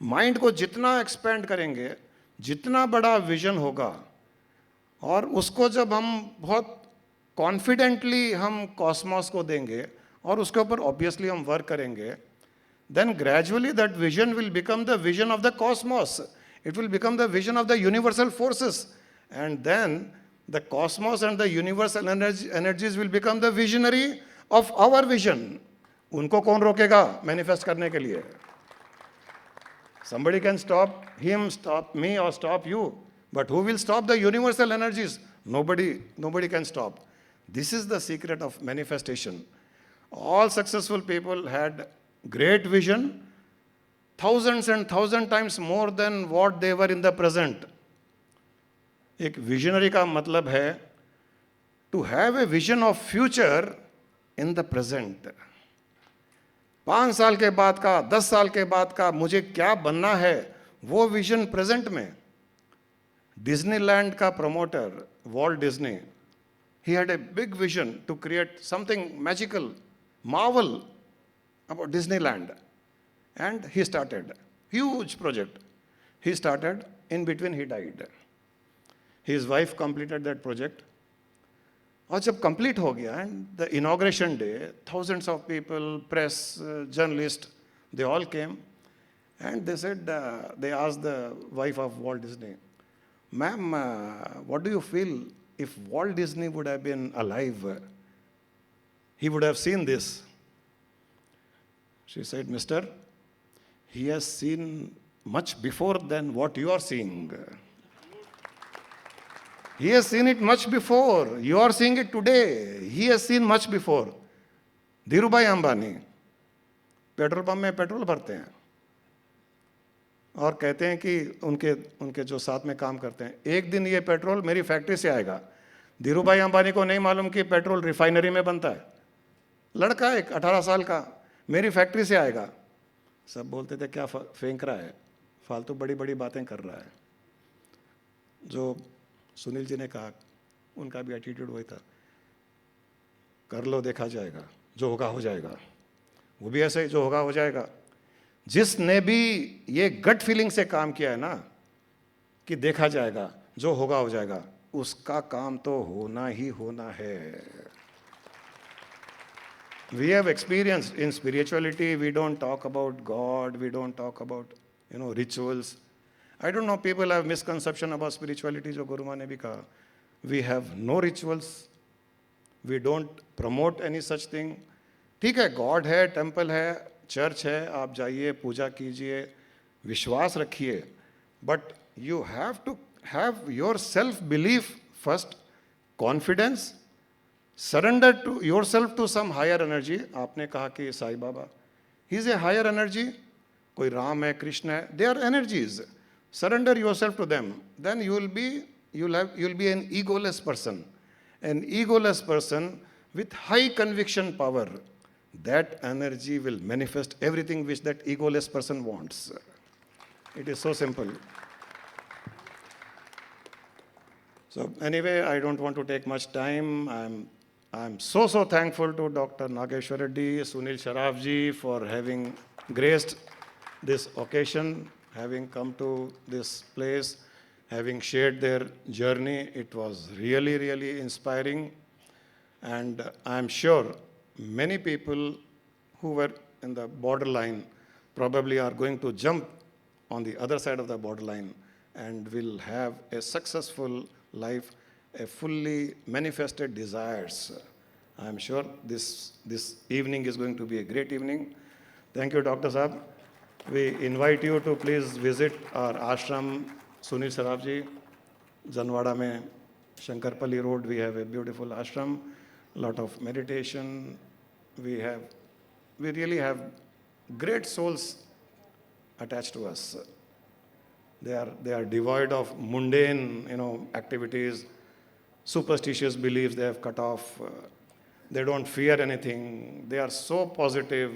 Mind को जितना expand करेंगे, जितना बड़ा vision होगा, और उसको जब हम बहुत confidently हम cosmos को देंगे, और उसके ऊपर obviously हम work करेंगे, then gradually that vision will become the vision of the cosmos. It will become the vision of the universal forces. And then the cosmos and the universal energies will become the visionary of our vision. उनको कौन रोकेगा manifest करने के लिए? Somebody can stop him, stop me, or stop you. But who will stop the universal energies? Nobody can stop. This is the secret of manifestation. All successful people had great vision, thousands and thousand times more than what they were in the present. एक visionary का मतलब है to have a vision of future in the present. 5 साल के बाद का, 10 साल के बाद का मुझे क्या बनना है, वो विजन प्रेजेंट में. डिज्नीलैंड का promoter Walt Disney, he had a big vision to create something magical, marvel about Disneyland. And he started huge project. He started, in between he died. His wife completed that project. और जब complete हो गया, and the inauguration day, thousands of people, press, journalists, they all came, and they said, they asked the wife of Walt Disney, "Ma'am, what do you feel if Walt Disney would have been alive? He would have seen this." She said, "Mister, he has seen much before than what you are seeing. He has seen it much before. You are seeing it today. He has seen much before." Dhirubhai Ambani petrol pump में petrol भरते हैं और कहते हैं कि उनके जो साथ में काम करते हैं, एक दिन ये पेट्रोल मेरी फैक्ट्री से आएगा. धीरूभाई अंबानी को नहीं मालूम कि पेट्रोल रिफाइनरी में बनता है. लड़का एक 18 साल का, मेरी फैक्ट्री से आएगा. सब बोलते थे क्या फेंक रहा है, फालतू बड़ी बड़ी बातें कर रहा है. जो सुनील जी ने कहा, उनका भी एटीट्यूड वही था, कर लो देखा जाएगा, जो होगा हो जाएगा. वो भी ऐसे ही, जो होगा हो जाएगा. जिसने भी ये गट फीलिंग से काम किया है ना कि देखा जाएगा, जो होगा हो जाएगा, उसका काम तो होना ही होना है. We have experienced in spirituality, we don't talk about God, we don't talk about, rituals. I don't know, people have misconception about spirituality, जो गुरुमा ने भी कहा. We have no rituals. We don't promote any such thing. ठीक है, God है, temple है, church है, आप जाइए, पूजा कीजिए, विश्वास रखिए. But you have to have your self-belief first, confidence, surrender to yourself to some higher energy. आपने कहा कि Sai Baba, he is a higher energy. कोई राम है, कृष्ण है, they are energies. surrender yourself to them, then you'll be an egoless person. An egoless person with high conviction power. That energy will manifest everything which that egoless person wants. It is so simple. So anyway, I don't want to take much time. I'm so thankful to Dr. Nageshwar Reddy, Sunil Sharaf for having graced this occasion, having come to this place, having shared their journey. It was really, really inspiring. And I'm sure many people who were in the borderline probably are going to jump on the other side of the borderline and will have a successful life, a fully manifested desires. I'm sure this evening is going to be a great evening. Thank you, Dr. Saab. We invite you to please visit our ashram, Sunil Saraf ji, Janwada mein, Shankarpalli Road. We have a beautiful ashram, lot of meditation. We really have great souls attached to us. They are devoid of mundane, activities, superstitious beliefs they have cut off. They don't fear anything. They are so positive.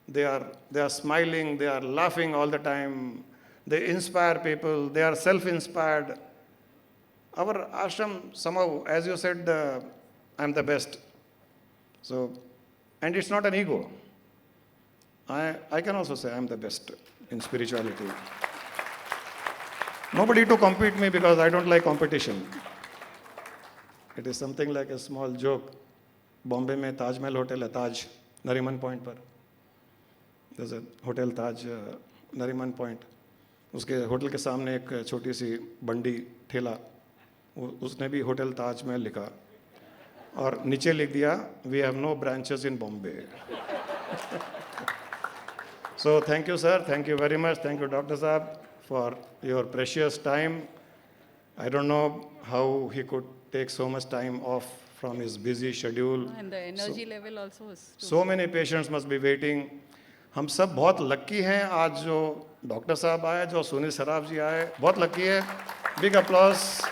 They are smiling. They are laughing all the time. They inspire people. They are self-inspired. Our ashram, somehow, as you said, I'm the best. So, and it's not an ego. I can also say I'm the best in spirituality. Nobody to compete me because I don't like competition. It is something like a small joke. Bombay mein Taj Mahal Hotel hai, Taj, Nariman Point par. There's a Hotel Taj, Nariman Point. उसके hotel के सामने एक छोटी सी बंडी ठेला, उसने भी hotel Taj Mahal लिखा और नीचे लिख दिया we have no branches in Bombay. So thank you, sir. Thank you very much. Thank you, Dr. Saab, for your precious time. I don't know how he could take so much time off from his busy schedule. And the energy level also is too. So many patients must be waiting. हम सब बहुत lucky हैं आज जो doctor साहब आए, जो सुनील सराफ जी आए, बहुत लकी है. Big applause.